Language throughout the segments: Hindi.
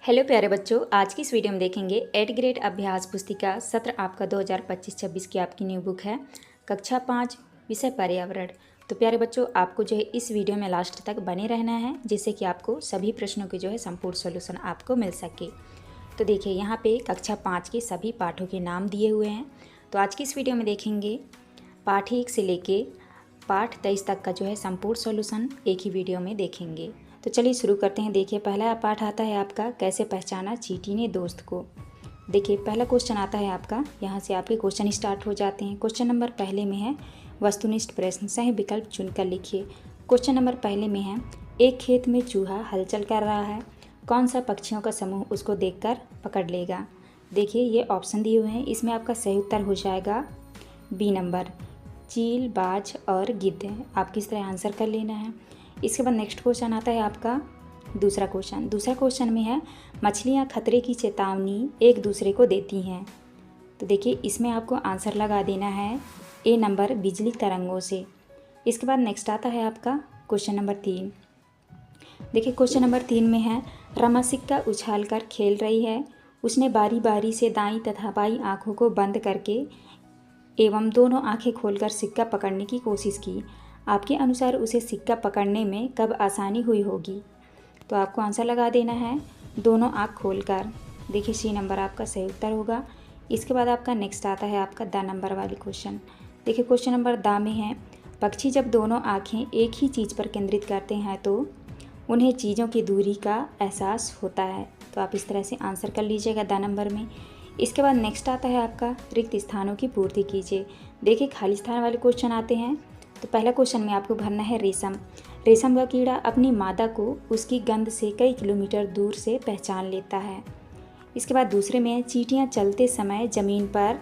हेलो प्यारे बच्चों, आज की इस वीडियो में देखेंगे 8 ग्रेड अभ्यास पुस्तिका सत्र आपका 2025-26 की आपकी न्यू बुक है कक्षा 5 विषय पर्यावरण। तो प्यारे बच्चों, आपको जो है इस वीडियो में लास्ट तक बने रहना है जिससे कि आपको सभी प्रश्नों के जो है संपूर्ण सॉल्यूशन आपको मिल सके। तो देखिए यहाँ पे कक्षा 5 के सभी पाठों के नाम दिए हुए हैं। तो आज की इस वीडियो में देखेंगे पाठ 1 से लेके पाठ 23 तक का जो है संपूर्ण सॉल्यूशन एक ही वीडियो में देखेंगे। तो चलिए शुरू करते हैं। देखिए पहला पाठ आता है आपका कैसे पहचाना चींटी ने दोस्त को। देखिए पहला क्वेश्चन आता है आपका, यहाँ से आपके क्वेश्चन स्टार्ट हो जाते हैं। क्वेश्चन नंबर पहले में है वस्तुनिष्ठ प्रश्न, सही विकल्प चुनकर लिखिए। क्वेश्चन नंबर पहले में है एक खेत में चूहा हलचल कर रहा है, कौन सा पक्षियों का समूह उसको देखकर पकड़ लेगा। देखिए ये ऑप्शन दिए हुए हैं, इसमें आपका सही उत्तर हो जाएगा बी नंबर, चील, बाज और गिद्ध। आप किस तरह आंसर कर लेना है। इसके बाद नेक्स्ट क्वेश्चन आता है आपका दूसरा क्वेश्चन में है मछलियाँ खतरे की चेतावनी एक दूसरे को देती हैं। तो देखिए इसमें आपको आंसर लगा देना है ए नंबर, बिजली तरंगों से। इसके बाद नेक्स्ट आता है आपका क्वेश्चन नंबर 3। देखिए क्वेश्चन नंबर 3 में है रमा सिक्का उछाल कर खेल रही है, उसने बारी बारी से दाईं तथा बाईं आँखों को बंद करके एवं दोनों आंखें खोलकर सिक्का पकड़ने की कोशिश की। आपके अनुसार उसे सिक्का पकड़ने में कब आसानी हुई होगी। तो आपको आंसर लगा देना है दोनों आँख खोलकर। देखिए सी नंबर आपका सही उत्तर होगा। इसके बाद आपका नेक्स्ट आता है आपका द नंबर वाली क्वेश्चन। देखिए क्वेश्चन नंबर द में है पक्षी जब दोनों आँखें एक ही चीज़ पर केंद्रित करते हैं तो उन्हें चीज़ों की दूरी का एहसास होता है। तो आप इस तरह से आंसर कर लीजिएगा द नंबर में। इसके बाद नेक्स्ट आता है आपका रिक्त स्थानों की पूर्ति कीजिए। देखिए खाली स्थान वाले क्वेश्चन आते हैं। तो पहला क्वेश्चन में आपको भरना है रेशम। रेशम का कीड़ा अपनी मादा को उसकी गंध से कई किलोमीटर दूर से पहचान लेता है। इसके बाद दूसरे में चींटियाँ चलते समय ज़मीन पर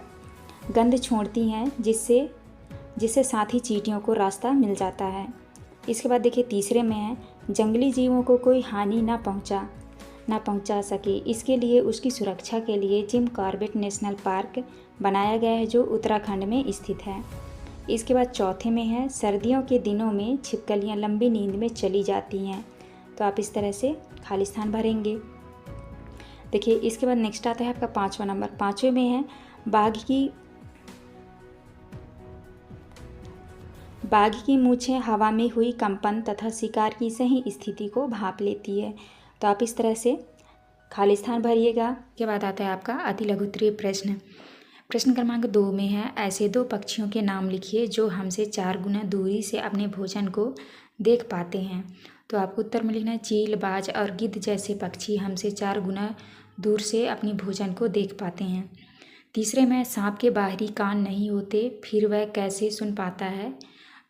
गंध छोड़ती हैं जिससे साथ ही चींटियों को रास्ता मिल जाता है। इसके बाद देखिए तीसरे में है जंगली जीवों को कोई हानि ना पहुंचा सके, इसके लिए उसकी सुरक्षा के लिए जिम कॉर्बेट नेशनल पार्क बनाया गया है जो उत्तराखंड में स्थित है। इसके बाद चौथे में है सर्दियों के दिनों में छिपकलियां लंबी नींद में चली जाती हैं। तो आप इस तरह से खाली स्थान भरेंगे। देखिए इसके बाद नेक्स्ट आता है आपका पाँचवा नंबर। पाँचवें में है बाघ की मूंछें हवा में हुई कंपन तथा शिकार की सही स्थिति को भांप लेती है। तो आप इस तरह से खाली स्थान भरिएगा। के बाद आता है आपका अति लघु उत्तरीय प्रश्न। प्रश्न क्रमांक 2 में है ऐसे दो पक्षियों के नाम लिखिए जो हमसे 4 गुना दूरी से अपने भोजन को देख पाते हैं। तो आपको उत्तर में लिखना है चील, बाज और गिद्ध जैसे पक्षी हमसे 4 गुना दूर से अपने भोजन को देख पाते हैं। तीसरे में सांप के बाहरी कान नहीं होते फिर वह कैसे सुन पाता है।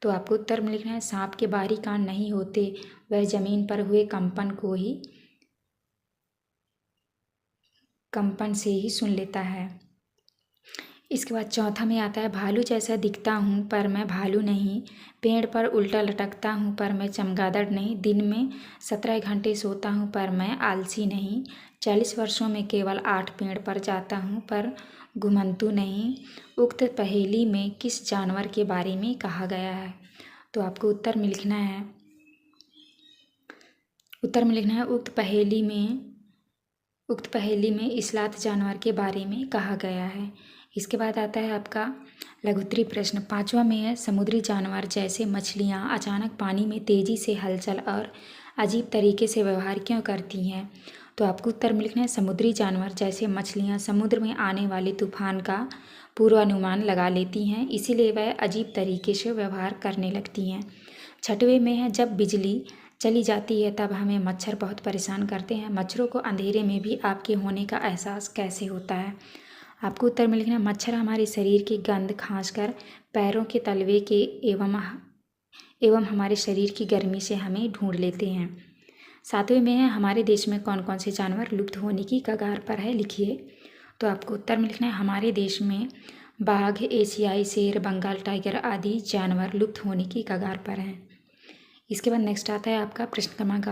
तो आपको उत्तर में लिखना है सांप के बाहरी कान नहीं होते, वह जमीन पर हुए कंपन से ही सुन लेता है। इसके बाद चौथा में आता है भालू जैसा दिखता हूँ पर मैं भालू नहीं, पेड़ पर उल्टा लटकता हूँ पर मैं चमगादड़ नहीं, दिन में 17 घंटे सोता हूँ पर मैं आलसी नहीं, 40 वर्षों में केवल 8 पेड़ पर जाता हूँ पर घुमंतू नहीं। उक्त पहेली में किस जानवर के बारे में कहा गया है। तो आपको उत्तर में लिखना है उक्त पहेली में इस्लात जानवर के बारे में कहा गया है। इसके बाद आता है आपका लघुत्तरीय प्रश्न। पाँचवा में है समुद्री जानवर जैसे मछलियाँ अचानक पानी में तेज़ी से हलचल और अजीब तरीके से व्यवहार क्यों करती हैं। तो आपको उत्तर में लिखना है समुद्री जानवर जैसे मछलियाँ समुद्र में आने वाले तूफान का पूर्वानुमान लगा लेती हैं, इसीलिए वह अजीब तरीके से व्यवहार करने लगती हैं। छठवें में है जब बिजली चली जाती है तब हमें मच्छर बहुत परेशान करते हैं, मच्छरों को अंधेरे में भी आपके होने का एहसास कैसे होता है। आपको उत्तर में लिखना है मच्छर हमारे शरीर की गंध खांसकर पैरों के तलवे के एवं हमारे शरीर की गर्मी से हमें ढूंढ लेते हैं। सातवें में है हमारे देश में कौन कौन से जानवर लुप्त होने की कगार पर है, लिखिए। तो आपको उत्तर में लिखना है हमारे देश में बाघ, एशियाई शेर, बंगाल टाइगर आदि जानवर लुप्त होने की कगार पर हैं। इसके बाद नेक्स्ट आता है आपका प्रश्न क्रमांक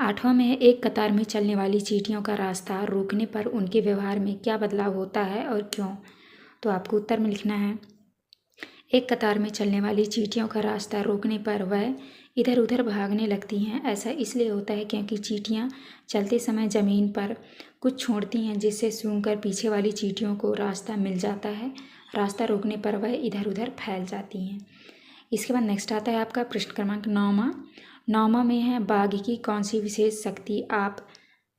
8वां में है एक कतार में चलने वाली चींटियों का रास्ता रोकने पर उनके व्यवहार में क्या बदलाव होता है और क्यों। तो आपको उत्तर में लिखना है एक कतार में चलने वाली चींटियों का रास्ता रोकने पर वह इधर उधर भागने लगती हैं। ऐसा इसलिए होता है क्योंकि चींटियां चलते समय ज़मीन पर कुछ छोड़ती हैं, जिससे सूंघकर पीछे वाली चींटियों को रास्ता मिल जाता है। रास्ता रोकने पर वह इधर उधर फैल जाती हैं। इसके बाद नेक्स्ट आता है आपका प्रश्न क्रमांक 9वां में है, बाघ की कौन सी विशेष शक्ति आप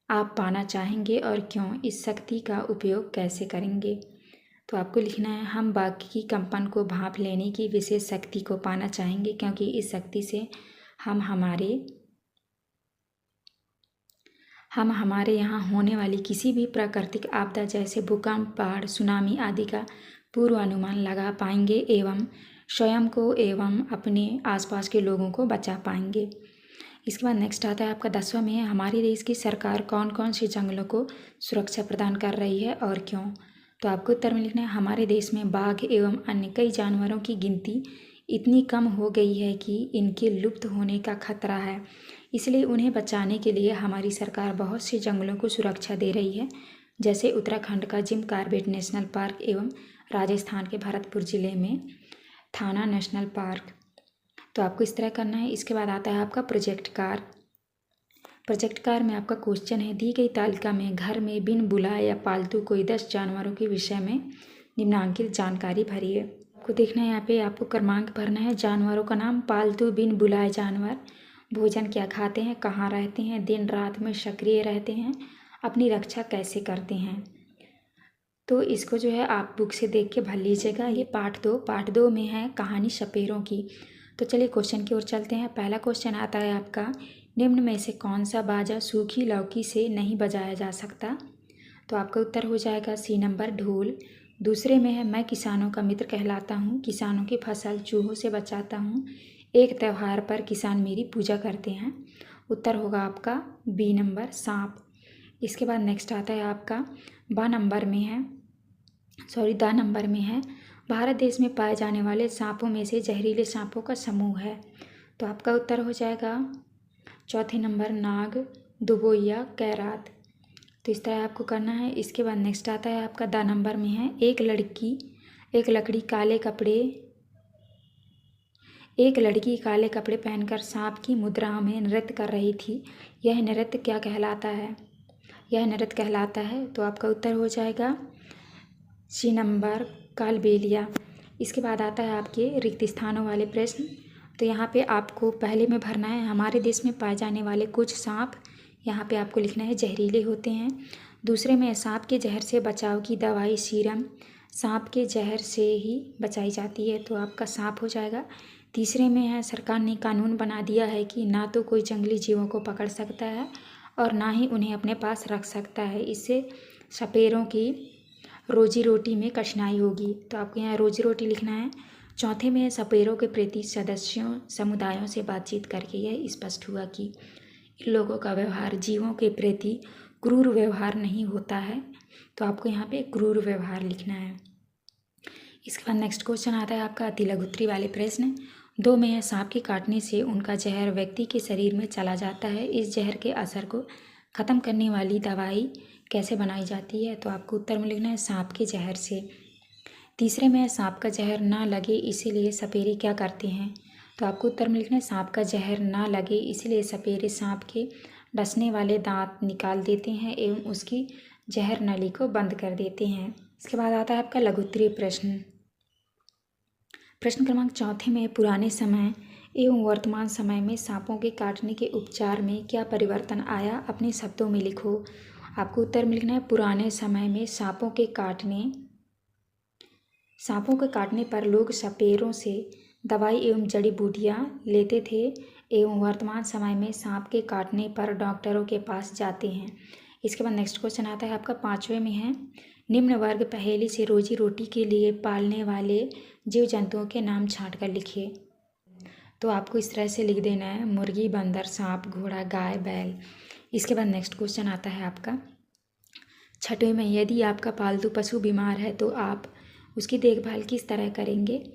पाना चाहेंगे और क्यों? इस शक्ति का उपयोग कैसे करेंगे? तो आपको लिखना है, हम बाघ की कंपन को भांप लेने की विशेष शक्ति को पाना चाहेंगे, क्योंकि इस शक्ति से हम हमारे यहाँ होने वाली किसी भी प्राकृतिक आपदा जैसे भूकंप, बाढ़, सुनामी आदि का पूर्वानुमान लगा पाएंगे एवं स्वयं को एवं अपने आसपास के लोगों को बचा पाएंगे। इसके बाद नेक्स्ट आता है आपका 10वां में है, हमारे देश की सरकार कौन कौन से जंगलों को सुरक्षा प्रदान कर रही है और क्यों? तो आपको उत्तर में लिखना है, हमारे देश में बाघ एवं अन्य कई जानवरों की गिनती इतनी कम हो गई है कि इनके लुप्त होने का खतरा है। इसलिए उन्हें बचाने के लिए हमारी सरकार बहुत से जंगलों को सुरक्षा दे रही है, जैसे उत्तराखंड का जिम कॉर्बेट नेशनल पार्क एवं राजस्थान के भरतपुर जिले में थाना नेशनल पार्क। तो आपको इस तरह करना है। इसके बाद आता है आपका प्रोजेक्ट कार में आपका क्वेश्चन है, दी गई तालिका में घर में बिन बुलाए या पालतू कोई 10 जानवरों के विषय में निम्नांकित जानकारी भरिए। आपको देखना है, यहाँ पे आपको क्रमांक भरना है। जानवरों का नाम, पालतू बिन बुलाए जानवर, भोजन क्या खाते हैं, कहाँ रहते हैं, दिन रात में सक्रिय रहते हैं, अपनी रक्षा कैसे करते हैं। तो इसको जो है आप बुक से देख के भर लीजिएगा। ये पार्ट 2 में है कहानी सपेरों की। तो चलिए क्वेश्चन की ओर चलते हैं। पहला क्वेश्चन आता है आपका, निम्न में से कौन सा बाजा सूखी लौकी से नहीं बजाया जा सकता? तो आपका उत्तर हो जाएगा सी नंबर, ढोल। दूसरे में है, मैं किसानों का मित्र कहलाता हूँ, किसानों की फसल चूहों से बचाता हूँ, एक त्यौहार पर किसान मेरी पूजा करते हैं। उत्तर होगा आपका बी नंबर, सांप। इसके बाद नेक्स्ट आता है आपका द नंबर में है, भारत देश में पाए जाने वाले सांपों में से जहरीले सांपों का समूह है। तो आपका उत्तर हो जाएगा चौथे नंबर, नाग, दुबोइया, कैरात। तो इस तरह आपको करना है। इसके बाद नेक्स्ट आता है आपका द नंबर में है, एक लड़की काले कपड़े पहनकर सांप की मुद्रा में नृत्य कर रही थी। यह नृत्य क्या कहलाता है? तो आपका उत्तर हो जाएगा सी नंबर, कालबेलिया। इसके बाद आता है आपके रिक्त स्थानों वाले प्रश्न। तो यहाँ पे आपको पहले में भरना है, हमारे देश में पाए जाने वाले कुछ सांप, यहाँ पे आपको लिखना है जहरीले होते हैं। दूसरे में सांप के जहर से बचाव की दवाई सीरम सांप के जहर से ही बचाई जाती है, तो आपका सांप हो जाएगा। तीसरे में है, सरकार ने कानून बना दिया है कि ना तो कोई जंगली जीवों को पकड़ सकता है और ना ही उन्हें अपने पास रख सकता है, इससे सपेरों की रोजी रोटी में कठिनाई होगी। तो आपको यहाँ रोजी रोटी लिखना है। चौथे में सपेरों के प्रति समुदायों से बातचीत करके यह स्पष्ट हुआ कि इन लोगों का व्यवहार जीवों के प्रति क्रूर व्यवहार नहीं होता है, तो आपको यहाँ पे क्रूर व्यवहार लिखना है। इसके बाद नेक्स्ट क्वेश्चन आता है आपका अति लघु उत्तरी वाले प्रश्न। 2 में है, सांप के काटने से उनका जहर व्यक्ति के शरीर में चला जाता है, इस जहर के असर को ख़त्म करने वाली दवाई कैसे बनाई जाती है? तो आपको उत्तर में लिखना है, सांप के जहर से। तीसरे में है, सांप का जहर ना लगे इसीलिए सपेरे क्या करते हैं? तो आपको उत्तर में लिखना है, सांप का जहर ना लगे इसलिए सपेरे सांप के डसने वाले दांत निकाल देते हैं एवं उसकी जहर नली को बंद कर देते हैं। इसके बाद आता है आपका लघु उत्तरीय प्रश्न क्रमांक 4 में, पुराने समय एवं वर्तमान समय में सांपों के काटने के उपचार में क्या परिवर्तन आया? अपने शब्दों में लिखो। आपको उत्तर में लिखना है, पुराने समय में सांपों के काटने पर लोग सपेरों से दवाई एवं जड़ी बूटियाँ लेते थे एवं वर्तमान समय में सांप के काटने पर डॉक्टरों के पास जाते हैं। इसके बाद नेक्स्ट क्वेश्चन आता है आपका 5वें में है, निम्न वर्ग पहेली से रोजी रोटी के लिए पालने वाले जीव जंतुओं के नाम छाँट कर लिखिए। तो आपको इस तरह से लिख देना है, मुर्गी, बंदर, सांप, घोड़ा, गाय, बैल। इसके बाद नेक्स्ट क्वेश्चन आता है आपका 6वें में, यदि आपका पालतू पशु बीमार है तो आप उसकी देखभाल किस तरह करेंगे?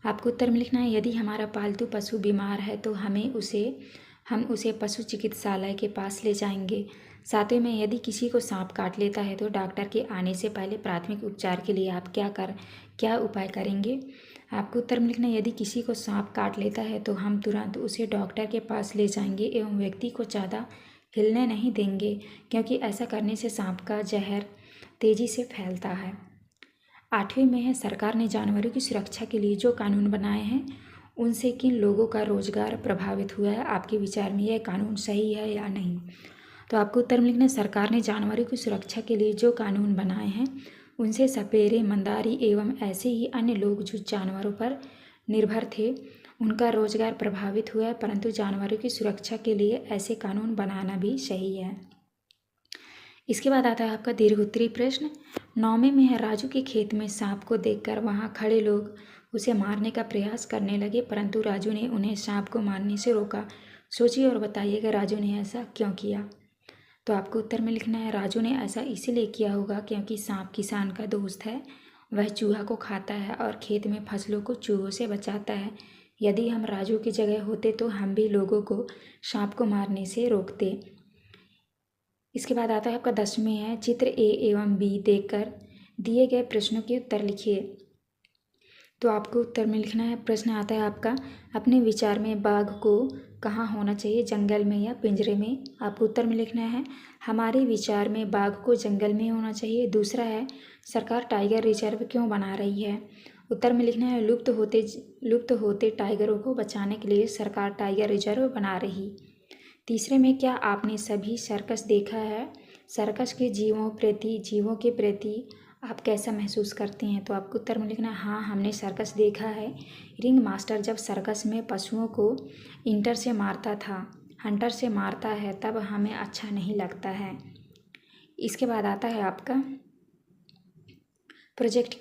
आपको उत्तर में लिखना है, यदि हमारा पालतू पशु बीमार है तो हमें उसे हम उसे पशु चिकित्सालय के पास ले जाएंगे। सातवें में, यदि किसी को सांप काट लेता है तो डॉक्टर के आने से पहले प्राथमिक उपचार के लिए आप क्या उपाय करेंगे? आपको उत्तर में लिखना है, यदि किसी को सांप काट लेता है तो हम तुरंत उसे डॉक्टर के पास ले जाएंगे एवं व्यक्ति को ज़्यादा हिलने नहीं देंगे, क्योंकि ऐसा करने से सांप का जहर तेज़ी से फैलता है। आठवीं में है, सरकार ने जानवरों की सुरक्षा के लिए जो कानून बनाए हैं उनसे किन लोगों का रोजगार प्रभावित हुआ है? आपके विचार में यह कानून सही है या नहीं? तो आपको उत्तर में लिखना है, सरकार ने जानवरों की सुरक्षा के लिए जो कानून बनाए हैं उनसे सपेरे, मंदारी एवं ऐसे ही अन्य लोग जो जानवरों पर निर्भर थे उनका रोजगार प्रभावित हुआ है, परंतु जानवरों की सुरक्षा के लिए ऐसे कानून बनाना भी सही है। इसके बाद आता है आपका दीर्घ उत्तरीय प्रश्न। 9वें में है, राजू के खेत में सांप को देखकर वहां खड़े लोग उसे मारने का प्रयास करने लगे, परंतु राजू ने उन्हें सांप को मारने से रोका। सोचिए और बताइएगा राजू ने ऐसा क्यों किया? तो आपको उत्तर में लिखना है, राजू ने ऐसा इसीलिए किया होगा क्योंकि सांप किसान का दोस्त है, वह चूहा को खाता है और खेत में फसलों को चूहों से बचाता है। यदि हम राजू की जगह होते तो हम भी लोगों को सांप को मारने से रोकते। इसके बाद आता है आपका 10वें है, चित्र ए एवं बी देखकर दिए गए प्रश्नों के उत्तर लिखिए। तो आपको उत्तर में लिखना है, प्रश्न आता है आपका, अपने विचार में बाघ को कहाँ होना चाहिए, जंगल में या पिंजरे में? आपको उत्तर में लिखना है, हमारे विचार में बाघ को जंगल में होना चाहिए। दूसरा है, सरकार टाइगर रिजर्व क्यों बना रही है? उत्तर में लिखना है, लुप्त होते टाइगरों को बचाने के लिए सरकार टाइगर रिजर्व बना रही। तीसरे में, क्या आपने सभी सर्कस देखा है? सर्कस के जीवों के प्रति आप कैसा महसूस करते हैं? तो आपको उत्तर में लिखना है, हाँ हमने सर्कस देखा है। रिंग मास्टर जब सर्कस में पशुओं को हंटर से मारता है तब हमें अच्छा नहीं लगता है। इसके बाद आता है आपका प्रोजेक्ट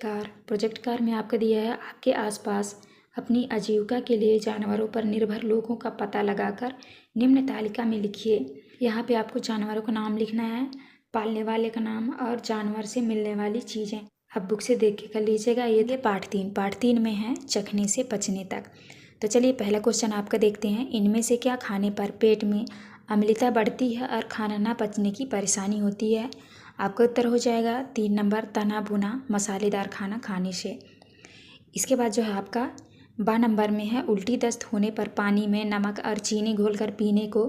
कार में आपका दिया है, आपके आसपास अपनी आजीविका के लिए जानवरों पर निर्भर लोगों का पता लगाकर निम्न तालिका में लिखिए। यहाँ पे आपको जानवरों का नाम लिखना है, पालने वाले का नाम और जानवर से मिलने वाली चीज़ें। अब बुक से देख के कर लीजिएगा। ये पार्ट 3 में है चखने से पचने तक। तो चलिए पहला क्वेश्चन आपका देखते हैं, इनमें से क्या खाने पर पेट में अम्लता बढ़ती है और खाना ना पचने की परेशानी होती है? आपका उत्तर हो जाएगा 3 नंबर, तना भुना मसालेदार खाना खाने से। इसके बाद जो है आपका 12 नंबर में है, उल्टी दस्त होने पर पानी में नमक और चीनी घोलकर पीने को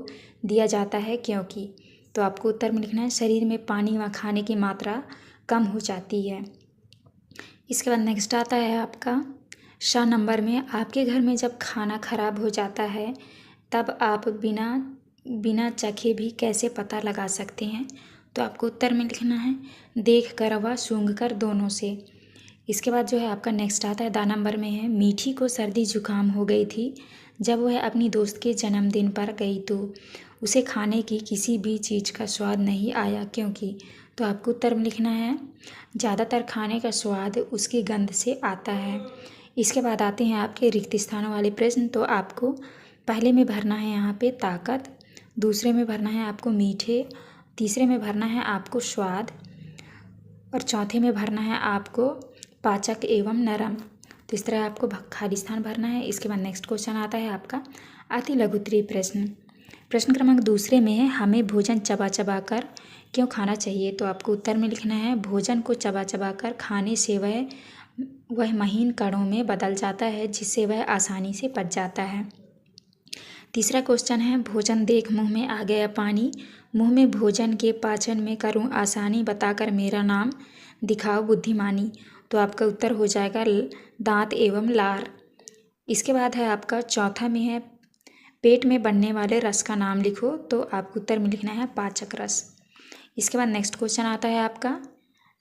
दिया जाता है क्योंकि? तो आपको उत्तर में लिखना है, शरीर में पानी व खाने की मात्रा कम हो जाती है। इसके बाद नेक्स्ट आता है आपका 6 नंबर में, आपके घर में जब खाना खराब हो जाता है तब आप बिना चखे भी कैसे पता लगा सकते हैं? तो आपको उत्तर में लिखना है, देख कर व सूंघ कर, दोनों से। इसके बाद जो है आपका नेक्स्ट आता है 10 नंबर में है, मीठी को सर्दी जुकाम हो गई थी जब वह अपनी दोस्त के जन्मदिन पर गई तो उसे खाने की किसी भी चीज़ का स्वाद नहीं आया क्योंकि? तो आपको उत्तर में लिखना है, ज़्यादातर खाने का स्वाद उसकी गंध से आता है। इसके बाद आते हैं आपके रिक्त स्थानों वाले प्रश्न। तो आपको पहले में भरना है यहाँ पे ताकत, दूसरे में भरना है आपको मीठे, तीसरे में भरना है आपको स्वाद और चौथे में भरना है आपको पाचक एवं नरम। तो इस तरह आपको खाली स्थान भरना है। इसके बाद नेक्स्ट क्वेश्चन आता है आपका अति लघुत्तरीय प्रश्न क्रमांक दूसरे में है, हमें भोजन चबा चबा कर क्यों खाना चाहिए? तो आपको उत्तर में लिखना है, भोजन को चबा चबा कर खाने से वह महीन कणों में बदल जाता है जिससे वह आसानी से पच जाता है। तीसरा क्वेश्चन है, भोजन देख मुंह में आ गया पानी, मुंह में भोजन के पाचन में करूं आसानी, बताकर मेरा नाम दिखाओ बुद्धिमानी। तो आपका उत्तर हो जाएगा दांत एवं लार। इसके बाद है आपका चौथा में है, पेट में बनने वाले रस का नाम लिखो। तो आपको उत्तर में लिखना है पाचक रस। इसके बाद नेक्स्ट क्वेश्चन आता है आपका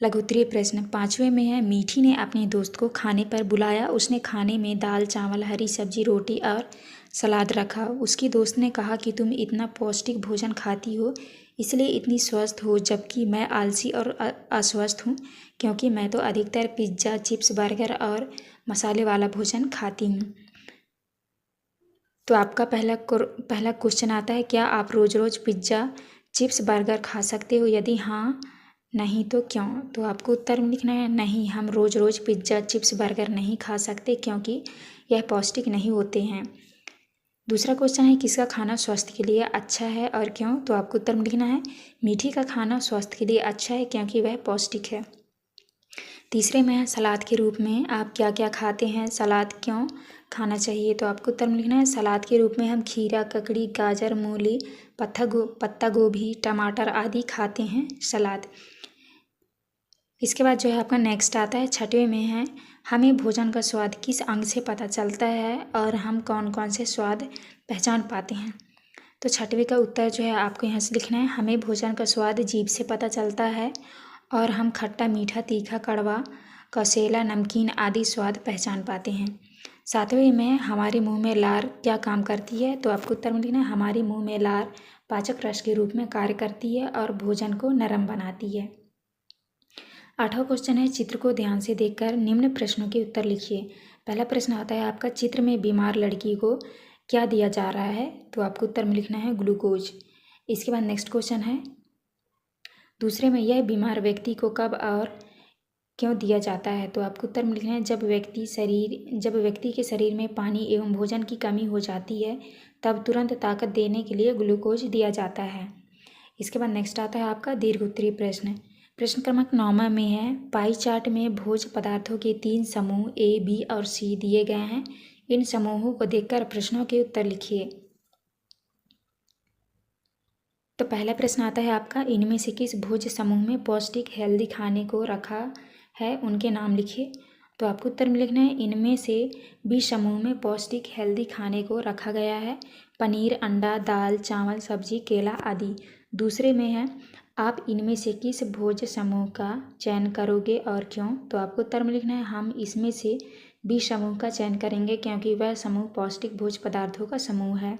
लघुत्तरीय प्रश्न 5वें में है, मीठी ने अपने दोस्त को खाने पर बुलाया, उसने खाने में दाल चावल हरी सब्जी रोटी और सलाद रखा। उसकी दोस्त ने कहा कि तुम इतना पौष्टिक भोजन खाती हो इसलिए इतनी स्वस्थ हो, जबकि मैं आलसी और अस्वस्थ हूँ क्योंकि मैं तो अधिकतर पिज्ज़ा चिप्स बर्गर और मसाले वाला भोजन खाती हूँ। तो आपका पहला क्वेश्चन आता है, क्या आप रोज़ रोज़ पिज्ज़ा चिप्स बर्गर खा सकते हो? यदि हाँ नहीं तो क्यों? तो आपको उत्तर में लिखना है, नहीं हम रोज़ रोज़ पिज्ज़ा चिप्स बर्गर नहीं खा सकते क्योंकि यह पौष्टिक नहीं होते हैं। दूसरा क्वेश्चन है किसका खाना स्वास्थ्य के लिए अच्छा है और क्यों? तो आपको उत्तर में लिखना है मीठी का खाना स्वास्थ्य के लिए अच्छा है क्योंकि वह पौष्टिक है। तीसरे में है सलाद के रूप में आप क्या क्या खाते हैं, सलाद क्यों खाना चाहिए? तो आपको उत्तर में लिखना है सलाद के रूप में हम खीरा, ककड़ी, गाजर, मूली, पत्ता गोभी, टमाटर आदि खाते हैं सलाद। इसके बाद जो है आपका नेक्स्ट आता है छठवें में है हमें भोजन का स्वाद किस अंग से पता चलता है और हम कौन कौन से स्वाद पहचान पाते हैं? तो छठवें का उत्तर जो है आपको यहाँ से लिखना है हमें भोजन का स्वाद जीभ से पता चलता है और हम खट्टा, मीठा, तीखा, कड़वा, कौसेला, नमकीन आदि स्वाद पहचान पाते हैं। सातवें में हमारे मुंह में लार क्या काम करती है? तो आपको उत्तर में लिखना है हमारे मुंह में लार पाचक रस के रूप में कार्य करती है और भोजन को नरम बनाती है। आठवां क्वेश्चन है चित्र को ध्यान से देखकर निम्न प्रश्नों के उत्तर लिखिए। पहला प्रश्न आता है आपका चित्र में बीमार लड़की को क्या दिया जा रहा है? तो आपको उत्तर में लिखना है ग्लूकोज। इसके बाद नेक्स्ट क्वेश्चन है दूसरे में यह बीमार व्यक्ति को कब और क्यों दिया जाता है? तो आपको उत्तर में लिखना है जब व्यक्ति के शरीर में पानी एवं भोजन की कमी हो जाती है तब तुरंत ताकत देने के लिए ग्लूकोज दिया जाता है। इसके बाद नेक्स्ट आता है आपका दीर्घ उत्तरीय प्रश्न। प्रश्न क्रमांक 9 में है पाई चार्ट में भोज्य पदार्थों के 3 समूह ए, बी और सी दिए गए हैं। इन समूहों को देखकर प्रश्नों के उत्तर लिखिए। तो पहला प्रश्न आता है आपका इनमें से किस भोज्य समूह में पौष्टिक हेल्दी खाने को रखा है, उनके नाम लिखिए। तो आपको उत्तर में लिखना है इनमें से बी समूह में पौष्टिक हेल्दी खाने को रखा गया है पनीर, अंडा, दाल, चावल, सब्जी, केला आदि। दूसरे में है आप इनमें से किस भोज्य समूह का चयन करोगे और क्यों? तो आपको उत्तर में लिखना है हम इसमें से बी समूह का चयन करेंगे क्योंकि वह समूह पौष्टिक भोज्य पदार्थों का समूह है।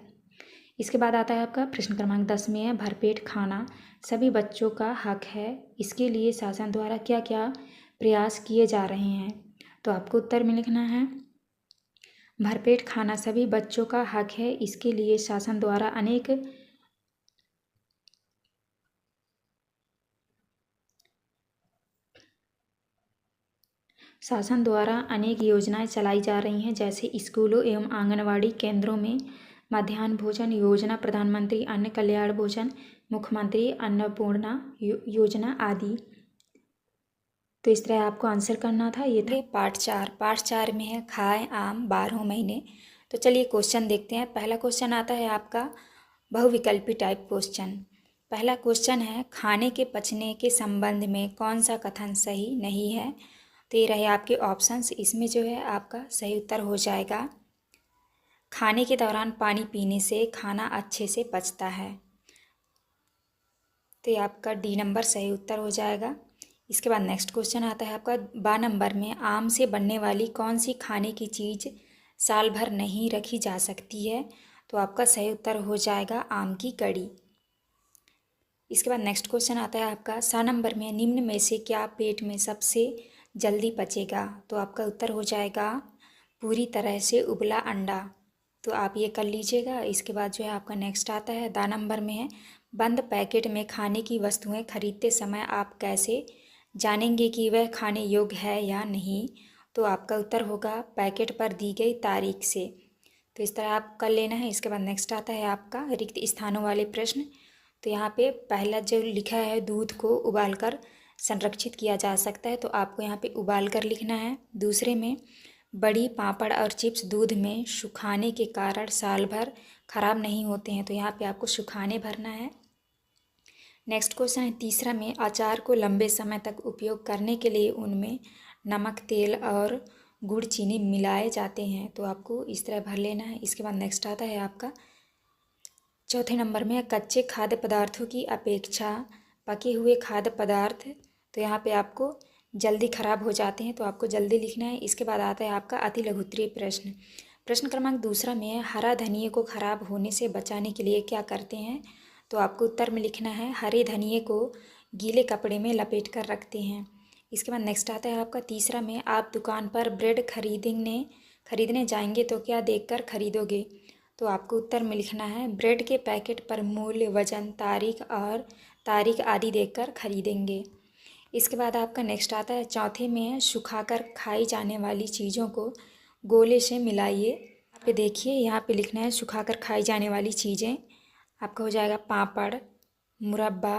इसके बाद आता है आपका प्रश्न क्रमांक 10 में है भरपेट खाना सभी बच्चों का हक है, इसके लिए शासन द्वारा क्या क्या प्रयास किए जा रहे हैं? तो आपको उत्तर में लिखना है भरपेट खाना सभी बच्चों का हक है, इसके लिए शासन द्वारा अनेक योजनाएं चलाई जा रही हैं जैसे स्कूलों एवं आंगनवाड़ी केंद्रों में मध्याह्न भोजन योजना, प्रधानमंत्री अन्न कल्याण भोजन, मुख्यमंत्री अन्नपूर्णा योजना आदि। तो इस तरह आपको आंसर करना था। ये था पार्ट 4 में है खाएं आम 12 महीने। तो चलिए क्वेश्चन देखते हैं। पहला क्वेश्चन आता है आपका बहुविकल्पी टाइप क्वेश्चन। पहला क्वेश्चन है खाने के पचने के संबंध में कौन सा कथन सही नहीं है? तो ये रहे आपके ऑप्शंस। इसमें जो है आपका सही उत्तर हो जाएगा खाने के दौरान पानी पीने से खाना अच्छे से पचता है। तो ये आपका डी नंबर सही उत्तर हो जाएगा। इसके बाद नेक्स्ट क्वेश्चन आता है आपका 12 नंबर में आम से बनने वाली कौन सी खाने की चीज़ साल भर नहीं रखी जा सकती है? तो आपका सही उत्तर हो जाएगा आम की कड़ी। इसके बाद नेक्स्ट क्वेश्चन आता है आपका 7 नंबर में निम्न में से क्या पेट में सबसे जल्दी पचेगा? तो आपका उत्तर हो जाएगा पूरी तरह से उबला अंडा। तो आप ये कर लीजिएगा। इसके बाद जो है आपका नेक्स्ट आता है 2 नंबर में है बंद पैकेट में खाने की वस्तुएं खरीदते समय आप कैसे जानेंगे कि वह खाने योग्य है या नहीं? तो आपका उत्तर होगा पैकेट पर दी गई तारीख से। तो इस तरह आप कर लेना है। इसके बाद नेक्स्ट आता है आपका रिक्त स्थानों वाले प्रश्न। तो यहाँ पे पहला जो लिखा है दूध को उबालकर संरक्षित किया जा सकता है, तो आपको यहाँ पे उबाल कर लिखना है। दूसरे में बड़ी, पापड़ और चिप्स दूध में सुखाने के कारण साल भर खराब नहीं होते हैं, तो यहाँ पे आपको सुखाने भरना है। नेक्स्ट क्वेश्चन है तीसरा में अचार को लंबे समय तक उपयोग करने के लिए उनमें नमक, तेल और गुड़, चीनी मिलाए जाते हैं, तो आपको इस तरह भर लेना है। इसके बाद नेक्स्ट आता है आपका चौथे नंबर में कच्चे खाद्य पदार्थों की अपेक्षा पके हुए खाद्य पदार्थ, तो यहाँ पे आपको जल्दी खराब हो जाते हैं, तो आपको जल्दी लिखना है। इसके बाद आता है आपका अति लघु उत्तरीय प्रश्न। प्रश्न क्रमांक दूसरा में है हरा धनिये को खराब होने से बचाने के लिए क्या करते हैं? तो आपको उत्तर में लिखना है हरे धनिये को गीले कपड़े में लपेट कर रखते हैं। इसके बाद नेक्स्ट आता है आपका तीसरा में आप दुकान पर ब्रेड खरीदने जाएंगे तो क्या देखकर खरीदोगे? तो आपको उत्तर में लिखना है ब्रेड के पैकेट पर मूल्य, वजन, तारीख आदि देखकर खरीदेंगे। इसके बाद आपका नेक्स्ट आता है चौथे में है सुखाकर खाई जाने वाली चीज़ों को गोले से मिलाइए। पे देखिए यहाँ पे लिखना है सुखाकर खाई जाने वाली चीज़ें। आपका हो जाएगा पापड़, मुरब्बा,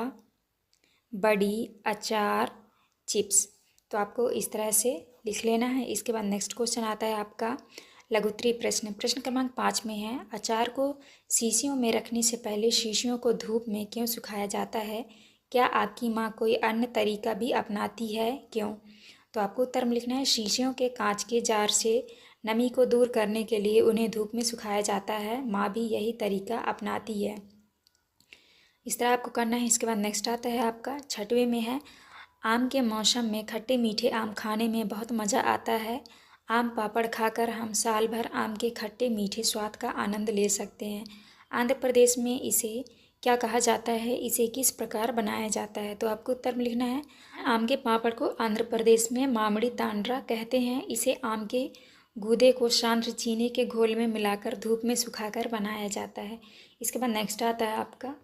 बड़ी, अचार, चिप्स। तो आपको इस तरह से लिख लेना है। इसके बाद नेक्स्ट क्वेश्चन आता है आपका लघुत्तरीय प्रश्न। प्रश्न क्रमांक 5 में है, अचार को शीशियों में रखने से पहले शीशियों को धूप में क्यों सुखाया जाता है? क्या आपकी माँ कोई अन्य तरीका भी अपनाती है? क्यों? तो आपको उत्तर में लिखना है शीशियों के कांच के जार से नमी को दूर करने के लिए उन्हें धूप में सुखाया जाता है। माँ भी यही तरीका अपनाती है। इस तरह आपको करना है। इसके बाद नेक्स्ट आता है आपका 6वें में है, आम के मौसम में खट्टे मीठे आम खाने में बहुत मज़ा आता है। आम पापड़ खाकर हम साल भर आम के खट्टे मीठे स्वाद का आनंद ले सकते हैं। आंध्र प्रदेश में इसे क्या कहा जाता है? इसे किस प्रकार बनाया जाता है? तो आपको उत्तर में लिखना है आम के पापड़ को आंध्र प्रदेश में मामिड़ी तांड्रा कहते हैं। इसे आम के गूदे को सांद्र चीनी के घोल में मिलाकर धूप में सुखाकर बनाया जाता है। इसके बाद नेक्स्ट आता है आपका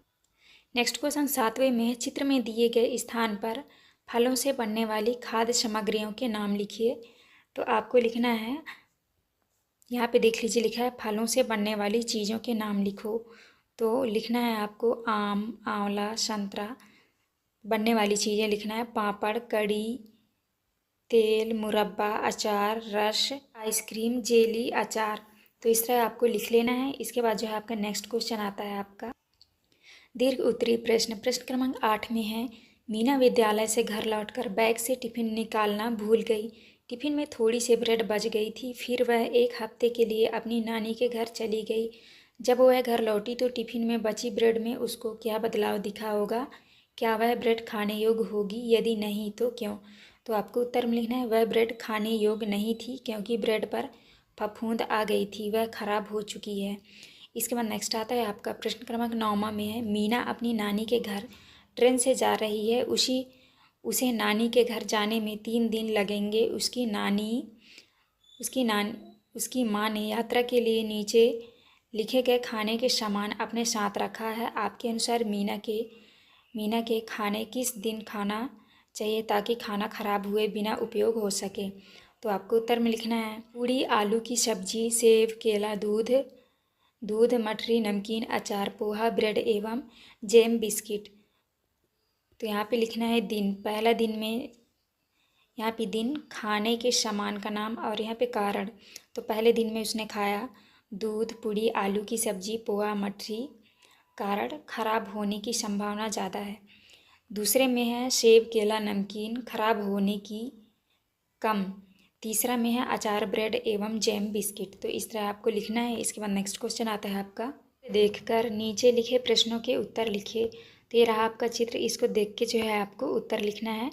नेक्स्ट क्वेश्चन 7वें में, चित्र में दिए गए स्थान पर फलों से बनने वाली खाद्य सामग्रियों के नाम लिखिए। तो आपको लिखना है, यहाँ पे देख लीजिए लिखा है फलों से बनने वाली चीज़ों के नाम लिखो। तो लिखना है आपको आम, आंवला, संतरा। बनने वाली चीज़ें लिखना है पापड़, कड़ी, तेल, मुरब्बा, अचार, रस, आइसक्रीम, जेली, अचार। तो इस तरह आपको लिख लेना है। इसके बाद जो है आपका नेक्स्ट क्वेश्चन आता है आपका दीर्घ उत्तरीय प्रश्न। प्रश्न क्रमांक 8 में है, मीना विद्यालय से घर लौटकर बैग से टिफिन निकालना भूल गई। टिफिन में थोड़ी सी ब्रेड बच गई थी। फिर वह 1 हफ्ते के लिए अपनी नानी के घर चली गई। जब वह घर लौटी तो टिफिन में बची ब्रेड में उसको क्या बदलाव दिखा होगा? क्या वह ब्रेड खाने योग्य होगी? यदि नहीं तो क्यों? तो आपको उत्तर में लिखना है वह ब्रेड खाने योग्य नहीं थी क्योंकि ब्रेड पर फफूंद आ गई थी, वह खराब हो चुकी है। इसके बाद नेक्स्ट आता है आपका प्रश्न क्रमांक 9 में है, मीना अपनी नानी के घर ट्रेन से जा रही है। उसे नानी के घर जाने में 3 दिन लगेंगे। उसकी माँ ने यात्रा के लिए नीचे लिखे गए खाने के सामान अपने साथ रखा है। आपके अनुसार मीना के खाने किस दिन खाना चाहिए ताकि खाना खराब हुए बिना उपयोग हो सके? तो आपको उत्तर में लिखना है पूड़ी, आलू की सब्जी, सेब, केला, दूध, मठरी, नमकीन, अचार, पोहा, ब्रेड एवं जैम, बिस्किट। तो यहाँ पे लिखना है दिन। पहला दिन में यहाँ पे दिन, खाने के सामान का नाम और यहाँ पे कारण। तो पहले दिन में उसने खाया दूध, पूड़ी, आलू की सब्जी, पोहा, मठरी। कारण खराब होने की संभावना ज़्यादा है। दूसरे में है सेब, केला, नमकीन, खराब होने की कम। तीसरा में है अचार, ब्रेड एवं जैम, बिस्किट। तो इस तरह आपको लिखना है। इसके बाद नेक्स्ट क्वेश्चन आता है आपका देखकर नीचे लिखे प्रश्नों के उत्तर लिखिए। तो ये रहा आपका चित्र, इसको देख के जो है आपको उत्तर लिखना है।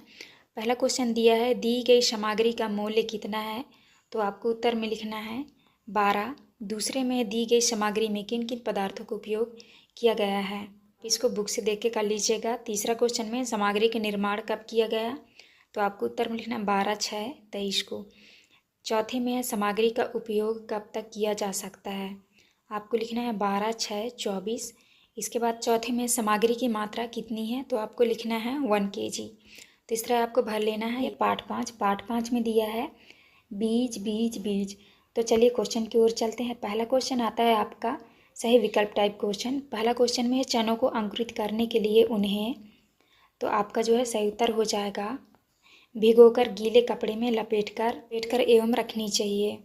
पहला क्वेश्चन दिया है दी गई सामग्री का मूल्य कितना है? तो आपको उत्तर में लिखना है 12। दूसरे में दी गई सामग्री में किन किन पदार्थों का उपयोग किया गया है? इसको बुक से देख के कर लीजिएगा। तीसरा क्वेश्चन में सामग्री का निर्माण कब किया गया? तो आपको उत्तर में लिखना है 12/6/23 को। चौथे में है सामग्री का उपयोग कब तक किया जा सकता है? आपको लिखना है 12/6/24। इसके बाद चौथे में सामग्री की मात्रा कितनी है? तो आपको लिखना है 1 kg। तो इस तरह आपको भर लेना है। पार्ट 5 में दिया है बीज बीज बीज। तो चलिए क्वेश्चन की ओर चलते हैं। पहला क्वेश्चन आता है आपका सही विकल्प टाइप क्वेश्चन। पहला क्वेश्चन में है चनों को अंकुरित करने के लिए उन्हें, तो आपका जो है सही उत्तर हो जाएगा भिगोकर गीले कपड़े में लपेटकर एवं रखनी चाहिए।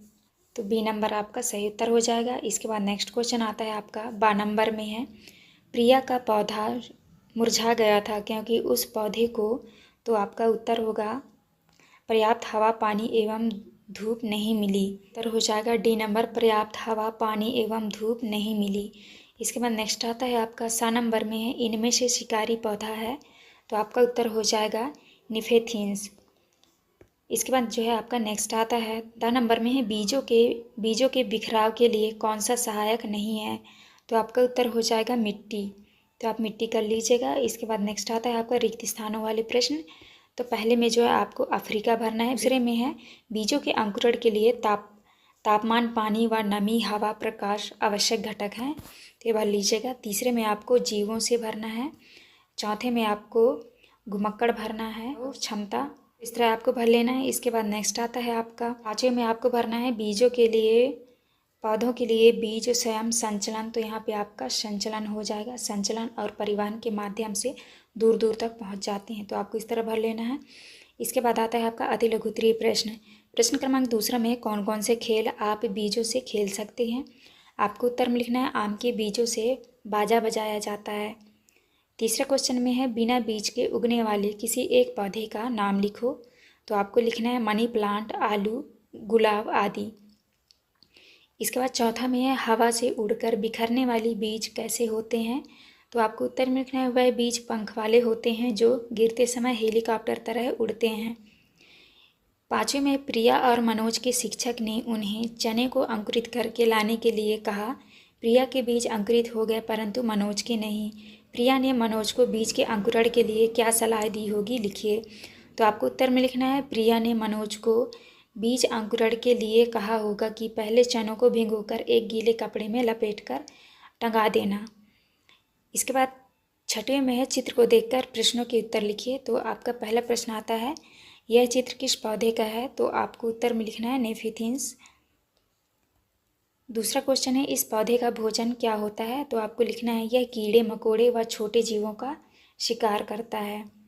तो बी नंबर आपका सही उत्तर हो जाएगा। इसके बाद नेक्स्ट क्वेश्चन आता है आपका 12 नंबर में है प्रिया का पौधा मुरझा गया था क्योंकि उस पौधे को, तो आपका उत्तर होगा पर्याप्त हवा, पानी एवं धूप नहीं मिली। उत्तर हो जाएगा डी नंबर, पर्याप्त हवा, पानी एवं धूप नहीं मिली। इसके बाद नेक्स्ट आता है आपका 7 नंबर में है इनमें से शिकारी पौधा है। तो आपका उत्तर हो जाएगा निफेथियंस। इसके बाद जो है आपका नेक्स्ट आता है 10 नंबर में है बीजों के बिखराव के लिए कौन सा सहायक नहीं है? तो आपका उत्तर हो जाएगा मिट्टी। तो आप मिट्टी कर लीजिएगा। इसके बाद नेक्स्ट आता है आपका रिक्त स्थानों वाले प्रश्न। तो पहले में जो है आपको अफ्रीका भरना है। दूसरे में है बीजों के अंकुरण के लिए तापमान, पानी व नमी, हवा, प्रकाश आवश्यक घटक हैं। तो ये भर लीजिएगा। तीसरे में आपको जीवों से भरना है। चौथे में आपको घुमक्कड़ भरना है और क्षमता, इस तरह आपको भर लेना है। इसके बाद नेक्स्ट आता है आपका 5वें में आपको भरना है बीजों के लिए पौधों के लिए बीज स्वयं संचलन, तो यहाँ पे आपका संचलन हो जाएगा। संचलन और परिवहन के माध्यम से दूर दूर तक पहुँच जाते हैं, तो आपको इस तरह भर लेना है। इसके बाद आता है आपका अति लघु उत्तरीय प्रश्न। प्रश्न क्रमांक दूसरा में कौन कौन से खेल आप बीजों से खेल सकते हैं। आपको उत्तर में लिखना है आम के बीजों से बाजा बजाया जाता है। तीसरा क्वेश्चन में है बिना बीज के उगने वाले किसी एक पौधे का नाम लिखो, तो आपको लिखना है मनी प्लांट, आलू, गुलाब आदि। इसके बाद चौथा में है हवा से उड़कर बिखरने वाली बीज कैसे होते हैं, तो आपको उत्तर में लिखना है वह बीज पंख वाले होते हैं जो गिरते समय हेलीकॉप्टर तरह उड़ते हैं। पाँचवें में प्रिया और मनोज के शिक्षक ने उन्हें चने को अंकुरित करके लाने के लिए कहा। प्रिया के बीज अंकुरित हो गए परंतु मनोज के नहीं। प्रिया ने मनोज को बीज के अंकुरण के लिए क्या सलाह दी होगी, लिखिए। तो आपको उत्तर में लिखना है प्रिया ने मनोज को बीज अंकुरण के लिए कहा होगा कि पहले चनों को भिगोकर एक गीले कपड़े में लपेटकर टंगा देना। इसके बाद छठवें में है चित्र को देखकर प्रश्नों के उत्तर लिखिए। तो आपका पहला प्रश्न आता है यह चित्र किस पौधे का है, तो आपको उत्तर में लिखना है नेफिथिन्स। दूसरा क्वेश्चन है इस पौधे का भोजन क्या होता है, तो आपको लिखना है यह कीड़े मकोड़े व छोटे जीवों का शिकार करता है।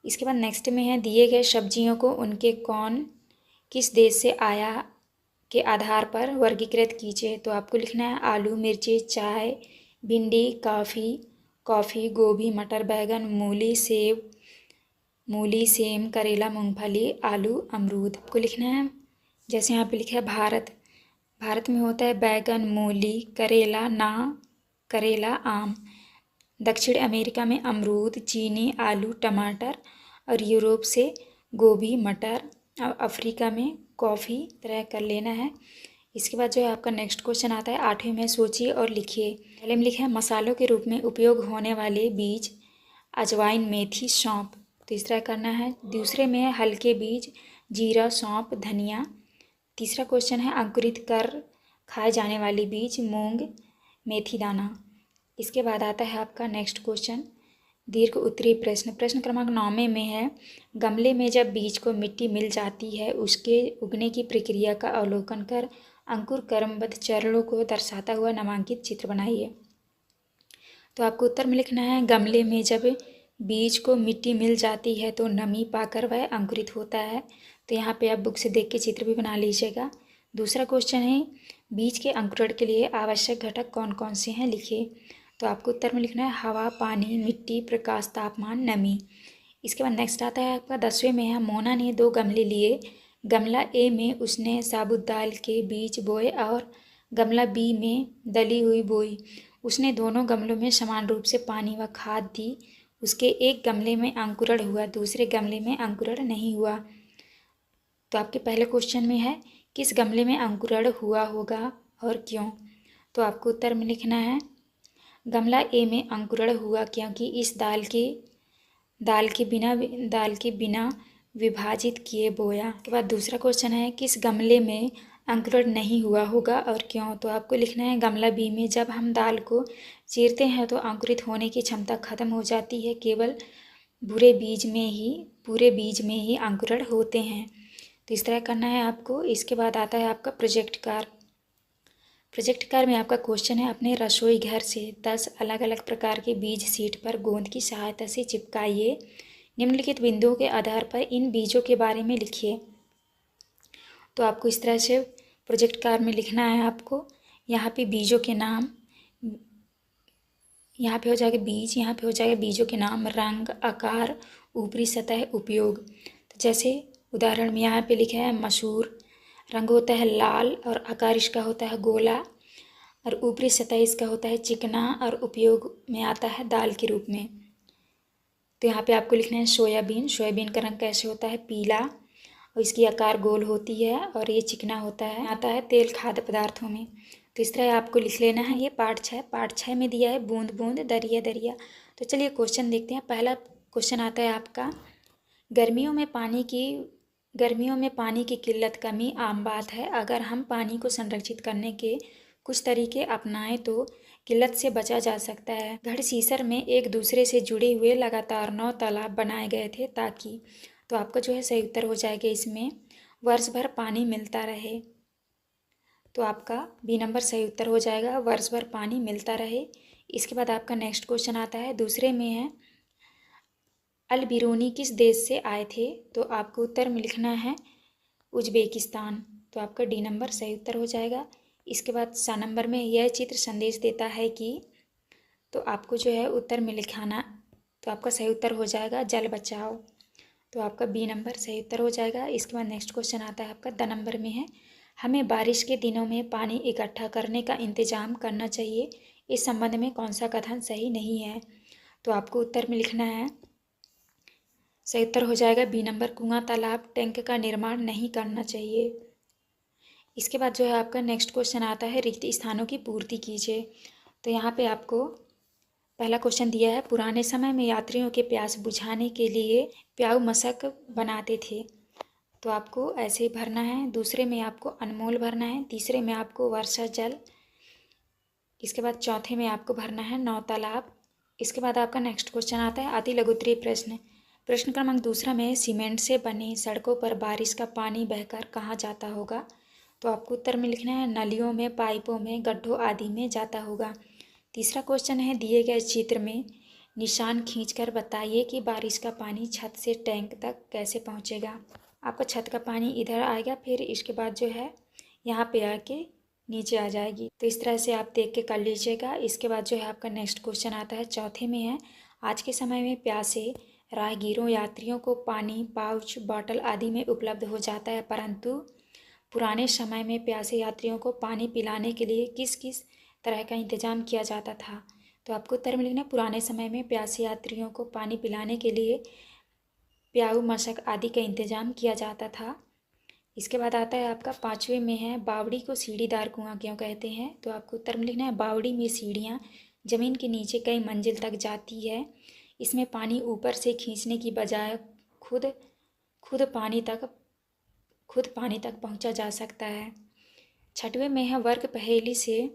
इसके बाद नेक्स्ट में है दिए गए सब्जियों को उनके कौन किस देश से आया के आधार पर वर्गीकृत कीजिए, तो आपको लिखना है आलू, मिर्ची, चाय, भिंडी, कॉफ़ी, गोभी, मटर, बैगन, मूली, सेम, करेला, मूंगफली, आलू, अमरूद। आपको लिखना है जैसे यहाँ पे लिखा है भारत में होता है बैगन, मूली, करेला, आम। दक्षिण अमेरिका में अमरूद, चीनी, आलू, टमाटर और यूरोप से गोभी, मटर और अफ्रीका में कॉफ़ी तरह कर लेना है। इसके बाद जो है आपका नेक्स्ट क्वेश्चन आता है आठवीं में सोचिए और लिखिए। पहले में लिखा है मसालों के रूप में उपयोग होने वाले बीज अजवाइन, मेथी, सौंफ, तीसरा करना है। दूसरे में है हल्के बीज जीरा, सौंफ, धनिया। तीसरा क्वेश्चन है अंकुरित कर खाए जाने वाले बीज मूंग, मेथी दाना। इसके बाद आता है आपका नेक्स्ट क्वेश्चन दीर्घ उत्तरीय प्रश्न। प्रश्न क्रमांक 9 में है गमले में जब बीज को मिट्टी मिल जाती है उसके उगने की प्रक्रिया का अवलोकन कर अंकुर क्रमबद्ध चरणों को दर्शाता हुआ नामांकित चित्र बनाइए। तो आपको उत्तर में लिखना है गमले में जब बीज को मिट्टी मिल जाती है तो नमी पाकर वह अंकुरित होता है। तो यहाँ पे आप बुक से देख के चित्र भी बना लीजिएगा। दूसरा क्वेश्चन है बीज के अंकुरण के लिए आवश्यक घटक कौन कौन से हैं, लिखिए। तो आपको उत्तर में लिखना है हवा, पानी, मिट्टी, प्रकाश, तापमान, नमी। इसके बाद नेक्स्ट आता है आपका 10वें में है मोना ने 2 गमले लिए। गमला ए में उसने साबुत दाल के बीज बोए और गमला बी में दली हुई बोई। उसने दोनों गमलों में समान रूप से पानी व खाद दी। उसके एक गमले में अंकुरण हुआ, दूसरे गमले में अंकुरण नहीं हुआ। तो आपके पहले क्वेश्चन में है किस गमले में अंकुरण हुआ होगा और क्यों। तो आपको उत्तर में लिखना है गमला ए में अंकुरण हुआ क्योंकि इस दाल के बिना विभाजित किए बोया। के बाद दूसरा क्वेश्चन है किस गमले में अंकुरण नहीं हुआ होगा और क्यों। तो आपको लिखना है गमला बी में जब हम दाल को चीरते हैं तो अंकुरित होने की क्षमता खत्म हो जाती है, केवल पूरे बीज में ही अंकुरण होते हैं। तो इस तरह करना है आपको। इसके बाद आता है आपका प्रोजेक्ट कार्य में आपका क्वेश्चन है अपने रसोई घर से 10 अलग अलग प्रकार के बीज शीट पर गोंद की सहायता से चिपकाइए। निम्नलिखित बिंदुओं के आधार पर इन बीजों के बारे में लिखिए। तो आपको इस तरह से प्रोजेक्ट कार्य में लिखना है आपको। यहाँ पे बीजों के नाम, यहाँ पे हो जाएगा बीज, यहाँ पे हो जाएगा बीजों के नाम, रंग, आकार, ऊपरी सतह, उपयोग। तो जैसे उदाहरण में यहाँ पे लिखा है मसूर, रंग होता है लाल और आकार इसका होता है गोला और ऊपरी सतह इसका होता है चिकना और उपयोग में आता है दाल के रूप में। तो यहाँ पे आपको लिखना है सोयाबीन का रंग कैसे होता है पीला और इसकी आकार गोल होती है और ये चिकना होता है, आता है तेल खाद्य पदार्थों में। तो इस तरह आपको लिख लेना है। ये पार्ट 6 में दिया है बूंद बूंद दरिया दरिया। तो चलिए क्वेश्चन देखते हैं। पहला क्वेश्चन आता है आपका गर्मियों में पानी की किल्लत कमी आम बात है। अगर हम पानी को संरक्षित करने के कुछ तरीके अपनाएं तो किल्लत से बचा जा सकता है। गढ़सीसर में एक दूसरे से जुड़े हुए लगातार 9 तालाब बनाए गए थे ताकि, तो आपका जो है सही उत्तर हो जाएगा इसमें वर्ष भर पानी मिलता रहे। तो आपका बी नंबर सही उत्तर हो जाएगा, वर्ष भर पानी मिलता रहे। इसके बाद आपका नेक्स्ट क्वेश्चन आता है, दूसरे में है अल बिरूनी किस देश से आए थे? तो आपको उत्तर में लिखना है उज्बेकिस्तान। तो आपका डी नंबर सही उत्तर हो जाएगा। इसके बाद सा नंबर में यह चित्र संदेश देता है कि, तो आपको जो है उत्तर में लिखाना, तो आपका सही उत्तर हो जाएगा जल बचाओ। तो आपका बी नंबर सही उत्तर हो जाएगा। इसके बाद नेक्स्ट क्वेश्चन आता है आपका द नंबर में है, हमें बारिश के दिनों में पानी इकट्ठा करने का इंतजाम करना चाहिए, इस संबंध में कौन सा कथन सही नहीं है? तो आपको उत्तर में लिखना है, सही उत्तर हो जाएगा बी नंबर, कुआं तालाब टैंक का निर्माण नहीं करना चाहिए। इसके बाद जो है आपका नेक्स्ट क्वेश्चन आता है, रिक्त स्थानों की पूर्ति कीजिए। तो यहाँ पे आपको पहला क्वेश्चन दिया है, पुराने समय में यात्रियों के प्यास बुझाने के लिए प्याऊ मशक बनाते थे। तो आपको ऐसे ही भरना है। दूसरे में आपको अनमोल भरना है। तीसरे में आपको वर्षा जल। इसके बाद चौथे में आपको भरना है नौ तालाब। इसके बाद आपका नेक्स्ट क्वेश्चन आता है, अति लघु उत्तरीय प्रश्न। प्रश्न क्रमांक दूसरा में, सीमेंट से बनी सड़कों पर बारिश का पानी बहकर कहाँ जाता होगा? तो आपको उत्तर में लिखना है नलियों में, पाइपों में, गड्ढों आदि में जाता होगा। तीसरा क्वेश्चन है, दिए गए चित्र में निशान खींचकर बताइए कि बारिश का पानी छत से टैंक तक कैसे पहुंचेगा। आपका छत का पानी इधर आएगा, फिर इसके बाद जो है यहाँ पे आके नीचे आ जाएगी। तो इस तरह से आप देख के कर लीजिएगा। इसके बाद जो है आपका नेक्स्ट क्वेश्चन आता है, चौथे में है, आज के समय में प्यासे राहगीरों यात्रियों को पानी पाउच बॉटल आदि में उपलब्ध हो जाता है, परंतु पुराने समय में प्यासे यात्रियों को पानी पिलाने के लिए किस किस तरह का इंतजाम किया जाता था? तो आपको उत्तर में लिखना है, पुराने समय में प्यासे यात्रियों को पानी पिलाने के लिए प्याऊ मशक आदि का इंतजाम किया जाता था। इसके बाद आता है आपका पाँचवें में है, बावड़ी को सीढ़ीदार कुआं क्यों कहते हैं? तो आपको उत्तर में लिखना है, बावड़ी में सीढ़ियाँ जमीन के नीचे कई मंजिल तक जाती है। इसमें पानी ऊपर से खींचने की बजाय खुद खुद पानी तक पहुंचा जा सकता है। छठवें में है, वर्ग पहेली से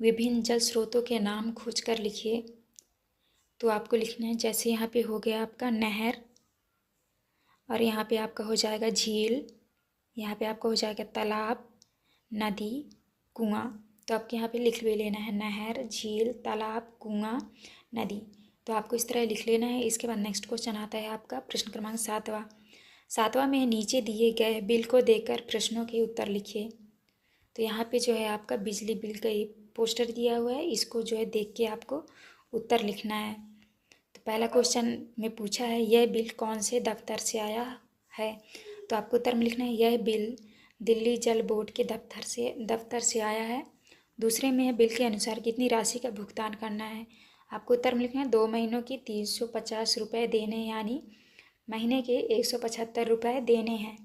विभिन्न जल स्रोतों के नाम खोजकर लिखिए। तो आपको लिखना है, जैसे यहाँ पे हो गया आपका नहर, और यहाँ पे आपका हो जाएगा झील, यहाँ पे आपका हो जाएगा तालाब, नदी, कुआं। तो आपके यहाँ पे लिख भी लेना है, नहर, झील, तालाब, कुआं, नदी। तो आपको इस तरह लिख लेना है। इसके बाद नेक्स्ट क्वेश्चन आता है आपका प्रश्न क्रमांक सातवां में नीचे दिए गए बिल को देखकर प्रश्नों के उत्तर लिखिए। तो यहाँ पे जो है आपका बिजली बिल का ये पोस्टर दिया हुआ है, इसको जो है देख के आपको उत्तर लिखना है। तो पहला क्वेश्चन में पूछा है, यह बिल कौन से दफ्तर से आया है? तो आपको उत्तर में लिखना है, यह बिल दिल्ली जल बोर्ड के दफ्तर से आया है। दूसरे में है, बिल के अनुसार कितनी राशि का भुगतान करना है? आपको उत्तर में लिखना है, 2 महीनों की 350 रुपये देने, यानी महीने के 175 रुपये देने हैं।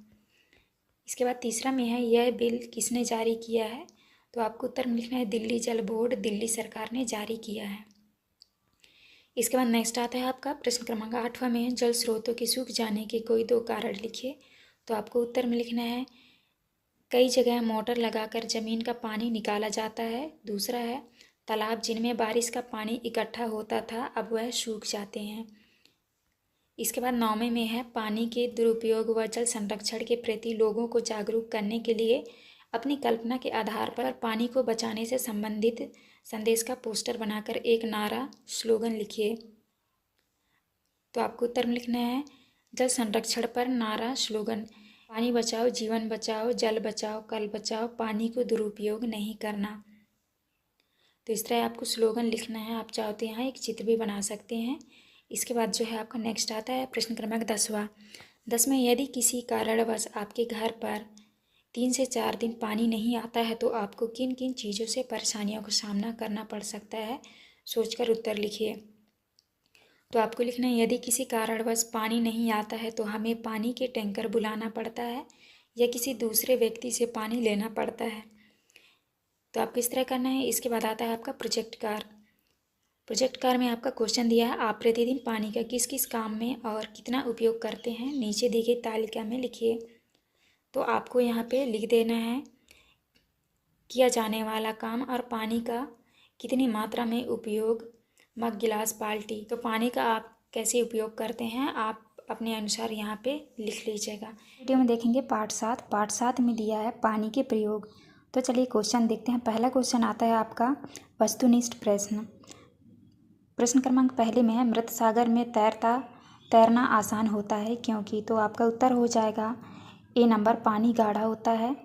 इसके बाद तीसरा में है, यह बिल किसने जारी किया है? तो आपको उत्तर में लिखना है, दिल्ली जल बोर्ड, दिल्ली सरकार ने जारी किया है। इसके बाद नेक्स्ट आता है आपका प्रश्न क्रमांक 8वां में है, जल स्रोतों के सूख जाने के कोई 2 कारण लिखिए। तो आपको उत्तर में लिखना है, कई जगह मोटर लगाकर ज़मीन का पानी निकाला जाता है। दूसरा है, तालाब जिनमें बारिश का पानी इकट्ठा होता था अब वह सूख जाते हैं। इसके बाद 9वें में है, पानी के दुरुपयोग व जल संरक्षण के प्रति लोगों को जागरूक करने के लिए अपनी कल्पना के आधार पर पानी को बचाने से संबंधित संदेश का पोस्टर बनाकर एक नारा स्लोगन लिखिए। तो आपको उत्तर में लिखना है, जल संरक्षण पर नारा स्लोगन, पानी बचाओ जीवन बचाओ, जल बचाओ कल बचाओ, पानी को दुरुपयोग नहीं करना। तो इस तरह आपको स्लोगन लिखना है। आप चाहो तो यहाँ एक चित्र भी बना सकते हैं। इसके बाद जो है आपका नेक्स्ट आता है प्रश्न क्रमांक 10वां। यदि किसी कारणवश आपके घर पर 3 से 4 दिन पानी नहीं आता है तो आपको किन किन चीज़ों से परेशानियों का सामना करना पड़ सकता है, सोचकर उत्तर लिखिए। तो आपको लिखना है, यदि किसी कारणवश पानी नहीं आता है तो हमें पानी के टैंकर बुलाना पड़ता है या किसी दूसरे व्यक्ति से पानी लेना पड़ता है। तो आपको इस तरह करना है। इसके बाद आता है आपका प्रोजेक्ट कार में आपका क्वेश्चन दिया है, आप प्रतिदिन पानी का किस किस काम में और कितना उपयोग करते हैं, नीचे दी गई तालिका में लिखिए। तो आपको यहाँ पे लिख देना है किया जाने वाला काम और पानी का कितनी मात्रा में उपयोग, मग, गिलास, बाल्टी। तो पानी का आप कैसे उपयोग करते हैं आप अपने अनुसार यहाँ पे लिख लीजिएगा। वीडियो में देखेंगे पार्ट 7 में दिया है पानी के प्रयोग। तो चलिए क्वेश्चन देखते हैं। पहला क्वेश्चन आता है आपका वस्तुनिष्ठ प्रश्न। प्रश्न क्रमांक पहले में है, मृत सागर में तैरना आसान होता है क्योंकि। तो आपका उत्तर हो जाएगा ए नंबर, पानी गाढ़ा होता है।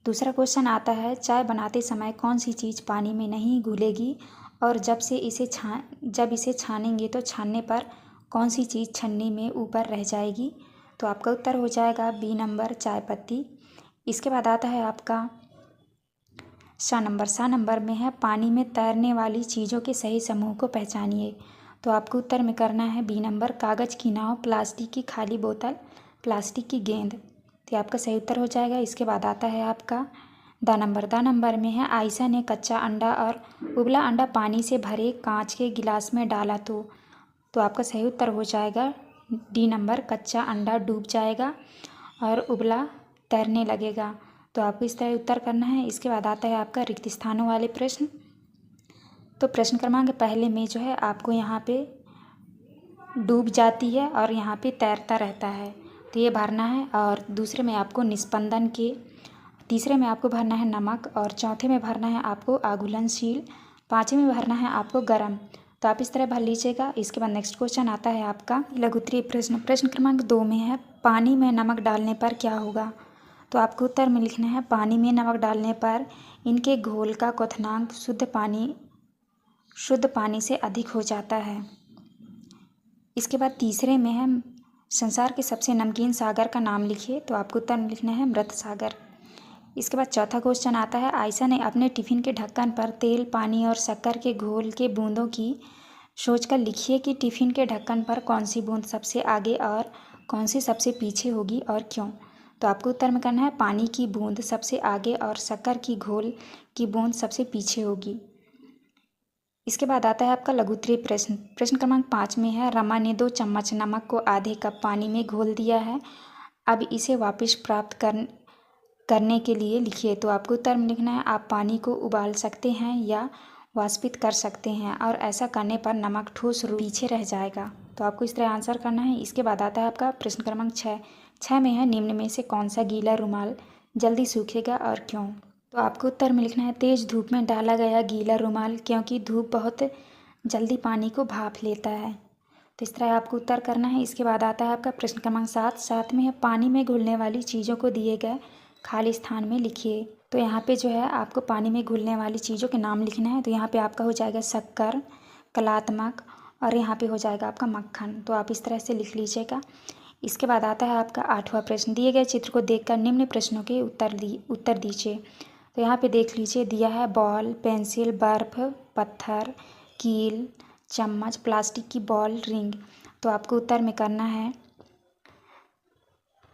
दूसरा क्वेश्चन आता है, चाय बनाते समय कौन सी चीज़ पानी में नहीं घुलेगी और जब इसे छानेंगे तो छानने पर कौन सी चीज़ छन्नी में ऊपर रह जाएगी। तो आपका उत्तर हो जाएगा बी नंबर, चाय पत्ती। इसके बाद आता है आपका सा नंबर में है, पानी में तैरने वाली चीज़ों के सही समूह को पहचानिए। तो आपको उत्तर में करना है बी नंबर, कागज़ की नाव, प्लास्टिक की खाली बोतल, प्लास्टिक की गेंद। तो आपका सही उत्तर हो जाएगा। इसके बाद आता है आपका द नंबर में है, आयशा ने कच्चा अंडा और उबला अंडा पानी से भरे कांच के गिलास में डाला तो आपका सही उत्तर हो जाएगा डी नंबर, कच्चा अंडा डूब जाएगा और उबला तैरने लगेगा। तो आपको इस तरह उत्तर करना है। इसके बाद आता है आपका रिक्त स्थानों वाले प्रश्न। तो प्रश्न क्रमांक पहले में जो है आपको यहाँ पे डूब जाती है और यहाँ पे तैरता रहता है, तो ये भरना है। और दूसरे में आपको निस्पंदन के, तीसरे में आपको भरना है नमक, और चौथे में भरना है आपको आघूलनशील, पाँचवें में भरना है आपको गर्म। तो आप इस तरह भर लीजिएगा। इसके बाद नेक्स्ट क्वेश्चन आता है आपका लघु उत्तरीय प्रश्न। प्रश्न क्रमांक 2 में है, पानी में नमक डालने पर क्या होगा। तो आपको उत्तर में लिखना है, पानी में नमक डालने पर इनके घोल का क्वथनांक शुद्ध पानी से अधिक हो जाता है। इसके बाद तीसरे में है, संसार के सबसे नमकीन सागर का नाम लिखिए। तो आपको उत्तर में लिखना है मृत सागर। इसके बाद चौथा क्वेश्चन आता है, आयशा ने अपने टिफ़िन के ढक्कन पर तेल, पानी और शक्कर के घोल के बूंदों की सोचकर लिखिए कि टिफ़िन के ढक्कन पर कौन सी बूंद सबसे आगे और कौन सी सबसे पीछे होगी और क्यों। तो आपको उत्तर में करना है, पानी की बूंद सबसे आगे और शक्कर की घोल की बूंद सबसे पीछे होगी। इसके बाद आता है आपका लघु उत्तरीय प्रश्न। प्रश्न क्रमांक 5 में है, रमा ने 2 चम्मच नमक को आधे कप पानी में घोल दिया है, अब इसे वापस प्राप्त करने के लिए लिखिए। तो आपको उत्तर में लिखना है, आप पानी को उबाल सकते हैं या वाष्पित कर सकते हैं और ऐसा करने पर नमक ठोस रूप पीछे रह जाएगा। तो आपको इस तरह आंसर करना है। इसके बाद आता है आपका प्रश्न क्रमांक 6 में है, निम्न में से कौन सा गीला रुमाल जल्दी सूखेगा और क्यों। तो आपको उत्तर में लिखना है, तेज धूप में डाला गया गीला रुमाल, क्योंकि धूप बहुत जल्दी पानी को भाप लेता है। तो इस तरह आपको उत्तर करना है। इसके बाद आता है आपका प्रश्न क्रमांक 7 में है, पानी में घुलने वाली चीज़ों को दिए गए खाली स्थान में लिखिए। तो यहाँ पे जो है आपको पानी में घुलने वाली चीज़ों के नाम लिखना है। तो यहाँ पे आपका हो जाएगा शक्कर, कलात्मक, और यहाँ पे हो जाएगा आपका मक्खन। तो आप इस तरह से लिख लीजिएगा। इसके बाद आता है आपका 8वां प्रश्न, दिए गए चित्र को देखकर निम्न प्रश्नों के उत्तर दीजिए। तो यहाँ पे देख लीजिए, दिया है बॉल, पेंसिल, बर्फ, पत्थर, कील, चम्मच, प्लास्टिक की बॉल, रिंग। तो आपको उत्तर में करना है,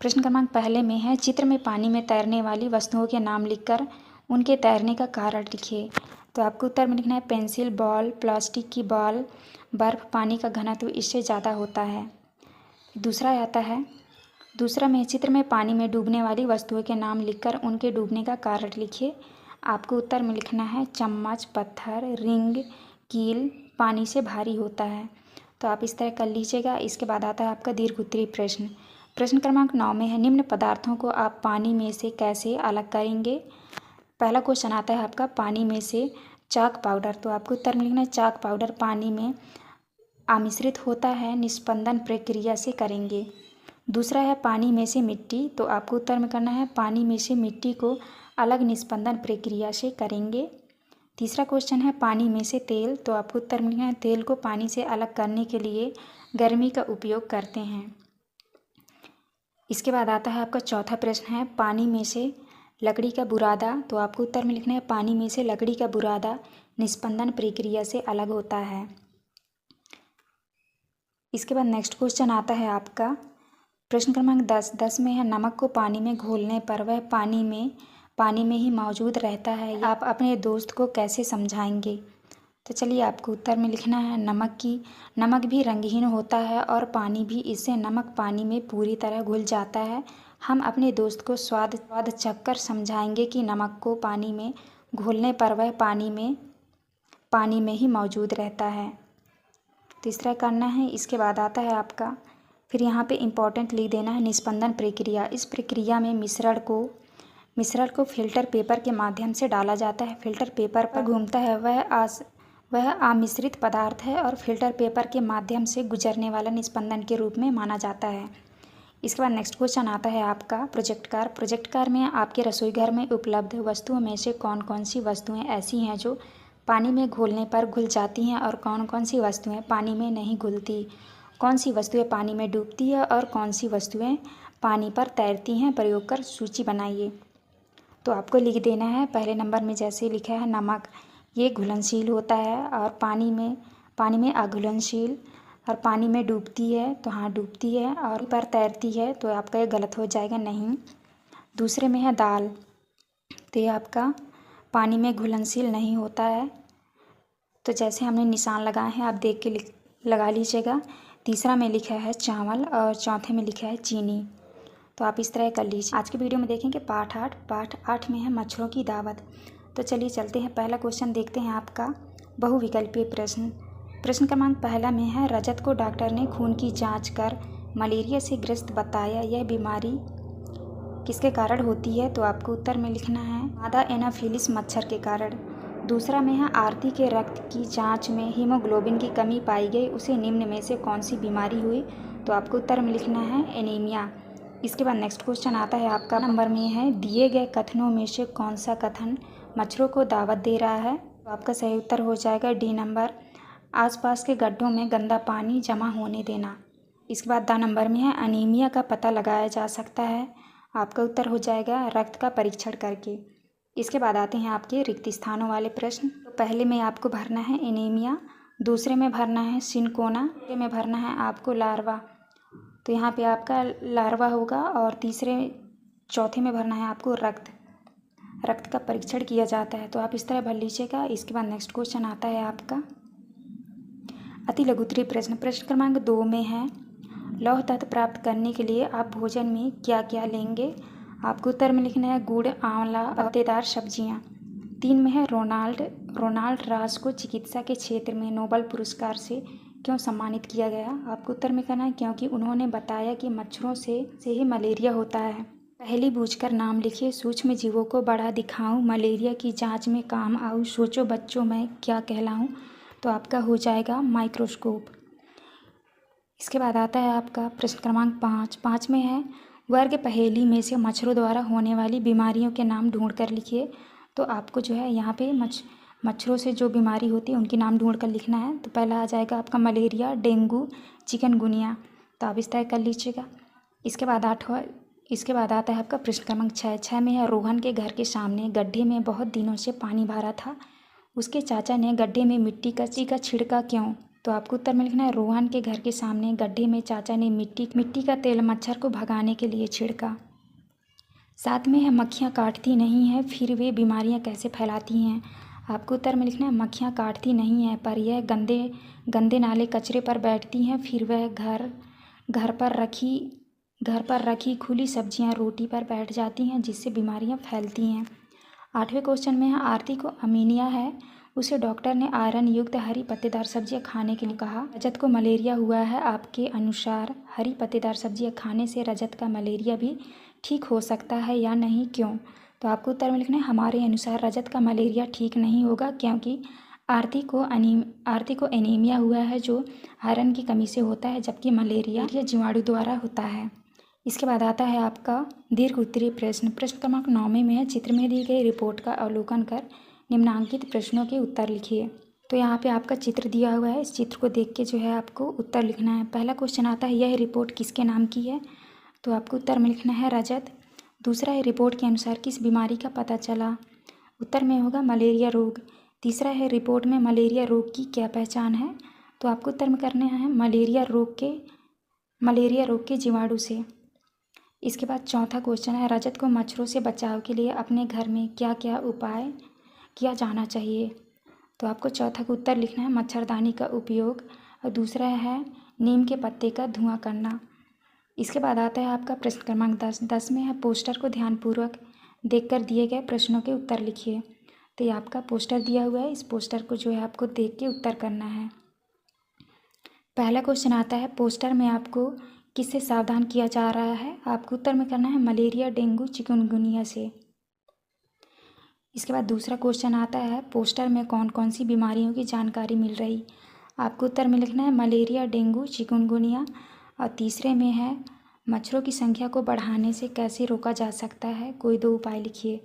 प्रश्न क्रमांक पहले में है, चित्र में पानी में तैरने वाली वस्तुओं के नाम लिखकर उनके तैरने का कारण लिखिए। तो आपको उत्तर में लिखना है, पेंसिल, बॉल, प्लास्टिक की बॉल, बर्फ, पानी का घनत्व इससे ज़्यादा होता है। दूसरा आता है, दूसरा में चित्र में पानी में डूबने वाली वस्तुओं के नाम लिखकर उनके डूबने का कारण लिखिए। आपको उत्तर में लिखना है, चम्मच, पत्थर, रिंग, कील पानी से भारी होता है। तो आप इस तरह कर लीजिएगा। इसके बाद आता है आपका दीर्घ उत्तरीय प्रश्न। प्रश्न क्रमांक 9 में है, निम्न पदार्थों को आप पानी में से कैसे अलग करेंगे। पहला क्वेश्चन आता है आपका, पानी में से चाक पाउडर। तो आपको उत्तर में लिखना है, चाक पाउडर पानी में आमिश्रित होता है, निस्पंदन प्रक्रिया से करेंगे। दूसरा है पानी में से मिट्टी। तो आपको उत्तर में करना है, पानी में से मिट्टी को अलग निस्पंदन प्रक्रिया से करेंगे। तीसरा क्वेश्चन है पानी में से तेल। तो आपको उत्तर में लिखना है, तेल को पानी से अलग करने के लिए गर्मी का उपयोग करते हैं। इसके बाद आता है आपका चौथा प्रश्न है, पानी में से लकड़ी का बुरादा। तो आपको उत्तर में लिखना है, पानी में से लकड़ी का बुरादा निस्पंदन प्रक्रिया से अलग होता है। इसके बाद नेक्स्ट क्वेश्चन आता है आपका प्रश्न क्रमांक 10 में है, नमक को पानी में घोलने पर वह पानी में ही मौजूद रहता है, आप अपने दोस्त को कैसे समझाएंगे। तो चलिए आपको उत्तर में लिखना है, नमक भी रंगहीन होता है और पानी भी, इससे नमक पानी में पूरी तरह घुल जाता है। हम अपने दोस्त को स्वाद चखकर समझाएंगे कि नमक को पानी में घोलने पर वह पानी में ही मौजूद रहता है। तो इस तरह करना है। इसके बाद आता है आपका, फिर यहाँ पे इम्पोर्टेंट लिख देना है, निस्पंदन प्रक्रिया। इस प्रक्रिया में मिश्रण को फिल्टर पेपर के माध्यम से डाला जाता है। फिल्टर पेपर पर घूमता है वह अमिश्रित पदार्थ है और फिल्टर पेपर के माध्यम से गुजरने वाला निस्पंदन के रूप में माना जाता है। इसके बाद नेक्स्ट क्वेश्चन आता है आपका प्रोजेक्ट कार। प्रोजेक्ट कार में आपके रसोई घर में उपलब्ध वस्तुओं में से कौन कौन सी वस्तुएं ऐसी हैं जो पानी में घोलने पर घुल जाती हैं और कौन कौन सी वस्तुएं पानी में नहीं घुलती। कौन सी वस्तुएं पानी में डूबती है और कौन सी वस्तुएं पानी पर तैरती हैं, प्रयोग कर सूची बनाइए। तो आपको लिख देना है पहले नंबर में जैसे लिखा है नमक, ये घुलनशील होता है और पानी में अघुलनशील, और पानी में डूबती है तो हाँ डूबती है, और पर तैरती है तो आपका ये गलत हो जाएगा नहीं। दूसरे में है दाल, तो ये आपका पानी में घुलनशील नहीं होता है, तो जैसे हमने निशान लगाए हैं आप देख के लगा लीजिएगा। तीसरा में लिखा है चावल और चौथे में लिखा है चीनी, तो आप इस तरह कर लीजिए। आज के वीडियो में देखेंगे पाठ 8 में है मच्छरों की दावत। तो चलिए चलते हैं, पहला क्वेश्चन देखते हैं आपका बहुविकल्पीय प्रश्न। प्रश्न क्रमांक पहला में है रजत को डॉक्टर ने खून की जांच कर मलेरिया से ग्रस्त बताया, यह बीमारी किसके कारण होती है। तो आपको उत्तर में लिखना है मादा एनाफिलिस मच्छर के कारण। दूसरा में है आरती के रक्त की जांच में हीमोग्लोबिन की कमी पाई गई, उसे निम्न में से कौन सी बीमारी हुई। तो आपको उत्तर में लिखना है एनीमिया। इसके बाद नेक्स्ट क्वेश्चन आता है आपका नंबर में है दिए गए कथनों में से कौन सा कथन मच्छरों को दावत दे रहा है। तो आपका सही उत्तर हो जाएगा डी नंबर, आसपास के गड्ढों में गंदा पानी जमा होने देना। इसके बाद द नंबर में है अनीमिया का पता लगाया जा सकता है, आपका उत्तर हो जाएगा रक्त का परीक्षण करके। इसके बाद आते हैं आपके रिक्त स्थानों वाले प्रश्न। तो पहले में आपको भरना है एनीमिया, दूसरे में भरना है सिनकोना, तीसरे में भरना है आपको लार्वा, तो यहाँ पे आपका लार्वा होगा, और चौथे में भरना है आपको रक्त का परीक्षण किया जाता है, तो आप इस तरह भर लीजिएगा। इसके बाद नेक्स्ट क्वेश्चन आता है आपका अति लघुत्तरीय प्रश्न। प्रश्न क्रमांक 2 में है लौह तत्व प्राप्त करने के लिए आप भोजन में क्या क्या लेंगे। आपको उत्तर में लिखना है गुड़, आंवला, पत्तेदार सब्जियां। 3 में है रोनाल्ड रास को चिकित्सा के क्षेत्र में नोबेल पुरस्कार से क्यों सम्मानित किया गया। आपको उत्तर में करना है क्योंकि उन्होंने बताया कि मच्छरों से ही मलेरिया होता है। पहली बूझकर नाम लिखिए, सूक्ष्म जीवों को बड़ा दिखाऊं, मलेरिया की जांच में काम आऊं, सोचो बच्चों मैं क्या कहलाऊं। तो आपका हो जाएगा माइक्रोस्कोप। इसके बाद आता है आपका प्रश्न क्रमांक 5 में है वर्ग पहेली में से मच्छरों द्वारा होने वाली बीमारियों के नाम ढूंढ कर लिखिए। तो आपको जो है यहाँ पे मच्छरों से जो बीमारी होती है उनके नाम ढूंढ कर लिखना है। तो पहला आ जाएगा आपका मलेरिया, डेंगू, चिकनगुनिया, तो आप इस तरह कर लीजिएगा। इसके बाद आता है आपका प्रश्न क्रमांक 6 में है रोहन के घर के सामने गड्ढे में बहुत दिनों से पानी भरा था, उसके चाचा ने गड्ढे में मिट्टी का छिड़का क्यों। तो आपको उत्तर में लिखना है रोहन के घर के सामने गड्ढे में चाचा ने मिट्टी का तेल मच्छर को भगाने के लिए छिड़का। 7 में है मक्खियाँ काटती नहीं है फिर वे बीमारियाँ कैसे फैलाती हैं। आपको उत्तर में लिखना है मक्खियाँ काटती नहीं है पर यह गंदे नाले कचरे पर बैठती हैं, फिर वह घर पर रखी खुली सब्जियां रोटी पर बैठ जाती हैं जिससे बीमारियां फैलती हैं। 8वें क्वेश्चन में है आरती को अमीनिया है, उसे डॉक्टर ने आयरन युक्त हरी पत्तेदार सब्जियां खाने के लिए कहा। रजत को मलेरिया हुआ है, आपके अनुसार हरी पत्तेदार सब्जियां खाने से रजत का मलेरिया भी ठीक हो सकता है या नहीं, क्यों। तो आपको उत्तर में लिखना है हमारे अनुसार रजत का मलेरिया ठीक नहीं होगा क्योंकि आरती को एनीमिया हुआ है जो आयरन की कमी से होता है, जबकि मलेरिया जीवाणु द्वारा होता है। इसके बाद आता है आपका दीर्घ उत्तरीय प्रश्न। प्रश्न क्रमांक 9 में है चित्र में दी गई रिपोर्ट का अवलोकन कर निम्नांकित प्रश्नों के उत्तर लिखिए। तो यहाँ पे आपका चित्र दिया हुआ है, इस चित्र को देख के जो है आपको उत्तर लिखना है। पहला क्वेश्चन आता है यह रिपोर्ट किसके नाम की है। तो आपको उत्तर में लिखना है रजत। दूसरा है रिपोर्ट के अनुसार किस बीमारी का पता चला। उत्तर में होगा मलेरिया रोग। तीसरा है रिपोर्ट में मलेरिया रोग की क्या पहचान है। तो आपको उत्तर में करना है मलेरिया रोग के जीवाणु से। इसके बाद चौथा क्वेश्चन है रजत को मच्छरों से बचाव के लिए अपने घर में क्या क्या उपाय किया जाना चाहिए। तो आपको चौथा का उत्तर लिखना है मच्छरदानी का उपयोग, और दूसरा है नीम के पत्ते का धुआं करना। इसके बाद आता है आपका प्रश्न क्रमांक 10 में है पोस्टर को ध्यानपूर्वक देखकर दिए गए प्रश्नों के उत्तर लिखिए। तो ये आपका पोस्टर दिया हुआ है, इस पोस्टर को जो है आपको देख के उत्तर करना है। पहला क्वेश्चन आता है पोस्टर में आपको किससे सावधान किया जा रहा है। आपको उत्तर में करना है मलेरिया, डेंगू, चिकनगुनिया से। इसके बाद दूसरा क्वेश्चन आता है, पोस्टर में कौन कौन सी बीमारियों की जानकारी मिल रही। आपको उत्तर में लिखना है मलेरिया, डेंगू, चिकनगुनिया। और तीसरे में है, मच्छरों की संख्या को बढ़ाने से कैसे रोका जा सकता है, कोई 2 उपाय लिखिए।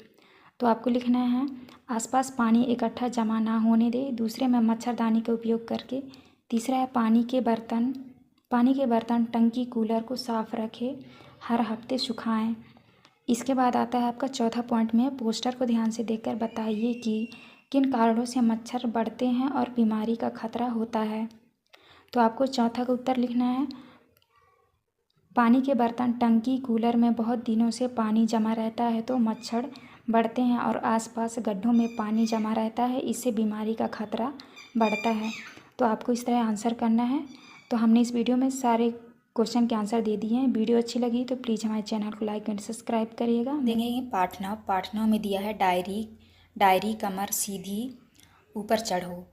तो आपको लिखना है आसपास पानी इकट्ठा जमा ना होने दे। दूसरे में मच्छरदानी का उपयोग करके। तीसरा है पानी के बर्तन, टंकी, कूलर को साफ रखें, हर हफ्ते सुखाएं। इसके बाद आता है आपका चौथा पॉइंट में, पोस्टर को ध्यान से देखकर बताइए कि किन कारणों से मच्छर बढ़ते हैं और बीमारी का खतरा होता है। तो आपको चौथा का उत्तर लिखना है, पानी के बर्तन, टंकी, कूलर में बहुत दिनों से पानी जमा रहता है तो मच्छर बढ़ते हैं और आसपास गड्ढों में पानी जमा रहता है, इससे बीमारी का खतरा बढ़ता है। तो आपको इस तरह आंसर करना है। तो हमने इस वीडियो में सारे क्वेश्चन के आंसर दे दिए हैं। वीडियो अच्छी लगी तो प्लीज़ हमारे चैनल को लाइक एंड सब्सक्राइब करिएगा। देखेंगे पाठ 9 में दिया है डायरी कमर सीधी ऊपर चढ़ो।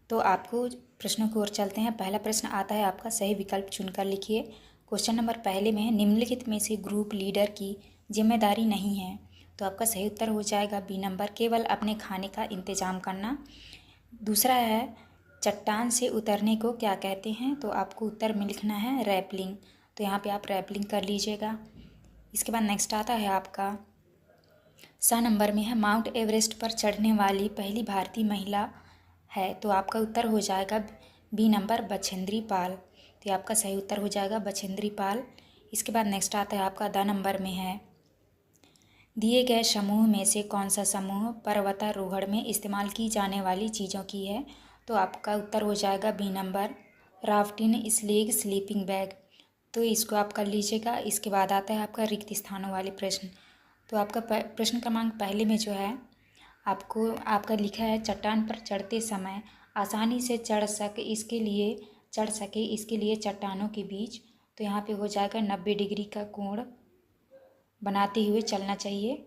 तो आपको प्रश्नों की ओर चलते हैं। पहला प्रश्न आता है आपका, सही विकल्प चुनकर लिखिए। क्वेश्चन नंबर पहले में है, निम्नलिखित में से ग्रुप लीडर की जिम्मेदारी नहीं है। तो आपका सही उत्तर हो जाएगा बी नंबर, केवल अपने खाने का इंतजाम करना। दूसरा है, चट्टान से उतरने को क्या कहते हैं। तो आपको उत्तर में लिखना है रैपलिंग। तो यहाँ पे आप रैपलिंग कर लीजिएगा। इसके बाद नेक्स्ट आता है आपका, सा नंबर में है, माउंट एवरेस्ट पर चढ़ने वाली पहली भारतीय महिला है। तो आपका उत्तर हो जाएगा बी नंबर, बछेंद्री पाल। तो आपका सही उत्तर हो जाएगा बछेंद्री पाल। इसके बाद नेक्स्ट आता है आपका, द नंबर में है, दिए गए समूह में से कौन सा समूह पर्वतारोहण में इस्तेमाल की जाने वाली चीज़ों की है। तो आपका उत्तर हो जाएगा बी नंबर, राफ्टिंग, स्लीग, स्लीपिंग बैग। तो इसको आप कर लीजिएगा। इसके बाद आता है आपका रिक्त स्थानों वाले प्रश्न। तो आपका प्रश्न क्रमांक पहले में जो है आपका लिखा है, चट्टान पर चढ़ते समय आसानी से चढ़ सके इसके लिए चट्टानों के बीच। तो यहाँ पे हो जाएगा 90 डिग्री का कोण बनाते हुए चलना चाहिए।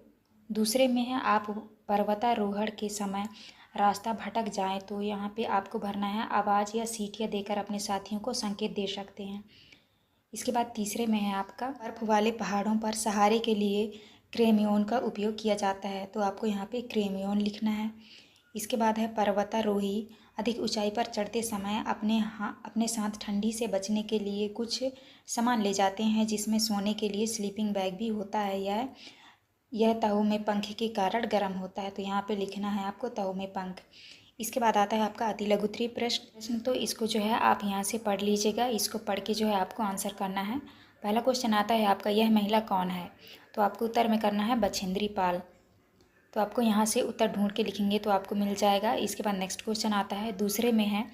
दूसरे में है, आप पर्वतारोहण के समय रास्ता भटक जाए तो यहाँ पे आपको भरना है आवाज़ या सीटियाँ देकर अपने साथियों को संकेत दे सकते हैं। इसके बाद तीसरे में है आपका, बर्फ वाले पहाड़ों पर सहारे के लिए क्रेमियोन का उपयोग किया जाता है। तो आपको यहाँ पे क्रेमियोन लिखना है। इसके बाद है, पर्वतारोही अधिक ऊंचाई पर चढ़ते समय अपने साथ ठंडी से बचने के लिए कुछ सामान ले जाते हैं, जिसमें सोने के लिए स्लीपिंग बैग भी होता है। यह तहु में पंख के कारण गर्म होता है। तो यहाँ पे लिखना है आपको तहु में पंख। इसके बाद आता है आपका अति लघु उत्तरीय प्रश्न। तो इसको जो है आप यहाँ से पढ़ लीजिएगा। इसको पढ़ के जो है आपको आंसर करना है। पहला क्वेश्चन आता है आपका, यह महिला कौन है। तो आपको उत्तर में करना है बछेंद्री पाल। तो आपको यहाँ से उत्तर ढूंढ के लिखेंगे तो आपको मिल जाएगा। इसके बाद नेक्स्ट क्वेश्चन आता है, दूसरे में है,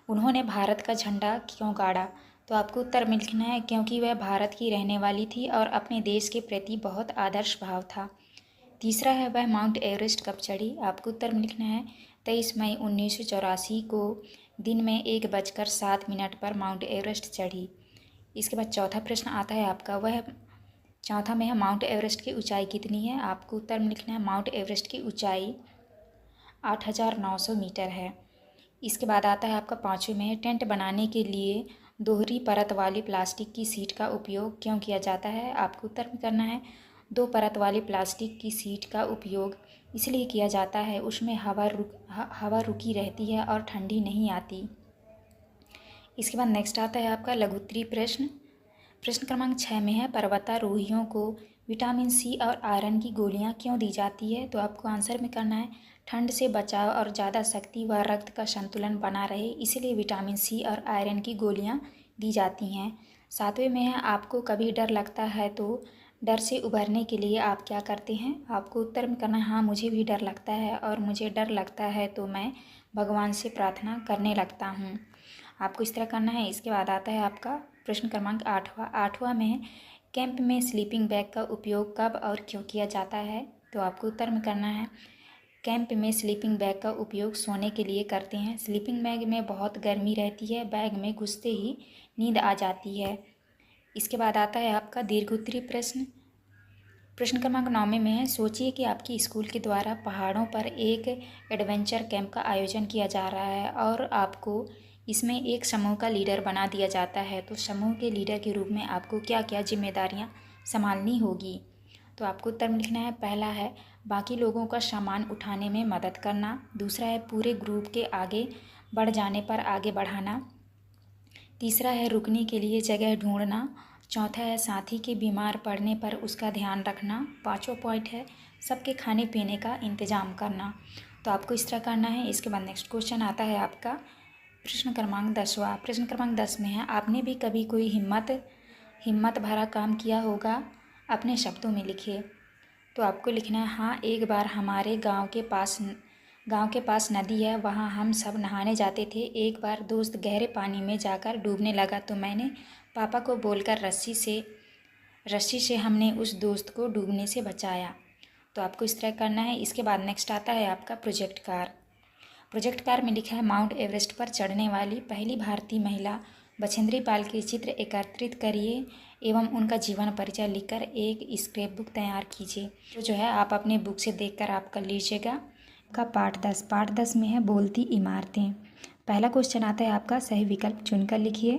उन्होंने भारत का झंडा क्यों गाड़ा। तो आपको उत्तर में लिखना है, क्योंकि वह भारत की रहने वाली थी और अपने देश के प्रति बहुत आदर्श भाव था। तीसरा है, वह माउंट एवरेस्ट कब चढ़ी। आपको उत्तर में लिखना है, 23 मई 1984 को दिन में 1:07 पर माउंट एवरेस्ट चढ़ी। इसके बाद चौथा प्रश्न आता है आपका, चौथा में है, माउंट एवरेस्ट की ऊंचाई कितनी है। आपको उत्तर में लिखना है, माउंट एवरेस्ट की ऊंचाई 8,900 मीटर है। इसके बाद आता है आपका पाँचवें में है, टेंट बनाने के लिए दोहरी परत वाली प्लास्टिक की सीट का उपयोग क्यों किया जाता है। आपको उत्तर में करना है, 2 परत वाली प्लास्टिक की सीट का उपयोग इसलिए किया जाता है, उसमें हवा रुकी रहती है और ठंडी नहीं आती। इसके बाद नेक्स्ट आता है आपका लघु उत्तरीय प्रश्न क्रमांक 6 में है, पर्वतारोहियों को विटामिन सी और आयरन की गोलियां क्यों दी जाती है। तो आपको आंसर में करना है, ठंड से बचाव और ज़्यादा शक्ति व रक्त का संतुलन बना रहे, इसलिए विटामिन सी और आयरन की गोलियां दी जाती हैं। सातवें में है, आपको कभी डर लगता है तो डर से उभरने के लिए आप क्या करते हैं। आपको उत्तर में करना है, हाँ मुझे भी डर लगता है और मुझे डर लगता है तो मैं भगवान से प्रार्थना करने लगता हूँ। आपको इस तरह करना है। इसके बाद आता है आपका प्रश्न क्रमांक 8वां में है, कैंप में स्लीपिंग बैग का उपयोग कब और क्यों किया जाता है। तो आपको उत्तर में करना है, कैंप में स्लीपिंग बैग का उपयोग सोने के लिए करते हैं। स्लीपिंग बैग में बहुत गर्मी रहती है, बैग में घुसते ही नींद आ जाती है। इसके बाद आता है आपका दीर्घोत्तरीय प्रश्न क्रमांक 9 में है, सोचिए कि आपकी स्कूल के द्वारा पहाड़ों पर एक एडवेंचर कैंप का आयोजन किया जा रहा है और आपको इसमें एक समूह का लीडर बना दिया जाता है। तो समूह के लीडर के रूप में आपको क्या क्या जिम्मेदारियां संभालनी होगी। तो आपको उत्तर में लिखना है, पहला है, बाकी लोगों का सामान उठाने में मदद करना। दूसरा है पूरे ग्रुप के आगे बढ़ जाने पर आगे बढ़ाना। तीसरा है रुकने के लिए जगह ढूंढना। चौथा है साथी के बीमार पड़ने पर उसका ध्यान रखना। पांचवा पॉइंट है सबके खाने पीने का इंतज़ाम करना। तो आपको इस तरह करना है। इसके बाद नेक्स्ट क्वेश्चन आता है आपका प्रश्न क्रमांक 10वां। प्रश्न क्रमांक 10 में है आपने भी कभी कोई हिम्मत भरा काम किया होगा, अपने शब्दों में लिखिए। तो आपको लिखना है हाँ, एक बार हमारे गांव के पास नदी है, वहाँ हम सब नहाने जाते थे। एक बार दोस्त गहरे पानी में जाकर डूबने लगा तो मैंने पापा को बोलकर रस्सी से हमने उस दोस्त को डूबने से बचाया। तो आपको इस तरह करना है। इसके बाद नेक्स्ट आता है आपका प्रोजेक्ट कार। प्रोजेक्ट कार में लिखा है माउंट एवरेस्ट पर चढ़ने वाली पहली भारतीय महिला बछेंद्री पाल के चित्र एकत्रित करिए एवं उनका जीवन परिचय लिखकर एक स्क्रैप बुक तैयार कीजिए। तो जो है आप अपने बुक से देखकर आप कर लीजिएगा। का पाठ 10 में है बोलती इमारतें। पहला क्वेश्चन आता है आपका सही विकल्प चुनकर लिखिए।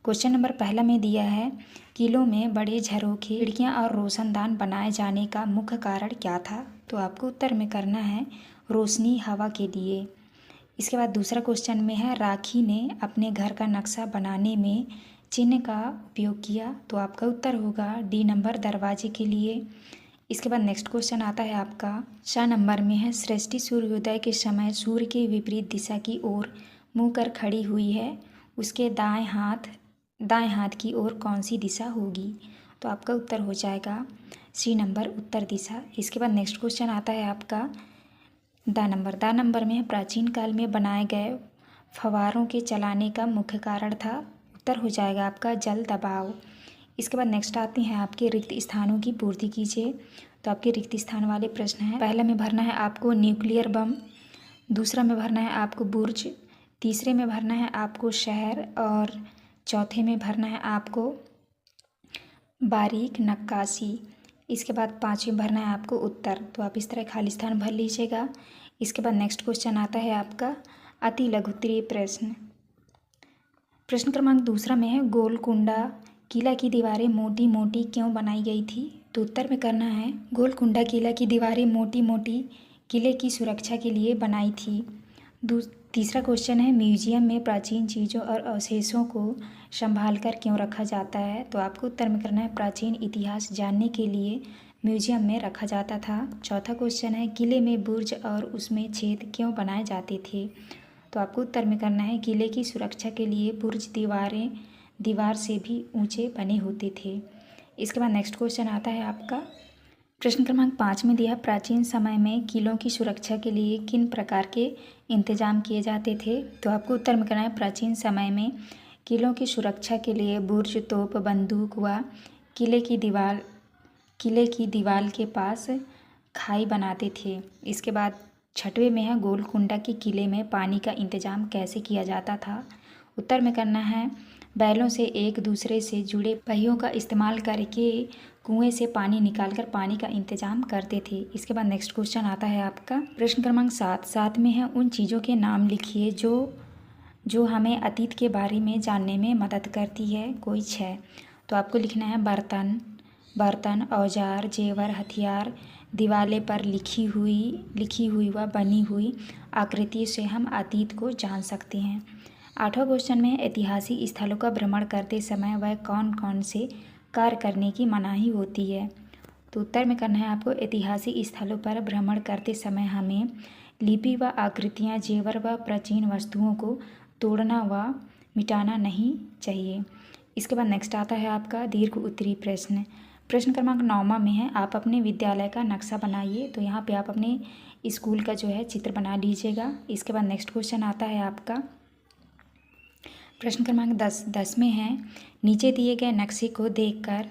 क्वेश्चन नंबर पहला में दिया है किलों में बड़े झरोखे, खिड़कियाँ और रोशनदान बनाए जाने का मुख्य कारण क्या था। तो आपको उत्तर में करना है रोशनी हवा के लिए। इसके बाद दूसरा क्वेश्चन में है राखी ने अपने घर का नक्शा बनाने में चिन्ह का उपयोग किया। तो आपका उत्तर होगा डी नंबर दरवाजे के लिए। इसके बाद नेक्स्ट क्वेश्चन आता है आपका 6 नंबर में है सृष्टि सूर्योदय के समय सूर्य के विपरीत दिशा की ओर मुँह कर खड़ी हुई है, उसके दाएं हाथ की ओर कौन सी दिशा होगी। तो आपका उत्तर हो जाएगा सी नंबर उत्तर दिशा। इसके बाद नेक्स्ट क्वेश्चन आता है आपका द नंबर में है प्राचीन काल में बनाए गए फव्वारों के चलाने का मुख्य कारण था। उत्तर हो जाएगा आपका जल दबाव। इसके बाद नेक्स्ट आते हैं आपके रिक्त स्थानों की पूर्ति कीजिए। तो आपके रिक्त स्थान वाले प्रश्न हैं। पहला में भरना है आपको न्यूक्लियर बम, दूसरा में भरना है आपको बुर्ज, तीसरे में भरना है आपको शहर और चौथे में भरना है आपको बारीक नक्काशी। इसके बाद पाँचवें भरना है आपको उत्तर। तो आप इस तरह खाली स्थान भर लीजिएगा। इसके बाद नेक्स्ट क्वेश्चन आता है आपका अति लघुत्तरीय प्रश्न। प्रश्न क्रमांक दूसरा में है गोलकुंडा किला की दीवारें मोटी मोटी क्यों बनाई गई थी। तो उत्तर में करना है गोलकुंडा किला की दीवारें मोटी मोटी किले की सुरक्षा के लिए बनाई थी। तीसरा क्वेश्चन है म्यूजियम में प्राचीन चीज़ों और अवशेषों को संभाल कर क्यों रखा जाता है। तो आपको उत्तर में करना है प्राचीन इतिहास जानने के लिए म्यूजियम में रखा जाता था। चौथा क्वेश्चन है किले में बुर्ज और उसमें छेद क्यों बनाए जाते थे। तो आपको उत्तर में करना है किले की सुरक्षा के लिए बुर्ज दीवार से भी ऊंचे बने होते थे। इसके बाद नेक्स्ट क्वेश्चन आता है आपका प्रश्न क्रमांक 5 में दिया प्राचीन समय में किलों की सुरक्षा के लिए किन प्रकार के इंतजाम किए जाते थे। तो आपको उत्तर में करना है प्राचीन समय में किलों की सुरक्षा के लिए बुर्ज, तोप, बंदूक व किले की दीवार के पास खाई बनाते थे। इसके बाद छठवें में है गोलकुंडा के किले में पानी का इंतजाम कैसे किया जाता था। उत्तर में करना है बैलों से एक दूसरे से जुड़े पहियों का इस्तेमाल करके कुएं से पानी निकालकर पानी का इंतजाम करते थे। इसके बाद नेक्स्ट क्वेश्चन आता है आपका प्रश्न क्रमांक 7 में है उन चीज़ों के नाम लिखिए जो हमें अतीत के बारे में जानने में मदद करती है। कोई 6। तो आपको लिखना है बर्तन, औजार, जेवर, हथियार, दीवाले पर लिखी हुई व बनी हुई आकृति से हम अतीत को जान सकते हैं। 8वां क्वेश्चन में ऐतिहासिक स्थलों का भ्रमण करते समय वह कौन कौन से कार्य करने की मनाही होती है। तो उत्तर में करना है आपको ऐतिहासिक स्थलों पर भ्रमण करते समय हमें लिपि व आकृतियाँ, जेवर व प्राचीन वस्तुओं को तोड़ना व मिटाना नहीं चाहिए। इसके बाद नेक्स्ट आता है आपका दीर्घ उत्तरीय प्रश्न। प्रश्न क्रमांक 9 में है आप अपने विद्यालय का नक्शा बनाइए। तो यहाँ पे आप अपने स्कूल का जो है चित्र बना लीजिएगा। इसके बाद नेक्स्ट क्वेश्चन आता है आपका प्रश्न क्रमांक 10 में है नीचे दिए गए नक्शे को देखकर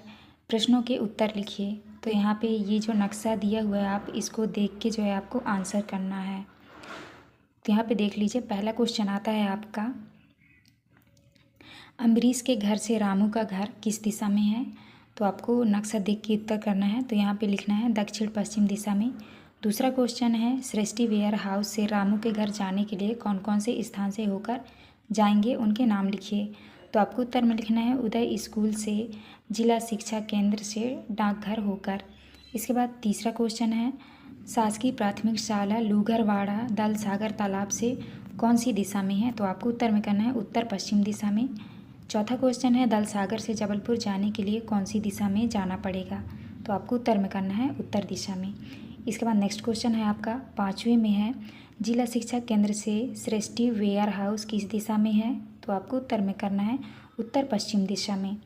प्रश्नों के उत्तर लिखिए। तो यहाँ पे ये जो नक्शा दिया हुआ है आप इसको देख के जो है आपको आंसर करना है। तो यहाँ पे देख लीजिए पहला क्वेश्चन आता है आपका अम्बरीश के घर से रामू का घर किस दिशा में है। तो आपको नक्शा देख के उत्तर करना है। तो यहाँ पे लिखना है दक्षिण पश्चिम दिशा में। दूसरा क्वेश्चन है सृष्टि वेयर हाउस से रामू के घर जाने के लिए कौन कौन से स्थान से होकर जाएंगे, उनके नाम लिखिए। तो आपको उत्तर में लिखना है उदय स्कूल से, जिला शिक्षा केंद्र से, डाकघर होकर। इसके बाद तीसरा क्वेश्चन है शासकीय प्राथमिक शाला लूगरवाड़ा दल सागर तालाब से कौन सी दिशा में है? तो आपको उत्तर में करना है उत्तर पश्चिम दिशा में। चौथा क्वेश्चन है दल सागर से जबलपुर जाने के लिए कौन सी दिशा में जाना पड़ेगा? तो आपको उत्तर में करना है उत्तर दिशा में। इसके बाद नेक्स्ट क्वेश्चन है आपका 5वें में है जिला शिक्षा केंद्र से सृष्टि वेयर हाउस किस दिशा में है? तो आपको उत्तर में करना है उत्तर पश्चिम दिशा में।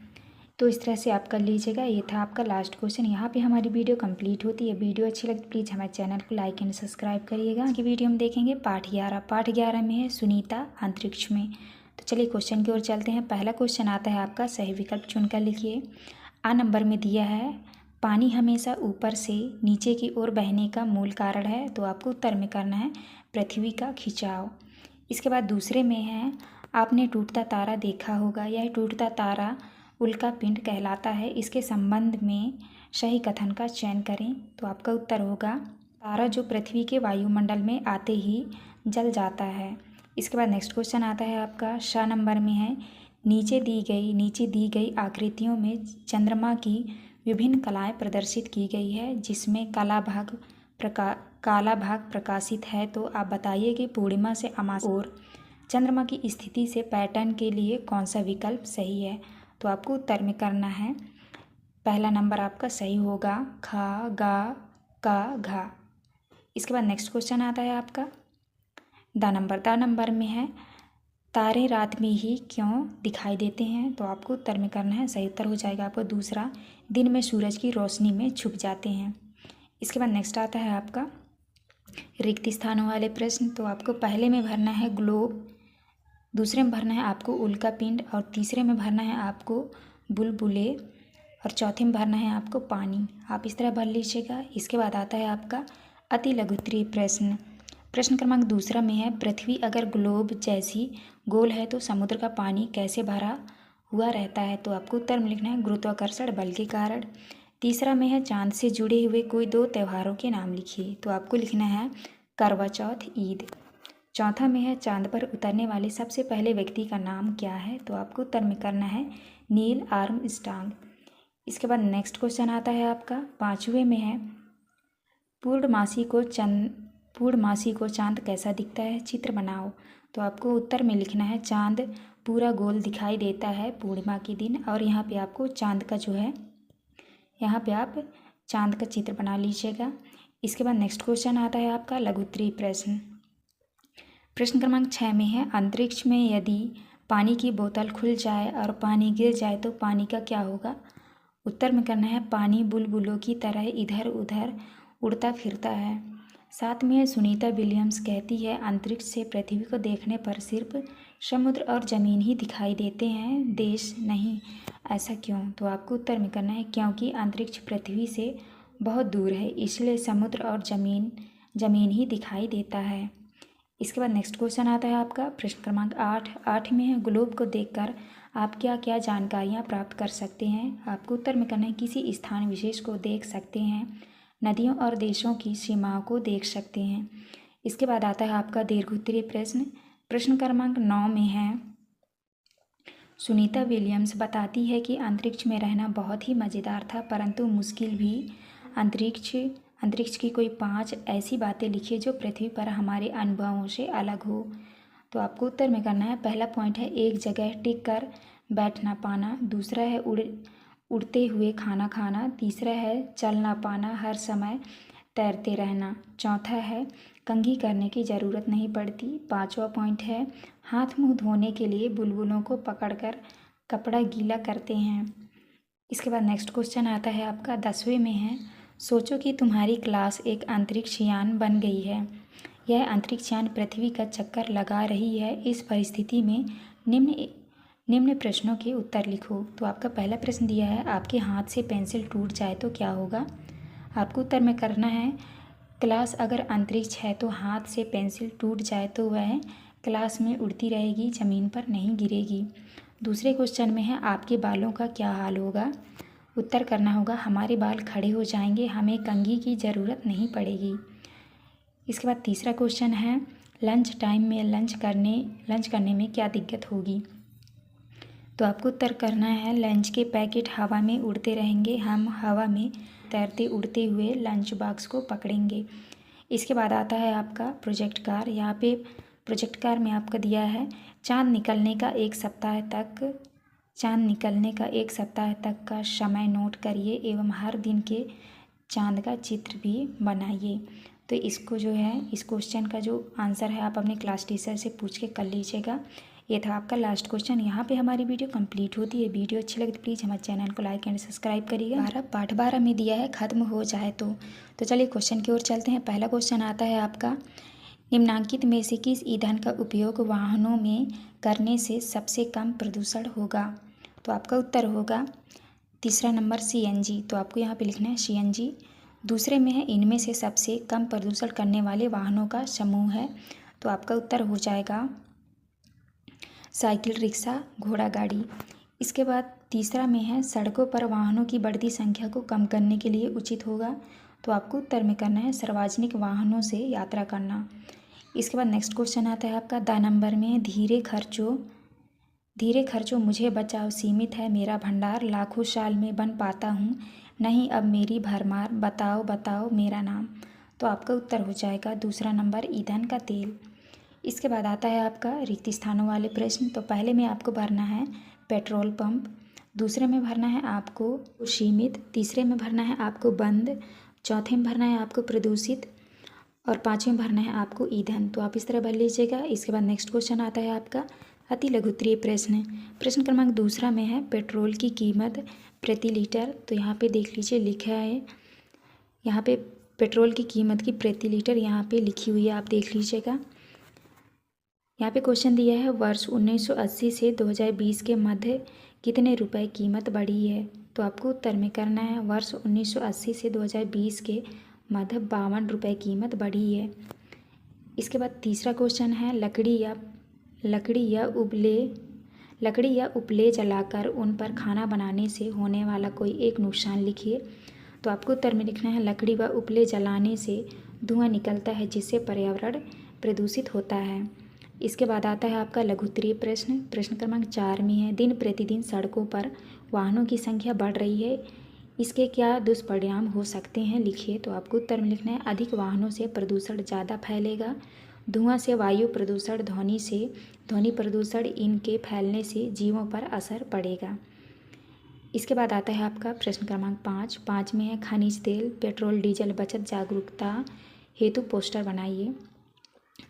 तो इस तरह से आप कर लीजिएगा। ये था आपका लास्ट क्वेश्चन। यहाँ पे हमारी वीडियो कंप्लीट होती है। वीडियो अच्छी लगी प्लीज़ हमारे चैनल को लाइक एंड सब्सक्राइब करिएगा। आगे वीडियो में देखेंगे पाठ 11। पाठ 11 में है सुनीता अंतरिक्ष में। तो चलिए क्वेश्चन की ओर चलते हैं। पहला क्वेश्चन आता है आपका, सही विकल्प चुनकर लिखिए। आ नंबर में दिया है पानी हमेशा ऊपर से नीचे की ओर बहने का मूल कारण है। तो आपको उत्तर में करना है पृथ्वी का खिंचाव। इसके बाद दूसरे में है आपने टूटता तारा देखा होगा, यह टूटता तारा उल्का पिंड कहलाता है। इसके संबंध में सही कथन का चयन करें। तो आपका उत्तर होगा तारा जो पृथ्वी के वायुमंडल में आते ही जल जाता है। इसके बाद नेक्स्ट क्वेश्चन आता है आपका, श नंबर में है नीचे दी गई आकृतियों में चंद्रमा की विभिन्न कलाएं प्रदर्शित की गई है, जिसमें काला भाग प्रकाशित है। तो आप बताइए कि पूर्णिमा से अमावस और चंद्रमा की स्थिति से पैटर्न के लिए कौन सा विकल्प सही है? तो आपको उत्तर में करना है पहला नंबर आपका सही होगा, खा गा का घा। इसके बाद नेक्स्ट क्वेश्चन आता है आपका द नंबर में है तारे रात में ही क्यों दिखाई देते हैं? तो आपको उत्तर में करना है, सही उत्तर हो जाएगा आपको दूसरा, दिन में सूरज की रोशनी में छुप जाते हैं। इसके बाद नेक्स्ट आता है आपका रिक्त स्थानों वाले प्रश्न। तो आपको पहले में भरना है ग्लोब, दूसरे में भरना है आपको उल्का पिंड, और तीसरे में भरना है आपको बुलबुले, और चौथे में भरना है आपको पानी। आप इस तरह भर लीजिएगा। इसके बाद आता है आपका अति लघुत्तरीय प्रश्न। प्रश्न क्रमांक दूसरा में है पृथ्वी अगर ग्लोब जैसी गोल है तो समुद्र का पानी कैसे भरा हुआ रहता है? तो आपको उत्तर में लिखना है गुरुत्वाकर्षण बल के कारण। तीसरा में है चांद से जुड़े हुए कोई 2 त्योहारों के नाम लिखिए। तो आपको लिखना है करवा चौथ, ईद। चौथा में है चांद पर उतरने वाले सबसे पहले व्यक्ति का नाम क्या है? तो आपको उत्तर में करना है नील आर्मस्ट्रांग। इसके बाद नेक्स्ट क्वेश्चन आता है आपका 5वें में है पूर्णमासी को चांद कैसा दिखता है? चित्र बनाओ। तो आपको उत्तर में लिखना है चांद पूरा गोल दिखाई देता है पूर्णिमा के दिन, और यहाँ पे आपको चांद का जो है यहाँ पे आप चांद का चित्र बना लीजिएगा। इसके बाद नेक्स्ट क्वेश्चन आता है आपका लघुत्तरीय प्रश्न। प्रश्न क्रमांक 6 में है अंतरिक्ष में यदि पानी की बोतल खुल जाए और पानी गिर जाए तो पानी का क्या होगा? उत्तर में करना है पानी बुलबुलों की तरह इधर उधर उड़ता फिरता है। साथ में सुनीता विलियम्स कहती है अंतरिक्ष से पृथ्वी को देखने पर सिर्फ समुद्र और ज़मीन ही दिखाई देते हैं, देश नहीं। ऐसा क्यों? तो आपको उत्तर में करना है क्योंकि अंतरिक्ष पृथ्वी से बहुत दूर है, इसलिए समुद्र और ज़मीन ही दिखाई देता है। इसके बाद नेक्स्ट क्वेश्चन आता है आपका प्रश्न क्रमांक 8 में है ग्लोब को देखकर आप क्या क्या जानकारियाँ प्राप्त कर सकते हैं? आपको उत्तर में करना है किसी स्थान विशेष को देख सकते हैं, नदियों और देशों की सीमाओं को देख सकते हैं। इसके बाद आता है आपका दीर्घोत्तरीय प्रश्न। प्रश्न क्रमांक 9 में है सुनीता विलियम्स बताती है कि अंतरिक्ष में रहना बहुत ही मज़ेदार था परंतु मुश्किल भी। अंतरिक्ष की कोई 5 ऐसी बातें लिखिए जो पृथ्वी पर हमारे अनुभवों से अलग हो। तो आपको उत्तर में करना है पहला पॉइंट है एक जगह टिक कर बैठ ना पाना, दूसरा है उड़ते हुए खाना खाना, तीसरा है चल ना पाना, हर समय तैरते रहना, चौथा है कंघी करने की ज़रूरत नहीं पड़ती, पांचवा पॉइंट है हाथ मुंह धोने के लिए बुलबुलों को पकड़कर कपड़ा गीला करते हैं। इसके बाद नेक्स्ट क्वेश्चन आता है आपका 10वें में है सोचो कि तुम्हारी क्लास एक अंतरिक्ष यान बन गई है, यह अंतरिक्ष यान पृथ्वी का चक्कर लगा रही है, इस परिस्थिति में निम्न प्रश्नों के उत्तर लिखो। तो आपका पहला प्रश्न दिया है आपके हाथ से पेंसिल टूट जाए तो क्या होगा? आपको उत्तर में करना है क्लास अगर अंतरिक्ष है तो हाथ से पेंसिल टूट जाए तो वह क्लास में उड़ती रहेगी, ज़मीन पर नहीं गिरेगी। दूसरे क्वेश्चन में है आपके बालों का क्या हाल होगा? उत्तर करना होगा हमारे बाल खड़े हो जाएंगे, हमें कंघी की ज़रूरत नहीं पड़ेगी। इसके बाद तीसरा क्वेश्चन है लंच टाइम में लंच करने में क्या दिक्कत होगी? तो आपको उत्तर करना है लंच के पैकेट हवा में उड़ते रहेंगे, हम हवा में तैरते उड़ते हुए लंच बॉक्स को पकड़ेंगे। इसके बाद आता है आपका प्रोजेक्ट कार। यहाँ पे प्रोजेक्ट कार में आपका दिया है चाँद निकलने का एक सप्ताह तक का समय नोट करिए एवं हर दिन के चाँद का चित्र भी बनाइए। तो इसको जो है इस क्वेश्चन का जो आंसर है आप अपने क्लास टीचर से पूछ के कर लीजिएगा। ये था आपका लास्ट क्वेश्चन। यहाँ पे हमारी वीडियो कंप्लीट होती है। वीडियो अच्छी लगे तो प्लीज़ हमारे चैनल को लाइक एंड सब्सक्राइब करिएगा। पाठ 12 में दिया है खत्म हो जाए तो चलिए क्वेश्चन की ओर चलते हैं। पहला क्वेश्चन आता है आपका, निम्नलिखित में से किस ईंधन का उपयोग वाहनों में करने से सबसे कम प्रदूषण होगा? तो आपका उत्तर होगा तीसरा नंबर CNG। तो आपको यहाँ पे लिखना है CNG। दूसरे में है इनमें से सबसे कम प्रदूषण करने वाले वाहनों का समूह है। तो आपका उत्तर हो जाएगा साइकिल, रिक्शा, घोड़ा गाड़ी। इसके बाद तीसरा में है सड़कों पर वाहनों की बढ़ती संख्या को कम करने के लिए उचित होगा। तो आपको उत्तर में करना है सार्वजनिक वाहनों से यात्रा करना। इसके बाद नेक्स्ट क्वेश्चन आता है आपका 2 नंबर में, धीरे खर्चों मुझे बचाओ, सीमित है मेरा भंडार, लाखों साल में बन पाता हूँ नहीं अब मेरी भरमार, बताओ बताओ मेरा नाम। तो आपका उत्तर हो जाएगा दूसरा नंबर ईंधन का तेल। इसके बाद आता है आपका रिक्त स्थानों वाले प्रश्न। तो पहले में आपको भरना है पेट्रोल पंप, दूसरे में भरना है आपको सीमित, तीसरे में भरना है आपको बंद, चौथे में भरना है आपको प्रदूषित और पाँचवें में भरना है आपको ईंधन। तो आप इस तरह भर लीजिएगा। इसके बाद नेक्स्ट क्वेश्चन आता है आपका अति लघु उत्तरीय प्रश्न। प्रश्न क्रमांक दूसरा में है पेट्रोल की कीमत प्रति लीटर। तो यहाँ पे देख लीजिए लिखा है, यहाँ पे पेट्रोल की कीमत की प्रति लीटर यहाँ पे लिखी हुई है, आप देख लीजिएगा। यहाँ पे क्वेश्चन दिया है वर्ष 1980 से 2020 के मध्य कितने रुपए कीमत बढ़ी है? तो आपको उत्तर में करना है वर्ष 1980 से 2020 के मध्य 52 रुपये कीमत बढ़ी है। इसके बाद तीसरा क्वेश्चन है लकड़ी या उपले जलाकर उन पर खाना बनाने से होने वाला कोई एक नुकसान लिखिए। तो आपको उत्तर में लिखना है लकड़ी व उपले जलाने से धुआं निकलता है जिससे पर्यावरण प्रदूषित होता है। इसके बाद आता है आपका लघु उत्तरीय प्रश्न। प्रश्न क्रमांक 4 में है दिन प्रतिदिन सड़कों पर वाहनों की संख्या बढ़ रही है, इसके क्या दुष्परिणाम हो सकते हैं, लिखिए। तो आपको उत्तर में लिखना है अधिक वाहनों से प्रदूषण ज़्यादा फैलेगा, धुआं से वायु प्रदूषण, ध्वनि प्रदूषण, इनके फैलने से जीवों पर असर पड़ेगा। इसके बाद आता है आपका प्रश्न क्रमांक 5 में है खनिज तेल पेट्रोल डीजल बचत जागरूकता हेतु पोस्टर बनाइए।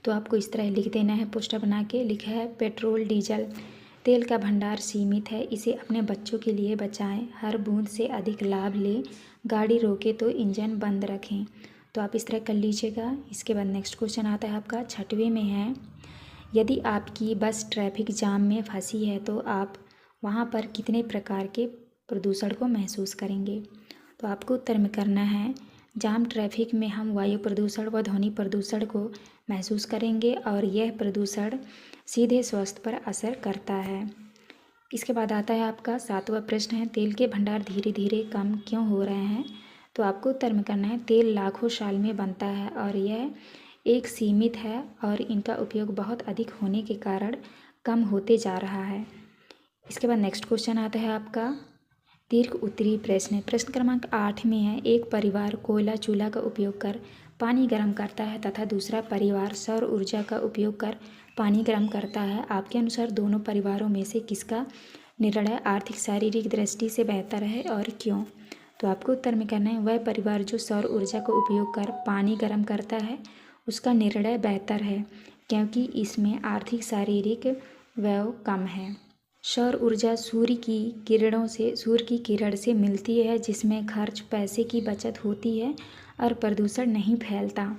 तो आपको इस तरह लिख देना है पोस्टर बना के। लिखा है पेट्रोल डीजल तेल का भंडार सीमित है, इसे अपने बच्चों के लिए बचाएं, हर बूंद से अधिक लाभ लें, गाड़ी रोके तो इंजन बंद रखें। तो आप इस तरह कर लीजिएगा। इसके बाद नेक्स्ट क्वेश्चन आता है आपका 6वें में है यदि आपकी बस ट्रैफिक जाम में फंसी है तो आप वहां पर कितने प्रकार के प्रदूषण को महसूस करेंगे? तो आपको उत्तर में करना है जाम ट्रैफिक में हम वायु प्रदूषण व ध्वनि प्रदूषण को महसूस करेंगे और यह प्रदूषण सीधे स्वास्थ्य पर असर करता है। इसके बाद आता है आपका 7वां प्रश्न है तेल के भंडार धीरे धीरे कम क्यों हो रहे हैं? तो आपको उत्तर में करना है तेल लाखों साल में बनता है और यह एक सीमित है और इनका उपयोग बहुत अधिक होने के कारण कम होते जा रहा है। इसके बाद नेक्स्ट क्वेश्चन आता है आपका दीर्घ उत्तरीय प्रश्न। प्रश्न क्रमांक 8 में है एक परिवार कोयला चूल्हा का उपयोग कर पानी गर्म करता है तथा दूसरा परिवार सौर ऊर्जा का उपयोग कर पानी गर्म करता है। आपके अनुसार दोनों परिवारों में से किसका निर्णय आर्थिक शारीरिक दृष्टि से बेहतर है और क्यों? तो आपको उत्तर में करना है वह परिवार जो सौर ऊर्जा का उपयोग कर पानी गर्म करता है उसका निर्णय बेहतर है क्योंकि इसमें आर्थिक शारीरिक व्यय कम है। सौर ऊर्जा सूर्य की किरण से मिलती है जिसमें खर्च पैसे की बचत होती है और प्रदूषण नहीं फैलता।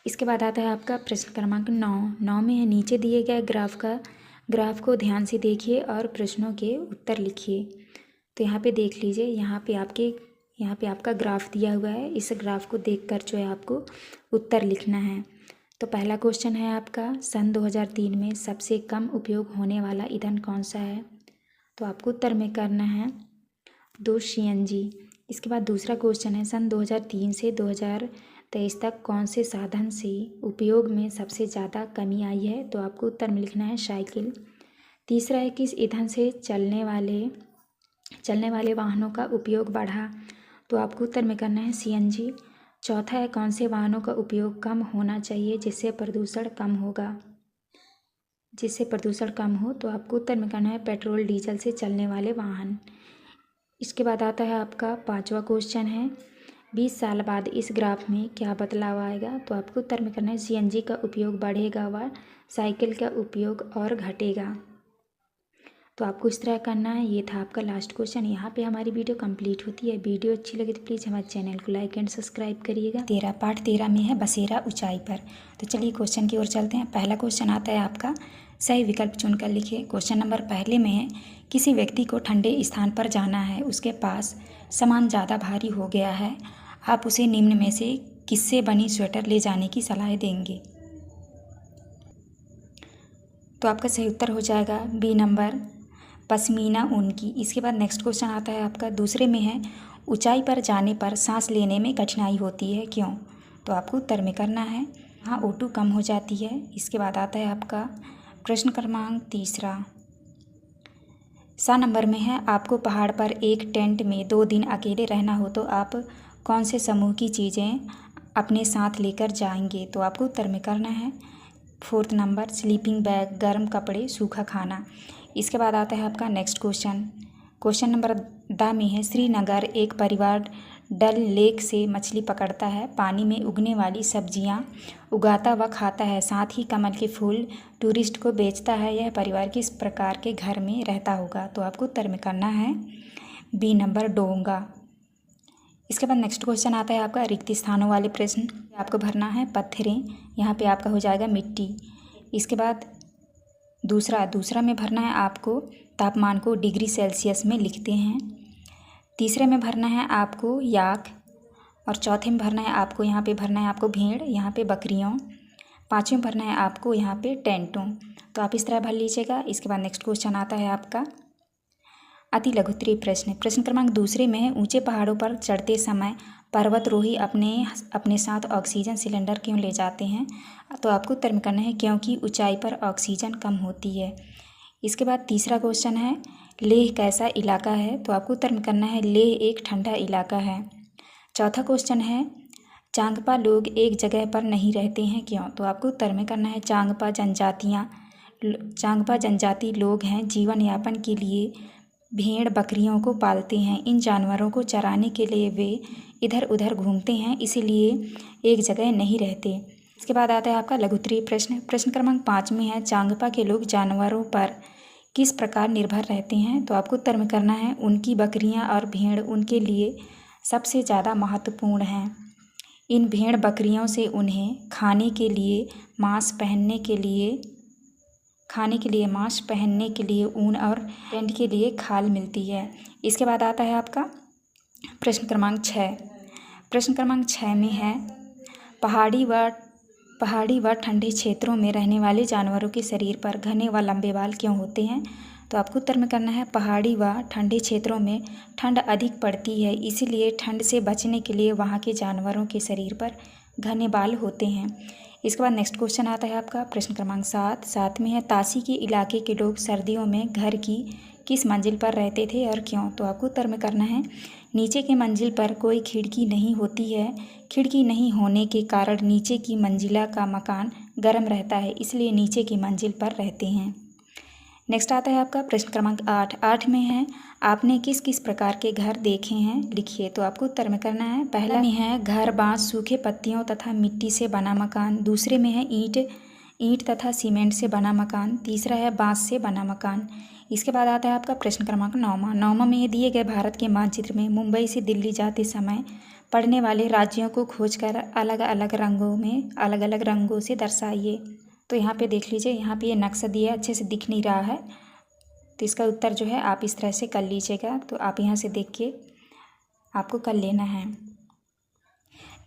इसके बाद आता है आपका प्रश्न क्रमांक 9 में है नीचे दिए गए ग्राफ को ध्यान से देखिए और प्रश्नों के उत्तर लिखिए। तो यहाँ पे देख लीजिए, यहाँ पे आपका ग्राफ दिया हुआ है। इस ग्राफ को देखकर जो है आपको उत्तर लिखना है। तो पहला क्वेश्चन है आपका सन 2003 में सबसे कम उपयोग होने वाला ईंधन कौन सा है? तो आपको उत्तर में करना है 2 CNG। इसके बाद दूसरा क्वेश्चन है सन 2003 से 2023 तक कौन से साधन से उपयोग में सबसे ज़्यादा कमी आई है? तो आपको उत्तर में लिखना है साइकिल। तीसरा है किस ईंधन से चलने वाले वाहनों का उपयोग बढ़ा, तो आपको उत्तर में करना है सीएनजी। चौथा है कौन से वाहनों का उपयोग कम होना चाहिए जिससे प्रदूषण कम हो, तो आपको उत्तर में करना है पेट्रोल डीजल से चलने वाले वाहन। इसके बाद आता है आपका 5वां क्वेश्चन है 20 साल बाद इस ग्राफ में क्या बदलाव आएगा, तो आपको उत्तर में करना है सीएनजी का उपयोग बढ़ेगा व साइकिल का उपयोग और घटेगा। तो आपको इस तरह करना है। ये था आपका लास्ट क्वेश्चन। यहाँ पे हमारी वीडियो कंप्लीट होती है। वीडियो अच्छी लगी तो प्लीज़ हमारे चैनल को लाइक एंड सब्सक्राइब करिएगा। पार्ट 13 में है बसेरा ऊंचाई पर। तो चलिए क्वेश्चन की ओर चलते हैं। पहला क्वेश्चन आता है आपका, सही विकल्प चुनकर लिखिए। क्वेश्चन नंबर पहले में है, किसी व्यक्ति को ठंडे स्थान पर जाना है, उसके पास सामान ज़्यादा भारी हो गया है, आप उसे निम्न में से किससे बनी स्वेटर ले जाने की सलाह देंगे। तो आपका सही उत्तर हो जाएगा बी नंबर, पश्मीना ऊन की। इसके बाद नेक्स्ट क्वेश्चन आता है आपका, दूसरे में है, ऊंचाई पर जाने पर सांस लेने में कठिनाई होती है, क्यों। तो आपको उत्तर में करना है, हाँ O2 कम हो जाती है। इसके बाद आता है आपका प्रश्न क्रमांक तीसरा, 7 नंबर में है, आपको पहाड़ पर एक टेंट में 2 दिन अकेले रहना हो तो आप कौन से समूह की चीज़ें अपने साथ लेकर जाएंगे। तो आपको उत्तर में करना है 4th नंबर, स्लीपिंग बैग, गर्म कपड़े, सूखा खाना। इसके बाद आता है आपका नेक्स्ट क्वेश्चन नंबर द में है, श्रीनगर एक परिवार डल लेक से मछली पकड़ता है, पानी में उगने वाली सब्जियां उगाता व खाता है, साथ ही कमल के फूल टूरिस्ट को बेचता है, यह परिवार किस प्रकार के घर में रहता होगा। तो आपको उत्तर में करना है बी नंबर, डोंगा। इसके बाद नेक्स्ट क्वेश्चन आता है आपका रिक्त स्थानों वाले प्रश्न। आपको भरना है पत्थरें, यहाँ पे आपका हो जाएगा मिट्टी। इसके बाद दूसरा में भरना है आपको तापमान को डिग्री सेल्सियस में लिखते हैं। तीसरे में भरना है आपको याक, और चौथे में भरना है आपको, यहाँ पे भरना है आपको भेड़, यहाँ पे बकरियों। 5वें में भरना है आपको यहाँ पे टेंटों। तो आप इस तरह भर लीजिएगा। इसके बाद नेक्स्ट क्वेश्चन आता है आपका अति लघुत्तरीय प्रश्न क्रमांक दूसरे में है, ऊंचे पहाड़ों पर चढ़ते समय पर्वतरोही अपने साथ ऑक्सीजन सिलेंडर क्यों ले जाते हैं। तो आपको उत्तर में करना है क्योंकि ऊंचाई पर ऑक्सीजन कम होती है। इसके बाद तीसरा क्वेश्चन है, लेह कैसा इलाका है। तो आपको उत्तर में करना है लेह एक ठंडा इलाका है। चौथा क्वेश्चन है, चांगपा लोग एक जगह पर नहीं रहते हैं, क्यों। तो आपको उत्तर में करना है चांगपा जनजाति लोग हैं, जीवन यापन के लिए भेड़ बकरियों को पालते हैं, इन जानवरों को चराने के लिए वे इधर उधर घूमते हैं, इसीलिए एक जगह नहीं रहते। इसके बाद आता है आपका लघुत्तरीय प्रश्न क्रमांक 5 में है, चांगपा के लोग जानवरों पर किस प्रकार निर्भर रहते हैं। तो आपको उत्तर में करना है उनकी बकरियां और भेड़ उनके लिए सबसे ज़्यादा महत्वपूर्ण हैं। इन भेड़ बकरियों से उन्हें खाने के लिए मांस, पहनने के लिए ऊन और टेंट के लिए खाल मिलती है। इसके बाद आता है आपका प्रश्न क्रमांक 6 में है, पहाड़ी व ठंडे क्षेत्रों में रहने वाले जानवरों के शरीर पर घने व लंबे बाल क्यों होते हैं। तो आपको उत्तर में करना है पहाड़ी व ठंडे क्षेत्रों में ठंड अधिक पड़ती है, इसीलिए ठंड से बचने के लिए वहाँ के जानवरों के शरीर पर घने बाल होते हैं। इसके बाद नेक्स्ट क्वेश्चन आता है आपका प्रश्न क्रमांक 7 में है, ताशी के इलाके के लोग सर्दियों में घर की किस मंजिल पर रहते थे और क्यों। तो आपको उत्तर में करना है नीचे की मंजिल पर कोई खिड़की नहीं होती है, खिड़की नहीं होने के कारण नीचे की मंजिला का मकान गर्म रहता है, इसलिए नीचे की मंजिल पर रहते हैं। नेक्स्ट आता है आपका प्रश्न क्रमांक 8 में है, आपने किस किस प्रकार के घर देखे हैं, लिखिए। तो आपको उत्तर में करना है, पहला में है घर, बांस, सूखे पत्तियों तथा मिट्टी से बना मकान। दूसरे में है ईंट तथा सीमेंट से बना मकान। तीसरा है बांस से बना मकान। इसके बाद आता है आपका प्रश्न क्रमांक 9 में दिए गए भारत के मानचित्र में मुंबई से दिल्ली जाते समय पड़ने वाले राज्यों को खोजकर अलग अलग रंगों से दर्शाइए। तो यहाँ पे देख लीजिए, यहाँ पे ये नक्शा दिया है, अच्छे से दिख नहीं रहा है, तो इसका उत्तर जो है आप इस तरह से कर लीजिएगा। तो आप यहाँ से देख के आपको कर लेना है।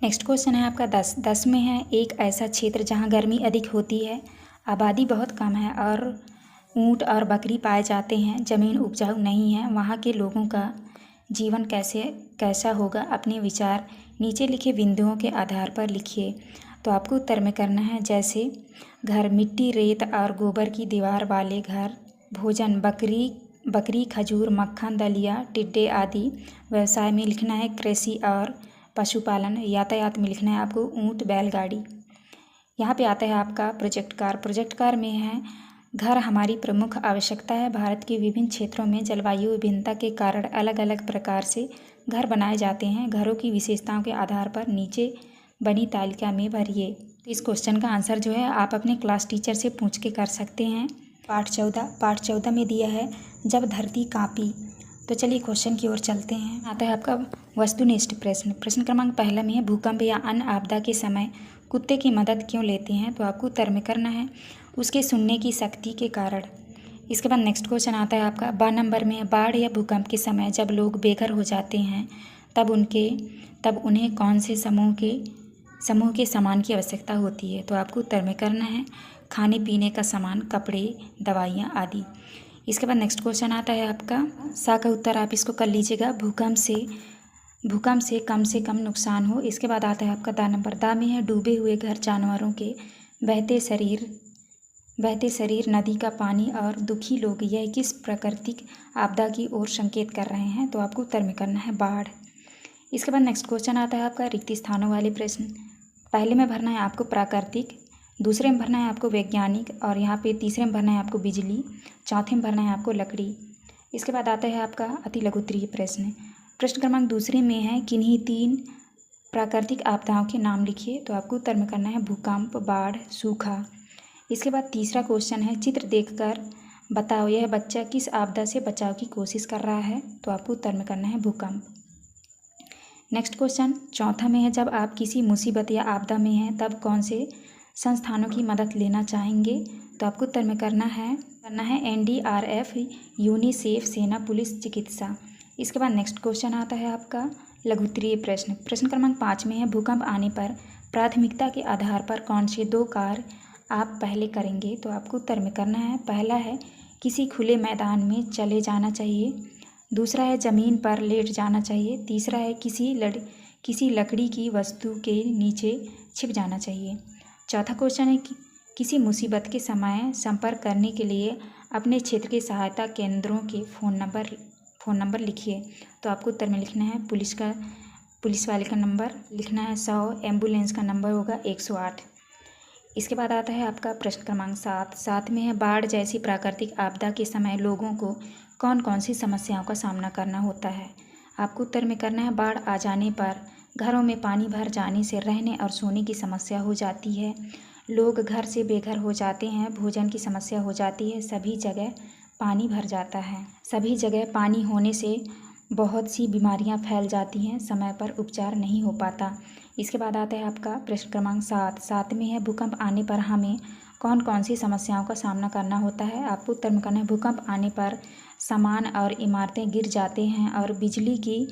नेक्स्ट क्वेश्चन है आपका 10 में है, एक ऐसा क्षेत्र जहाँ गर्मी अधिक होती है, आबादी बहुत कम है और ऊँट और बकरी पाए जाते हैं, ज़मीन उपजाऊ नहीं है, वहाँ के लोगों का जीवन कैसा होगा, अपने विचार नीचे लिखे बिंदुओं के आधार पर लिखिए। तो आपको उत्तर में करना है, जैसे घर, मिट्टी, रेत और गोबर की दीवार वाले घर, भोजन बकरी, खजूर, मक्खन, दलिया, टिड्डे आदि। व्यवसाय में लिखना है कृषि और पशुपालन। यातायात में लिखना है आपको ऊँट, बैलगाड़ी। यहाँ पे आता है आपका प्रोजेक्ट कार्य। प्रोजेक्ट कार्य में है घर हमारी प्रमुख आवश्यकता है। भारत के विभिन्न क्षेत्रों में जलवायु विभिन्नता के कारण अलग अलग प्रकार से घर बनाए जाते हैं। घरों की विशेषताओं के आधार पर नीचे बनी तालिका में भरिए। तो इस क्वेश्चन का आंसर जो है आप अपने क्लास टीचर से पूछ के कर सकते हैं। पाठ 14 में दिया है जब धरती कांपी। तो चलिए क्वेश्चन की ओर चलते हैं। आता है आपका वस्तुनिष्ठ प्रश्न। प्रश्न क्रमांक पहला में है भूकंप या अन्य आपदा के समय कुत्ते की मदद क्यों लेते हैं? तो आपको उत्तर में करना है उसके सुनने की शक्ति के कारण। इसके बाद नेक्स्ट क्वेश्चन आता है आपका 12 नंबर में है बाढ़ या भूकंप के समय जब लोग बेघर हो जाते हैं तब उन्हें कौन से समूह के सामान की आवश्यकता होती है? तो आपको उत्तर में करना है खाने पीने का सामान, कपड़े, दवाइयाँ आदि। इसके बाद नेक्स्ट क्वेश्चन आता है आपका सा का उत्तर आप इसको कर लीजिएगा भूकंप से कम नुकसान हो। इसके बाद आता है आपका दा नंबर। दा में है डूबे हुए घर, जानवरों के बहते शरीर, नदी का पानी और दुखी लोग, यह किस प्राकृतिक आपदा की ओर संकेत कर रहे हैं? तो आपको उत्तर में करना है बाढ़। इसके बाद नेक्स्ट क्वेश्चन आता है आपका रिक्त स्थानों वाले प्रश्न। पहले में भरना है आपको प्राकृतिक, दूसरे में भरना है आपको वैज्ञानिक, और यहाँ पे तीसरे में भरना है आपको बिजली, चौथे में भरना है आपको लकड़ी। इसके बाद आता है आपका अति लघु उत्तरीय प्रश्न। प्रश्न क्रमांक दूसरे में है किन्हीं 3 प्राकृतिक आपदाओं के नाम लिखिए। तो आपको उत्तर में करना है भूकंप, बाढ़, सूखा। इसके बाद तीसरा क्वेश्चन है चित्र देखकर बताओ यह बच्चा किस आपदा से बचाव की कोशिश कर रहा है? तो आपको उत्तर में करना है भूकंप। नेक्स्ट क्वेश्चन चौथा में है जब आप किसी मुसीबत या आपदा में हैं तब कौन से संस्थानों की मदद लेना चाहेंगे? तो आपको उत्तर में करना है NDRF, यूनिसेफ, सेना, पुलिस, चिकित्सा। इसके बाद नेक्स्ट क्वेश्चन आता है आपका लघु उत्तरीय प्रश्न। प्रश्न क्रमांक 5 में है भूकंप आने पर प्राथमिकता के आधार पर कौन से 2 कार्य आप पहले करेंगे? तो आपको उत्तर में करना है पहला है किसी खुले मैदान में चले जाना चाहिए, दूसरा है ज़मीन पर लेट जाना चाहिए, तीसरा है किसी लकड़ी की वस्तु के नीचे छिप जाना चाहिए। चौथा क्वेश्चन है कि किसी मुसीबत के समय संपर्क करने के लिए अपने क्षेत्र के सहायता केंद्रों के फ़ोन नंबर लिखिए। तो आपको उत्तर में लिखना है पुलिस वाले का नंबर लिखना है 100, एम्बुलेंस का नंबर होगा 108। इसके बाद आता है आपका प्रश्न क्रमांक 7 में है बाढ़ जैसी प्राकृतिक आपदा के समय लोगों को कौन कौन सी समस्याओं का सामना करना होता है? आपको उत्तर में करना है बाढ़ आ जाने पर घरों में पानी भर जाने से रहने और सोने की समस्या हो जाती है, लोग घर से बेघर हो जाते हैं, भोजन की समस्या हो जाती है, सभी जगह पानी भर जाता है। सभी जगह पानी होने से बहुत सी बीमारियां फैल जाती हैं, समय पर उपचार नहीं हो पाता। इसके बाद आता है आपका प्रश्न क्रमांक 7 में है भूकंप आने पर हमें कौन कौन सी समस्याओं का सामना करना होता है? आपको उत्तर में करना है भूकंप आने पर सामान और इमारतें गिर जाते हैं और बिजली की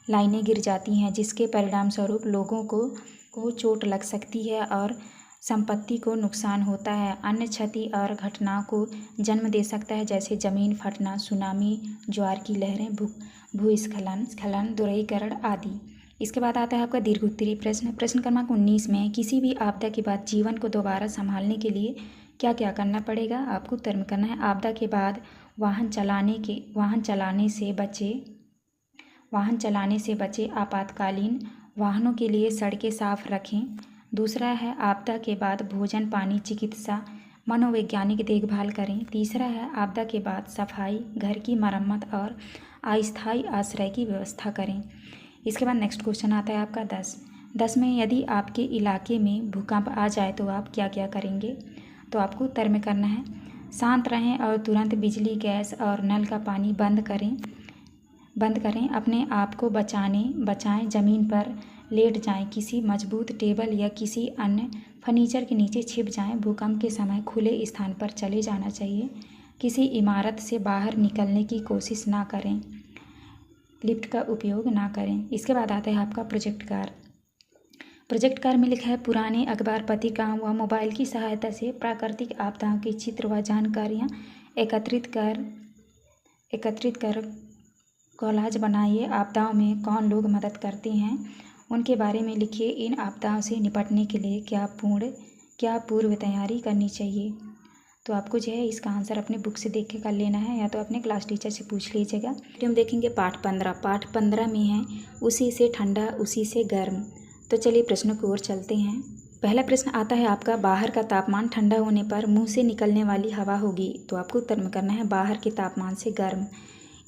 लाइनें गिर जाती हैं, जिसके परिणाम स्वरूप लोगों को चोट लग सकती है और संपत्ति को नुकसान होता है। अन्य क्षति और घटनाओं को जन्म दे सकता है जैसे ज़मीन फटना, सुनामी, ज्वार की लहरें, भूस्खलन, दोहरीकरण आदि। इसके बाद आता है आपका दीर्घ उत्तरीय प्रश्न। प्रश्न क्रमांक 19 में किसी भी आपदा के बाद जीवन को दोबारा संभालने के लिए क्या क्या करना पड़ेगा? आपको उत्तर में करना है आपदा के बाद वाहन चलाने से बचे, आपातकालीन वाहनों के लिए सड़कें साफ रखें। दूसरा है आपदा के बाद भोजन, पानी, चिकित्सा, मनोवैज्ञानिक देखभाल करें। तीसरा है आपदा के बाद सफाई, घर की मरम्मत और अस्थायी आश्रय की व्यवस्था करें। इसके बाद नेक्स्ट क्वेश्चन आता है आपका 10 में यदि आपके इलाके में भूकंप आ जाए तो आप क्या क्या करेंगे? तो आपको उत्तर में करना है शांत रहें और तुरंत बिजली, गैस और नल का पानी बंद करें। अपने आप को बचाएं, ज़मीन पर लेट जाएं, किसी मजबूत टेबल या किसी अन्य फर्नीचर के नीचे छिप जाएं। भूकंप के समय खुले स्थान पर चले जाना चाहिए। किसी इमारत से बाहर निकलने की कोशिश ना करें, लिफ्ट का उपयोग ना करें। इसके बाद आता है आपका प्रोजेक्ट कार्य में लिखा है पुराने अखबार, पत्रिकाओं व मोबाइल की सहायता से प्राकृतिक आपदाओं के चित्र व जानकारियाँ एकत्रित कर कॉलाज बनाइए। आपदाओं में कौन लोग मदद करते हैं उनके बारे में लिखिए। इन आपदाओं से निपटने के लिए क्या पूर्व तैयारी करनी चाहिए? तो आपको जो है इसका आंसर अपने बुक से देख के कर लेना है, या तो अपने क्लास टीचर से पूछ लीजिएगा। फिर हम देखेंगे पाठ 15। पाठ 15 में है उसी से ठंडा उसी से गर्म। तो चलिए प्रश्नों की ओर चलते हैं। पहला प्रश्न आता है आपका, बाहर का तापमान ठंडा होने पर मुंह से निकलने वाली हवा होगी। तो आपको उत्तर में करना है बाहर के तापमान से गर्म।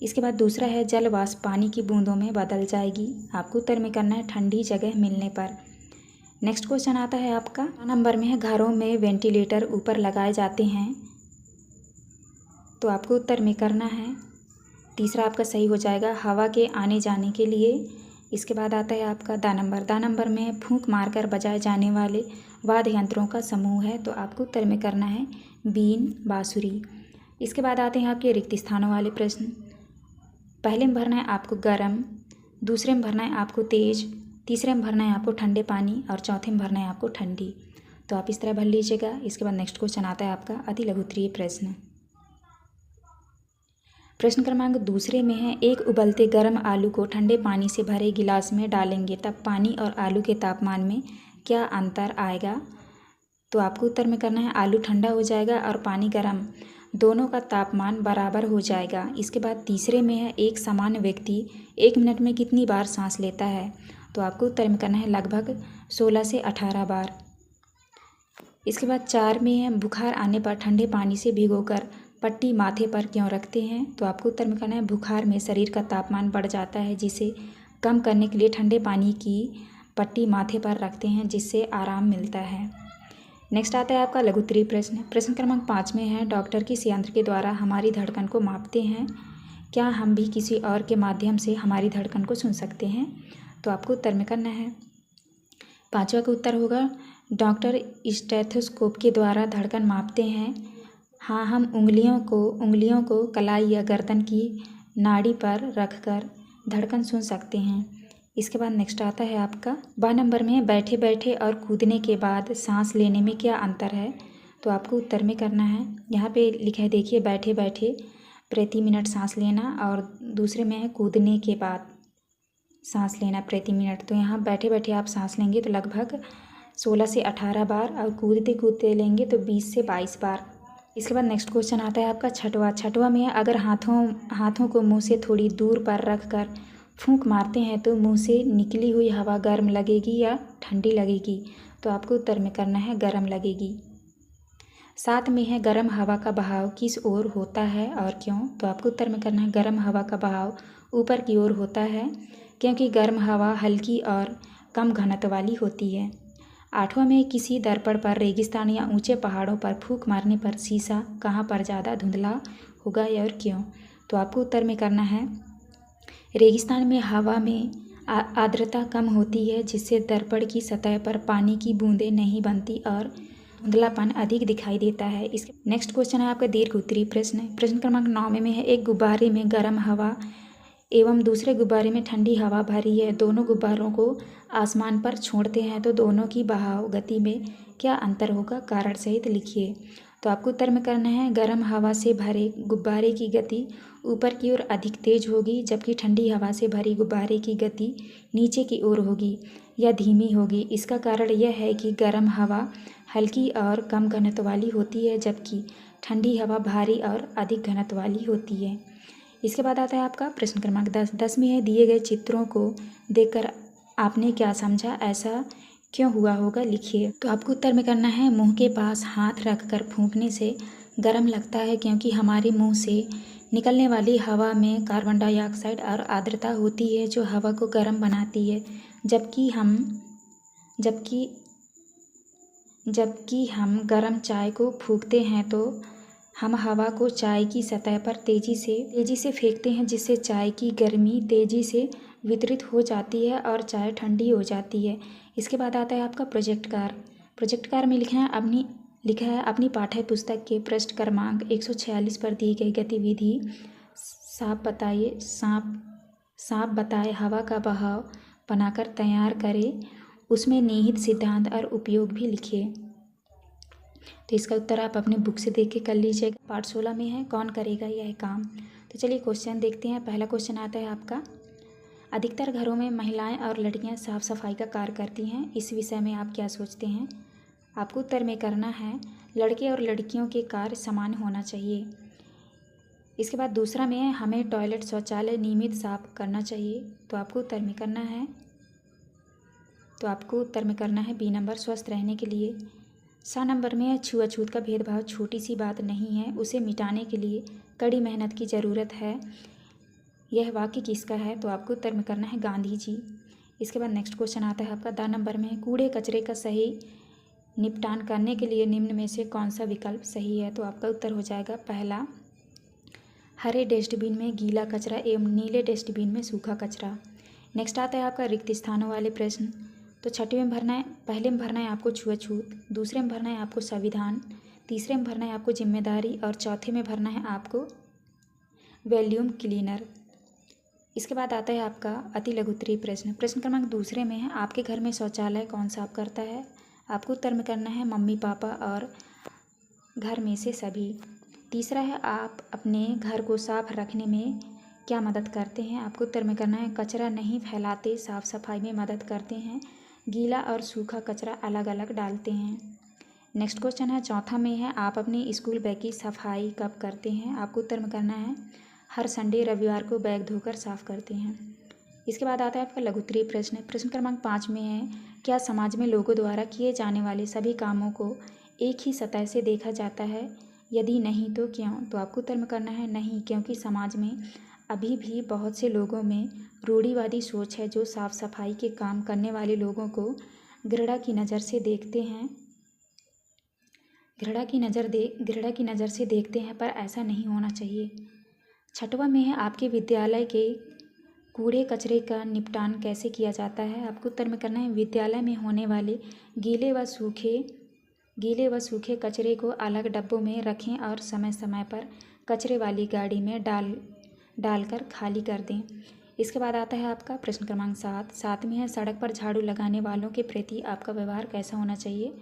इसके बाद दूसरा है, जल वाष्प पानी की बूंदों में बदल जाएगी। आपको उत्तर में करना है ठंडी जगह मिलने पर। नेक्स्ट क्वेश्चन आता है आपका नंबर में है, घरों में वेंटिलेटर ऊपर लगाए जाते हैं। तो आपको उत्तर में करना है तीसरा आपका सही हो जाएगा, हवा के आने जाने के लिए। इसके बाद आता है आपका दा नंबर में फूंक मारकर बजाए जाने वाले वाद्य यंत्रों का समूह है। तो आपको उत्तर में करना है बीन, बांसुरी। इसके बाद आते हैं आपके रिक्त स्थानों वाले प्रश्न। पहले में भरना है आपको गर्म, दूसरे में भरना है आपको तेज, तीसरे में भरना है आपको ठंडे पानी और चौथे में भरना है आपको ठंडी। तो आप इस तरह भर लीजिएगा। इसके बाद नेक्स्ट क्वेश्चन आता है आपका अति लघु उत्तरीय प्रश्न। प्रश्न क्रमांक दूसरे में है, एक उबलते गर्म आलू को ठंडे पानी से भरे गिलास में डालेंगे तब पानी और आलू के तापमान में क्या अंतर आएगा। तो आपको उत्तर में करना है आलू ठंडा हो जाएगा और पानी गर्म, दोनों का तापमान बराबर हो जाएगा। इसके बाद तीसरे में है, एक सामान्य व्यक्ति 1 मिनट में कितनी बार सांस लेता है। तो आपको उत्तर में करना है लगभग 16 से 18 बार। इसके बाद 4 में है, बुखार आने पर ठंडे पानी से भिगोकर पट्टी माथे पर क्यों रखते हैं। तो आपको उत्तर में करना है बुखार में शरीर का तापमान बढ़ जाता है, जिसे कम करने के लिए ठंडे पानी की पट्टी माथे पर रखते हैं, जिससे आराम मिलता है। नेक्स्ट आता है आपका लघु उत्तरीय प्रश्न। प्रश्न क्रमांक 5 में है, डॉक्टर किस यंत्र के द्वारा हमारी धड़कन को मापते हैं। क्या हम भी किसी और के माध्यम से हमारी धड़कन को सुन सकते हैं। तो आपको उत्तर में करना है 5वां का उत्तर होगा, डॉक्टर स्टेथोस्कोप के द्वारा धड़कन मापते हैं। हाँ, हम उंगलियों को कलाई या गर्दन की नाड़ी पर रखकर धड़कन सुन सकते हैं। इसके बाद नेक्स्ट आता है आपका ब नंबर में, बैठे बैठे और कूदने के बाद सांस लेने में क्या अंतर है। तो आपको उत्तर में करना है, यहाँ पे लिखा है देखिए, बैठे बैठे प्रति मिनट सांस लेना और दूसरे में है कूदने के बाद सांस लेना प्रति मिनट। तो यहाँ बैठे बैठे आप सांस लेंगे तो लगभग 16 से 18 बार और कूदते कूदते लेंगे तो 20 से 22 बार। इसके बाद नेक्स्ट क्वेश्चन आता है आपका छठवां में है, अगर हाथों को मुंह से थोड़ी दूर पर रख कर फूंक मारते हैं तो मुंह से निकली हुई हवा गर्म लगेगी या ठंडी लगेगी। तो आपको उत्तर में करना है गर्म लगेगी। 7 में है, गर्म हवा का बहाव किस ओर होता है और क्यों। तो आपको उत्तर में करना है गर्म हवा का बहाव ऊपर की ओर होता है, क्योंकि गर्म हवा हल्की और कम घनत्व वाली होती है। 8वां में, किसी दर्पण पर रेगिस्तान या ऊंचे पहाड़ों पर फूंक मारने पर शीशा कहाँ पर ज़्यादा धुंधला होगा या और क्यों। तो आपको उत्तर में करना है रेगिस्तान में हवा में आर्द्रता कम होती है, जिससे दर्पण की सतह पर पानी की बूंदें नहीं बनती और धुंधलापन अधिक दिखाई देता है। इसके नेक्स्ट क्वेश्चन है आपका दीर्घ उत्तरीय प्रश्न। प्रश्न क्रमांक 9 में है, एक गुब्बारे में गर्म हवा एवं दूसरे गुब्बारे में ठंडी हवा भरी है, दोनों गुब्बारों को आसमान पर छोड़ते हैं तो दोनों की बहाव गति में क्या अंतर होगा, कारण सहित लिखिए। तो आपको उत्तर में करना है गर्म हवा से भरे गुब्बारे की गति ऊपर की ओर अधिक तेज होगी, जबकि ठंडी हवा से भरी गुब्बारे की गति नीचे की ओर होगी या धीमी होगी। इसका कारण यह है कि गर्म हवा हल्की और कम घनत्व वाली होती है, जबकि ठंडी हवा भारी और अधिक घनत्व वाली होती है। इसके बाद आता है आपका प्रश्न क्रमांक 10 में है, दिए गए चित्रों को देखकर आपने क्या समझा, ऐसा क्यों हुआ होगा, लिखिए। तो आपको उत्तर में करना है मुंह के पास हाथ रखकर फूंकने से गर्म लगता है, क्योंकि हमारे मुंह से निकलने वाली हवा में कार्बन डाइऑक्साइड और आर्द्रता होती है, जो हवा को गर्म बनाती है। जबकि हम गर्म चाय को फूंकते हैं तो हम हवा को चाय की सतह पर तेज़ी से फेंकते हैं, जिससे चाय की गर्मी तेज़ी से वितरित हो जाती है और चाय ठंडी हो जाती है। इसके बाद आता है आपका प्रोजेक्ट कार्य में लिखा है अपनी पाठ्य पुस्तक के पृष्ठ क्रमांक 146 पर दी गई गतिविधि साफ बताए हवा का बहाव बनाकर तैयार करें, उसमें निहित सिद्धांत और उपयोग भी लिखिए। तो इसका उत्तर आप अपने बुक से देख के कर लीजिएगा। पाठ 16 में है, कौन करेगा यह काम। तो चलिए क्वेश्चन देखते हैं। पहला क्वेश्चन आता है आपका, अधिकतर घरों में महिलाएं और लड़कियां साफ सफाई का कार्य करती हैं, इस विषय में आप क्या सोचते हैं। आपको उत्तर में करना है लड़के और लड़कियों के कार्य समान होना चाहिए। इसके बाद दूसरा में है हमें टॉयलेट शौचालय नियमित साफ करना चाहिए। तो आपको उत्तर में करना है बी नंबर, स्वस्थ रहने के लिए। 7 नंबर में है छुआछूत का भेदभाव छोटी सी बात नहीं है, उसे मिटाने के लिए कड़ी मेहनत की ज़रूरत है। यह वाक्य किसका है? तो आपको उत्तर में करना है गांधी जी। इसके बाद नेक्स्ट क्वेश्चन आता है आपका 10 नंबर में, कूड़े कचरे का सही निपटान करने के लिए निम्न में से कौन सा विकल्प सही है? तो आपका उत्तर हो जाएगा पहला, हरे डस्टबिन में गीला कचरा एवं नीले डस्टबिन में सूखा कचरा। नेक्स्ट आता है आपका रिक्त स्थानों वाले प्रश्न। तो छठे में भरना है, पहले में भरना है आपको छुआछूत, दूसरे में भरना है आपको संविधान, तीसरे में भरना है आपको जिम्मेदारी और चौथे में भरना है आपको वैल्यूम क्लीनर। इसके बाद आता है आपका अति लघु उत्तरीय प्रश्न। प्रश्न क्रमांक दूसरे में है आपके घर में शौचालय कौन साफ करता है? आपको उत्तर में करना है मम्मी पापा और घर में से सभी। तीसरा है आप अपने घर को साफ रखने में क्या मदद करते हैं? आपको उत्तर में करना है कचरा नहीं फैलाते, साफ सफाई में मदद करते हैं, गीला और सूखा कचरा अलग अलग डालते हैं। नेक्स्ट क्वेश्चन है चौथा में है आप अपने स्कूल बैग की सफाई कब करते हैं? आपको उत्तर में करना है हर संडे रविवार को बैग धोकर साफ करते हैं। इसके बाद आता है आपका लघु उत्तरीय प्रश्न। प्रश्न क्रमांक 5 में है क्या समाज में लोगों द्वारा किए जाने वाले सभी कामों को एक ही सतह से देखा जाता है? यदि नहीं तो क्यों? तो आपको उत्तर में करना है नहीं, क्योंकि समाज में अभी भी बहुत से लोगों में रूढ़िवादी सोच है जो साफ सफाई के काम करने वाले लोगों को घृणा की नज़र से देखते हैं पर ऐसा नहीं होना चाहिए। छठवां में है आपके विद्यालय के कूड़े कचरे का निपटान कैसे किया जाता है? आपको उत्तर में करना है विद्यालय में होने वाले गीले व सूखे कचरे को अलग डब्बों में रखें और समय समय पर कचरे वाली गाड़ी में डालकर खाली कर दें। इसके बाद आता है आपका प्रश्न क्रमांक 7 में है सड़क पर झाड़ू लगाने वालों के प्रति आपका व्यवहार कैसा होना चाहिए?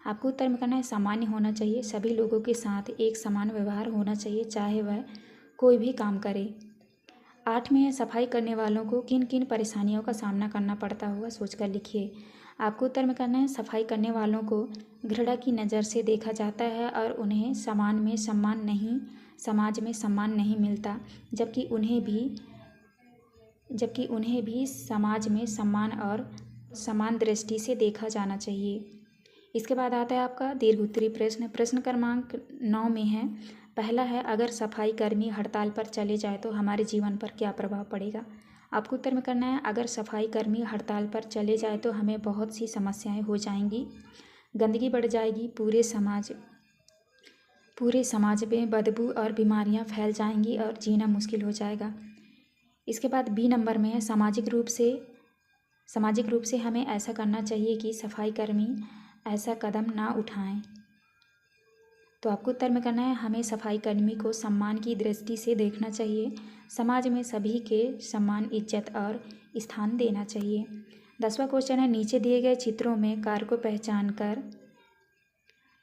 आपको उत्तर में करना है सामान्य होना चाहिए। सभी लोगों के साथ एक समान व्यवहार होना चाहिए, चाहे वह कोई भी काम करे। 8 में है सफाई करने वालों को किन किन परेशानियों का सामना करना पड़ता होगा, सोचकर लिखिए। आपको उत्तर में करना है सफाई करने वालों को घृणा की नज़र से देखा जाता है और उन्हें समाज में सम्मान नहीं मिलता, जबकि उन्हें भी समाज में सम्मान और समान दृष्टि से देखा जाना चाहिए। इसके बाद आता है आपका दीर्घ उत्तरीय प्रश्न। प्रश्न क्रमांक 9 में है पहला है अगर सफाई कर्मी हड़ताल पर चले जाए तो हमारे जीवन पर क्या प्रभाव पड़ेगा? आपको उत्तर में करना है अगर सफाई कर्मी हड़ताल पर चले जाए तो हमें बहुत सी समस्याएं हो जाएंगी, गंदगी बढ़ जाएगी, पूरे समाज में बदबू और बीमारियां फैल जाएंगी और जीना मुश्किल हो जाएगा। इसके बाद बी नंबर में है सामाजिक रूप से हमें ऐसा करना चाहिए कि सफाई कर्मी ऐसा कदम ना उठाएं। तो आपको उत्तर में करना है हमें सफाई कर्मी को सम्मान की दृष्टि से देखना चाहिए, समाज में सभी के सम्मान, इज्जत और स्थान देना चाहिए। 10वां क्वेश्चन है नीचे दिए गए चित्रों में कार्य को पहचान कर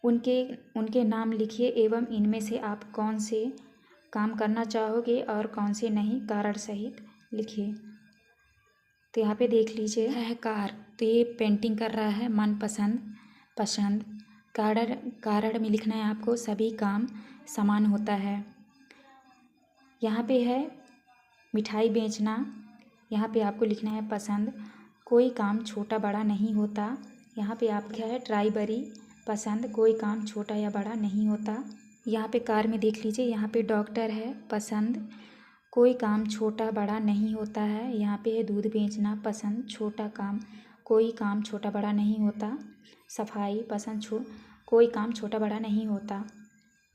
उनके नाम लिखिए एवं इनमें से आप कौन से काम करना चाहोगे और कौन से नहीं, कारण सहित लिखिए। तो यहाँ पे देख लीजिए है कार, तो ये पेंटिंग कर रहा है पसंद। कारण में लिखना है आपको सभी काम समान होता है। यहाँ पे है मिठाई बेचना, यहाँ पे आपको लिखना है पसंद। कोई काम छोटा बड़ा नहीं होता, यहाँ पे आपका है ड्राइवरी पसंद। कोई काम छोटा या बड़ा नहीं होता। यहाँ पे कार में देख लीजिए, यहाँ पे डॉक्टर है पसंद। कोई काम छोटा बड़ा नहीं होता है। यहाँ पे है दूध बेचना पसंद, छोटा काम, कोई काम छोटा बड़ा नहीं होता। सफाई पसंद, कोई काम छोटा बड़ा नहीं होता।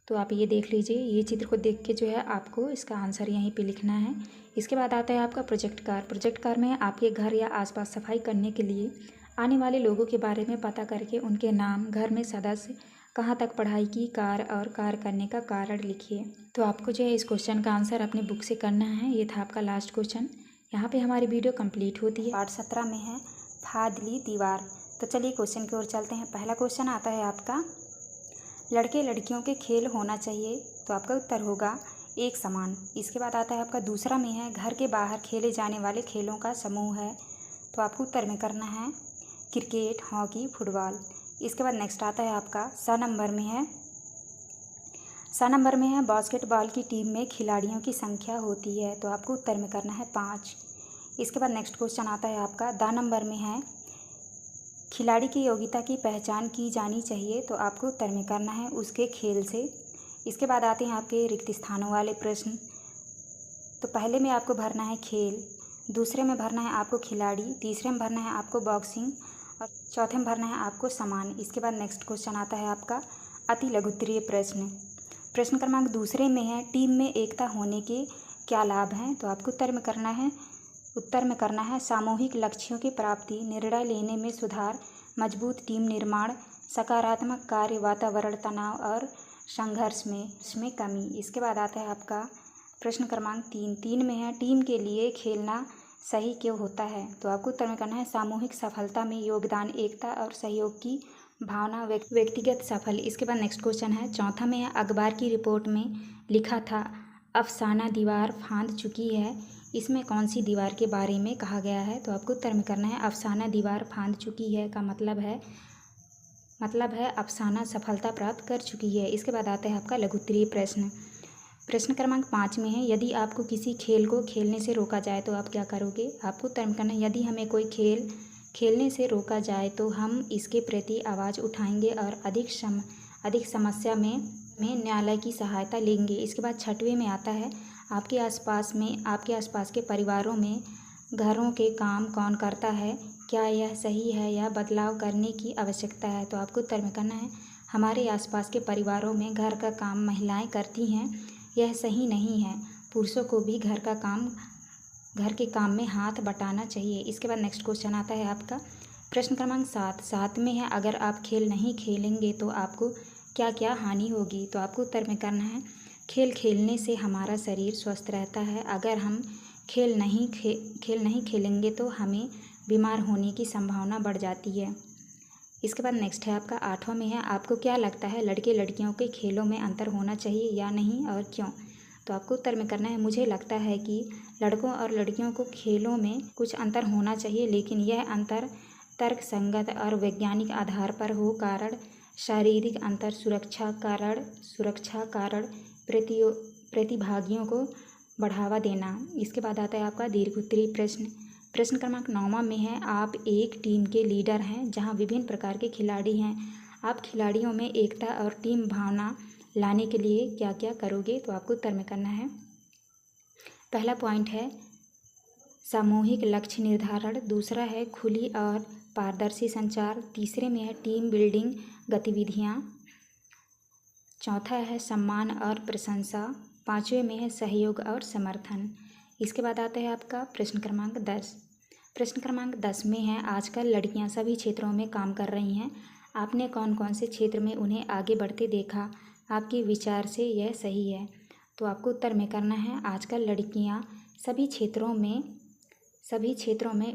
तो आप ये देख लीजिए, ये चित्र को देख के जो है आपको इसका आंसर यहीं पे लिखना है। इसके बाद आता है आपका प्रोजेक्ट कार में आपके घर या आसपास सफाई करने के लिए आने वाले लोगों के बारे में पता करके उनके नाम, घर में सदस्य, कहाँ तक पढ़ाई की, कार और कार करने का कारण लिखिए। तो आपको जो है इस क्वेश्चन का आंसर अपने बुक से करना है। ये था आपका लास्ट क्वेश्चन। यहाँ पे हमारी वीडियो कंप्लीट होती है। पार्ट 17 में है फादली दीवार। तो चलिए क्वेश्चन की ओर चलते हैं। पहला क्वेश्चन आता है आपका लड़के लड़कियों के खेल होना चाहिए, तो आपका उत्तर होगा एक समान। इसके बाद आता है आपका दूसरा में है घर के बाहर खेले जाने वाले खेलों का समूह है, तो आपको उत्तर में करना है क्रिकेट, हॉकी, फुटबॉल। इसके बाद नेक्स्ट आता है आपका स नंबर में है बास्केटबॉल की टीम में खिलाड़ियों की संख्या होती है, तो आपको उत्तर में करना है 5। इसके बाद नेक्स्ट क्वेश्चन आता है आपका द नंबर में है खिलाड़ी की योग्यता की पहचान की जानी चाहिए, तो आपको उत्तर में करना है उसके खेल से। इसके बाद आते हैं आपके रिक्त स्थानों वाले प्रश्न। तो पहले में आपको भरना है खेल, दूसरे में भरना है आपको खिलाड़ी, तीसरे में भरना है आपको बॉक्सिंग और चौथे में भरना है आपको सामान। इसके बाद नेक्स्ट क्वेश्चन आता है आपका अति लघुत्तरीय प्रश्न। प्रश्न क्रमांक दूसरे में है टीम में एकता होने के क्या लाभ हैं, तो आपको उत्तर में करना है सामूहिक लक्ष्यों की प्राप्ति, निर्णय लेने में सुधार, मजबूत टीम निर्माण, सकारात्मक कार्य वातावरण, तनाव और संघर्ष में कमी। इसके बाद आता है आपका प्रश्न क्रमांक 3 में है टीम के लिए खेलना सही क्यों होता है, तो आपको उत्तर में करना है सामूहिक सफलता में योगदान, एकता और सहयोग की भावना, व्यक्तिगत सफल। इसके बाद नेक्स्ट क्वेश्चन है चौथा में है अखबार की रिपोर्ट में लिखा था अफसाना दीवार फांद चुकी है, इसमें कौन सी दीवार के बारे में कहा गया है, तो आपको उत्तर में करना है अफसाना दीवार फांद चुकी है का मतलब है अफसाना सफलता प्राप्त कर चुकी है। इसके बाद आता है आपका लघुत्तरीय प्रश्न क्रमांक 5 में है यदि आपको किसी खेल को खेलने से रोका जाए तो आप क्या करोगे, आपको उत्तर में करना है यदि हमें कोई खेल खेलने से रोका जाए तो हम इसके प्रति आवाज़ उठाएंगे और अधिक समस्या में न्यायालय की सहायता लेंगे। इसके बाद छठवें में आता है आपके आसपास के परिवारों में घरों के काम कौन करता है, क्या यह सही है या बदलाव करने की आवश्यकता है, तो आपको उत्तर में करना है हमारे आसपास के परिवारों में घर का काम महिलाएं करती हैं, यह सही नहीं है, पुरुषों को भी घर के काम में हाथ बटाना चाहिए। इसके बाद नेक्स्ट क्वेश्चन आता है आपका प्रश्न क्रमांक 7 में है अगर आप खेल नहीं खेलेंगे तो आपको क्या क्या हानि होगी, तो आपको उत्तर में करना है खेल खेलने से हमारा शरीर स्वस्थ रहता है, अगर हम खेल नहीं खेलेंगे तो हमें बीमार होने की संभावना बढ़ जाती है। इसके बाद नेक्स्ट है आपका 8वां में है आपको क्या लगता है लड़के लड़कियों के खेलों में अंतर होना चाहिए या नहीं और क्यों, तो आपको उत्तर में करना है मुझे लगता है कि लड़कों और लड़कियों को खेलों में कुछ अंतर होना चाहिए, लेकिन यह अंतर तर्क संगत और वैज्ञानिक आधार पर हो। कारण शारीरिक अंतर, सुरक्षा कारण प्रतिभागियों को बढ़ावा देना। इसके बाद आता है आपका दीर्घोत्तरीय प्रश्न क्रमांक 9 में है आप एक टीम के लीडर हैं जहां विभिन्न प्रकार के खिलाड़ी हैं, आप खिलाड़ियों में एकता और टीम भावना लाने के लिए क्या क्या करोगे, तो आपको उत्तर में करना है पहला पॉइंट है सामूहिक लक्ष्य निर्धारण, दूसरा है खुली और पारदर्शी संचार, तीसरे में है टीम बिल्डिंग गतिविधियाँ, चौथा है सम्मान और प्रशंसा, पाँचवें में है सहयोग और समर्थन। इसके बाद आता है आपका प्रश्न क्रमांक 10 में है आजकल लड़कियां सभी क्षेत्रों में काम कर रही हैं, आपने कौन कौन से क्षेत्र में उन्हें आगे बढ़ते देखा, आपके विचार से यह सही है, तो आपको उत्तर में करना है आजकल लड़कियां सभी क्षेत्रों में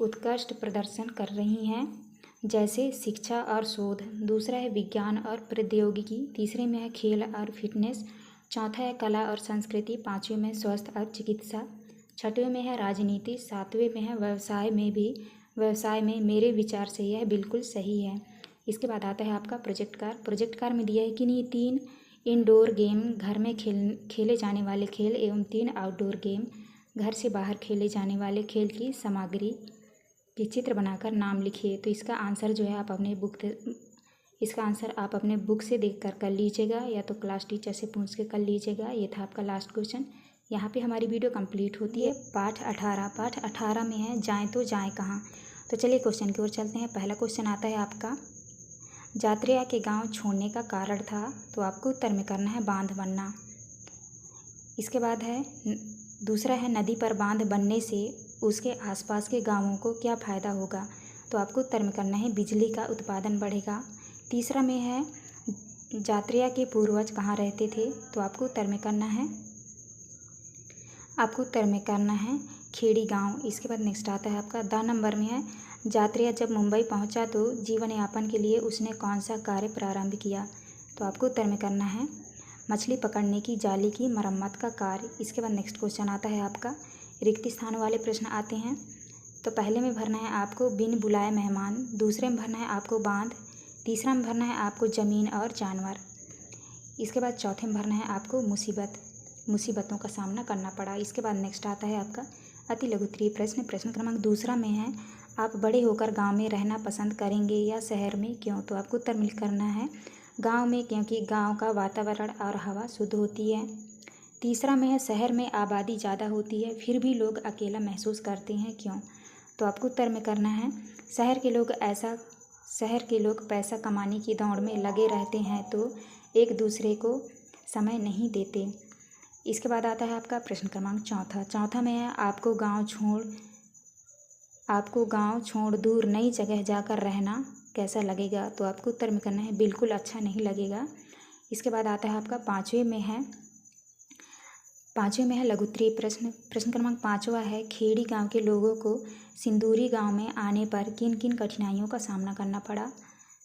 उत्कृष्ट प्रदर्शन कर रही हैं, जैसे शिक्षा और शोध, दूसरा है विज्ञान और प्रौद्योगिकी, तीसरे में है खेल और फिटनेस, चौथा है कला और संस्कृति, पाँचवें में स्वास्थ्य और चिकित्सा, छठवें में है राजनीति, सातवें में है व्यवसाय में मेरे विचार से यह बिल्कुल सही है। इसके बाद आता है आपका प्रोजेक्ट कार में दिया है कि नहीं 3 इंडोर गेम घर में खेले जाने वाले खेल एवं 3 आउटडोर गेम घर से बाहर खेले जाने वाले खेल की सामग्री के चित्र बनाकर नाम लिखिए। तो इसका आंसर जो है आप अपने बुक से देखकर कर लीजिएगा या तो क्लास टीचर से पूछ के कर लीजिएगा। ये था आपका लास्ट क्वेश्चन। यहाँ पे हमारी वीडियो कंप्लीट होती है। पाठ 18 में है जाएं तो जाएं कहाँ। तो चलिए क्वेश्चन की ओर चलते हैं। पहला क्वेश्चन आता है आपका यात्रिया के गांव छोड़ने का कारण था, तो आपको उत्तर में करना है बांध बनना। इसके बाद है दूसरा है नदी पर बांध बनने से उसके आसपास के गांवों को क्या फ़ायदा होगा, तो आपको उत्तर में करना है बिजली का उत्पादन बढ़ेगा। तीसरा में है यात्रिया के पूर्वज कहाँ रहते थे, तो आपको उत्तर में करना है खेड़ी गांव। इसके बाद नेक्स्ट आता है आपका 10 नंबर में है यात्रिया जब मुंबई पहुंचा तो जीवन यापन के लिए उसने कौन सा कार्य प्रारंभ किया, तो आपको उत्तर में करना है मछली पकड़ने की जाली की मरम्मत का कार्य। इसके बाद नेक्स्ट क्वेश्चन आता है आपका रिक्त स्थान वाले प्रश्न आते हैं। तो तो पहले में भरना है आपको बिन बुलाए मेहमान, दूसरे में भरना है आपको बांध, तीसरा में भरना है आपको ज़मीन और जानवर, इसके बाद चौथे में भरना है आपको मुसीबतों का सामना करना पड़ा। इसके बाद नेक्स्ट आता है आपका अति लघु उत्तरीय प्रश्न। प्रश्न क्रमांक दूसरा में है आप बड़े होकर गांव में रहना पसंद करेंगे या शहर में, क्यों? तो आपको उत्तर मिल करना है गांव में, क्योंकि गांव का वातावरण और हवा शुद्ध होती है। तीसरा में है शहर में आबादी ज़्यादा होती है फिर भी लोग अकेला महसूस करते हैं, क्यों? तो आपको उत्तर में करना है शहर के लोग पैसा कमाने की दौड़ में लगे रहते हैं तो एक दूसरे को समय नहीं देते। इसके बाद आता है आपका प्रश्न क्रमांक चौथा में है आपको गांव छोड़ दूर नई जगह जाकर रहना कैसा लगेगा? तो आपको उत्तर में करना है बिल्कुल अच्छा नहीं लगेगा। इसके बाद आता है आपका पाँचवें में है लघु उत्तरीय प्रश्न। प्रश्न क्रमांक 5वां है खेड़ी गांव के लोगों को सिंदूरी गांव में आने पर किन किन कठिनाइयों का सामना करना पड़ा?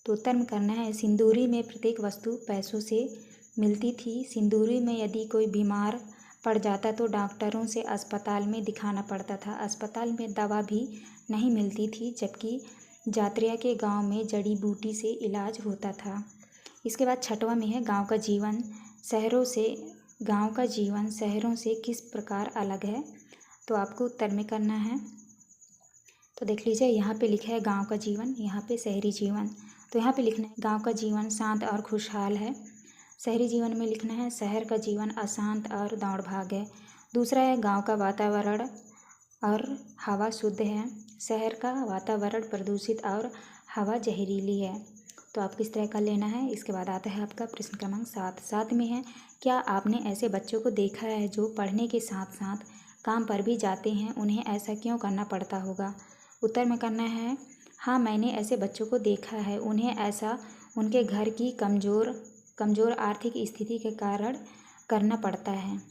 तो उत्तर में करना है सिंदूरी में प्रत्येक वस्तु पैसों से मिलती थी। सिंदूरी में यदि कोई बीमार पड़ जाता तो डॉक्टरों से अस्पताल में दिखाना पड़ता था, अस्पताल में दवा भी नहीं मिलती थी, जबकि जात्रिया के गांव में जड़ी बूटी से इलाज होता था। इसके बाद छठवां में है गांव का जीवन शहरों से किस प्रकार अलग है? तो आपको उत्तर में करना है, तो देख लीजिए यहाँ पे लिखा है गांव का जीवन, यहाँ पे शहरी जीवन। तो यहाँ पे लिखना है गांव का जीवन शांत और खुशहाल है, शहरी जीवन में लिखना है शहर का जीवन अशांत और दौड़ भाग है। दूसरा है गांव का वातावरण और हवा शुद्ध है, शहर का वातावरण प्रदूषित और हवा जहरीली है। तो आपको इस तरह का लेना है। इसके बाद आता है आपका प्रश्न क्रमांक 7 में है क्या आपने ऐसे बच्चों को देखा है जो पढ़ने के साथ साथ काम पर भी जाते हैं, उन्हें ऐसा क्यों करना पड़ता होगा? उत्तर में करना है हाँ, मैंने ऐसे बच्चों को देखा है, उन्हें ऐसा उनके घर की कमज़ोर आर्थिक स्थिति के कारण करना पड़ता है।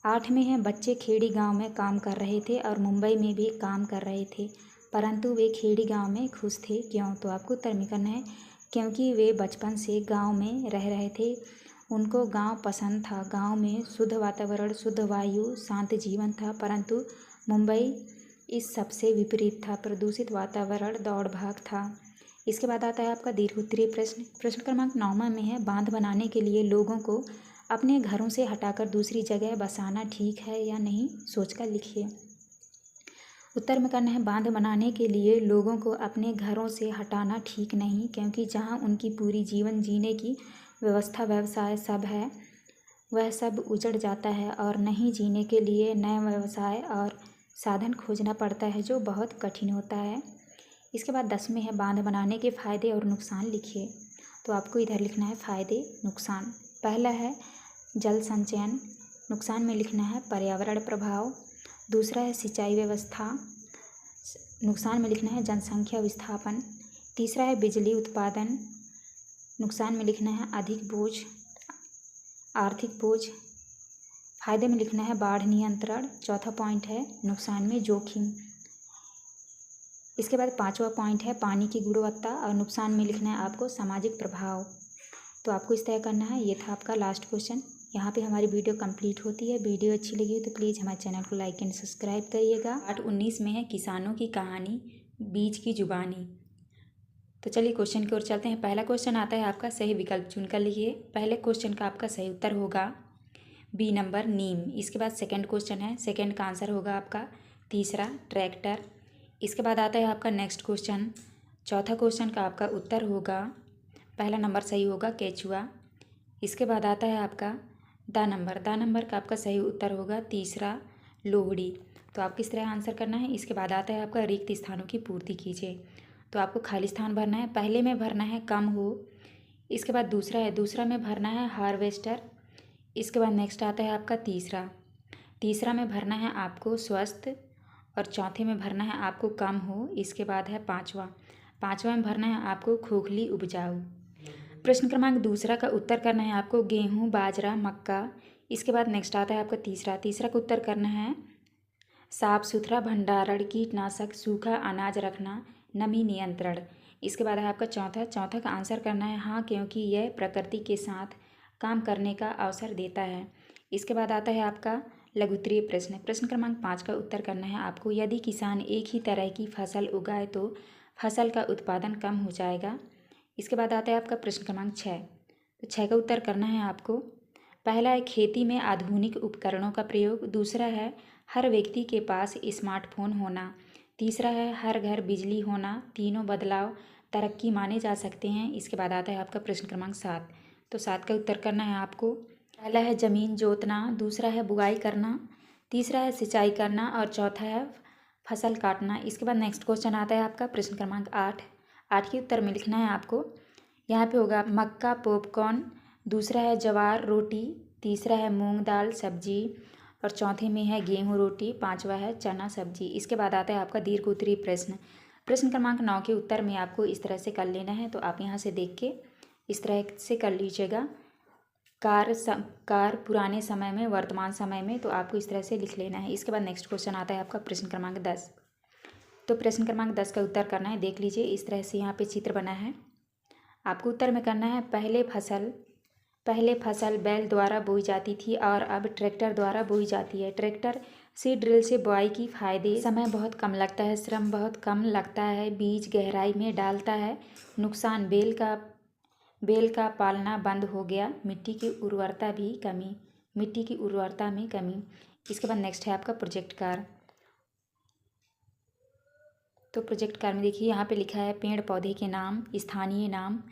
8 में है बच्चे खेड़ी गांव में काम कर रहे थे और मुंबई में भी काम कर रहे थे, परंतु वे खेड़ी गांव में खुश थे, क्यों? तो आपको उत्तर में करना है क्योंकि वे बचपन से गांव में रह रहे थे, उनको गांव पसंद था, गांव में शुद्ध वातावरण, शुद्ध वायु, शांत जीवन था, परंतु मुंबई इस सबसे विपरीत था, प्रदूषित वातावरण, दौड़ भाग था। इसके बाद आता है आपका दीर्घ उत्तरीय प्रश्न। प्रश्न क्रमांक 9 में है बांध बनाने के लिए लोगों को अपने घरों से हटाकर दूसरी जगह बसाना ठीक है या नहीं, सोचकर लिखिए। उत्तर में करना है बांध बनाने के लिए लोगों को अपने घरों से हटाना ठीक नहीं, क्योंकि जहां उनकी पूरी जीवन जीने की व्यवस्था, व्यवसाय सब है, वह सब उजड़ जाता है और नहीं जीने के लिए नए व्यवसाय और साधन खोजना पड़ता है, जो बहुत कठिन होता है। इसके बाद 10 में है बांध बनाने के फ़ायदे और नुकसान लिखिए। तो आपको इधर लिखना है फ़ायदे नुकसान। पहला है जल संचयन, नुकसान में लिखना है पर्यावरण प्रभाव। दूसरा है सिंचाई व्यवस्था, नुकसान में लिखना है जनसंख्या विस्थापन। तीसरा है बिजली उत्पादन, नुकसान में लिखना है अधिक बोझ, आर्थिक बोझ। फायदे में लिखना है बाढ़ नियंत्रण। चौथा पॉइंट है नुकसान में जोखिम। इसके बाद 5वां पॉइंट है पानी की गुणवत्ता और नुकसान में लिखना है आपको सामाजिक प्रभाव। तो आपको इस तरह करना है। ये था आपका लास्ट क्वेश्चन। यहाँ पे हमारी वीडियो कंप्लीट होती है। वीडियो अच्छी लगी हो तो प्लीज़ हमारे चैनल को लाइक एंड सब्सक्राइब करिएगा। पार्ट 19 में है किसानों की कहानी, बीज की जुबानी। तो चलिए क्वेश्चन की ओर चलते हैं। पहला क्वेश्चन आता है आपका, सही विकल्प चुनकर लिखिए। पहले क्वेश्चन का आपका सही उत्तर होगा बी नंबर नीम। इसके बाद सेकंड क्वेश्चन है, सेकंड का आंसर होगा आपका तीसरा ट्रैक्टर। इसके बाद आता है आपका नेक्स्ट क्वेश्चन। चौथा क्वेश्चन का आपका उत्तर होगा, पहला नंबर सही होगा केचुआ। इसके बाद आता है आपका द नंबर का आपका सही उत्तर होगा तीसरा लोहड़ी। तो आपको इस तरह आंसर करना है। इसके बाद आता है आपका रिक्त स्थानों की पूर्ति कीजिए। तो आपको खाली स्थान भरना है। पहले में भरना है कम हो। इसके बाद दूसरा में भरना है हार्वेस्टर। इसके बाद नेक्स्ट आता है आपका तीसरा में भरना है आपको स्वस्थ, और चौथे में भरना है आपको कम हो। इसके बाद है पाँचवा में भरना है आपको खोखली उपजाऊ। प्रश्न क्रमांक दूसरा का उत्तर करना है आपको गेहूँ, बाजरा, मक्का। इसके बाद नेक्स्ट आता है आपका तीसरा का उत्तर करना है साफ सुथरा भंडारण, कीटनाशक, सूखा अनाज रखना, नमी नियंत्रण। इसके बाद है आपका चौथा का आंसर करना है हाँ, क्योंकि यह प्रकृति के साथ काम करने का अवसर देता है। इसके बाद आता है आपका लघुत्तरीय प्रश्न। प्रश्न क्रमांक 5 का उत्तर करना है आपको। यदि किसान एक ही तरह की फसल उगाए तो फसल का उत्पादन कम हो जाएगा। इसके बाद आता है आपका प्रश्न क्रमांक 6। तो 6 का उत्तर करना है आपको। पहला है खेती में आधुनिक उपकरणों का प्रयोग। दूसरा है हर व्यक्ति के पास स्मार्टफोन होना। तीसरा है हर घर बिजली होना। तीनों बदलाव तरक्की माने जा सकते हैं। इसके बाद आता है आपका प्रश्न क्रमांक 7। तो 7 का उत्तर करना है आपको। पहला है ज़मीन जोतना। दूसरा है बुआई करना। तीसरा है सिंचाई करना और चौथा है फसल काटना। इसके बाद नेक्स्ट क्वेश्चन आता है आपका प्रश्न क्रमांक 8। 8 के उत्तर में लिखना है आपको। यहाँ पे होगा मक्का पॉपकॉर्न। दूसरा है ज्वार रोटी। तीसरा है मूंग दाल सब्जी और चौथे में है गेहूं रोटी। पांचवा है चना सब्जी। इसके बाद आता है आपका दीर्घ उत्तरीय प्रश्न। प्रश्न क्रमांक 9 के उत्तर में आपको इस तरह से कर लेना है। तो आप यहाँ से देख के इस तरह से कर लीजिएगा। कार पुराने समय में वर्तमान समय में, तो आपको इस तरह से लिख लेना है। इसके बाद नेक्स्ट क्वेश्चन आता है आपका प्रश्न क्रमांक 10। तो प्रश्न क्रमांक 10 का उत्तर करना है। देख लीजिए इस तरह से यहाँ पे चित्र बना है। आपको उत्तर में करना है पहले फसल बैल द्वारा बोई जाती थी और अब ट्रैक्टर द्वारा बोई जाती है। ट्रैक्टर से ड्रिल से बुआई की फायदे। समय बहुत कम लगता है, श्रम बहुत कम लगता है, बीज गहराई में डालता है। नुकसान बेल का पालना बंद हो गया। मिट्टी की उर्वरता में कमी। इसके बाद नेक्स्ट है आपका प्रोजेक्ट कार्य। तो प्रोजेक्ट कार्य में देखिए यहाँ पे लिखा है पेड़ पौधे के नाम, स्थानीय नाम,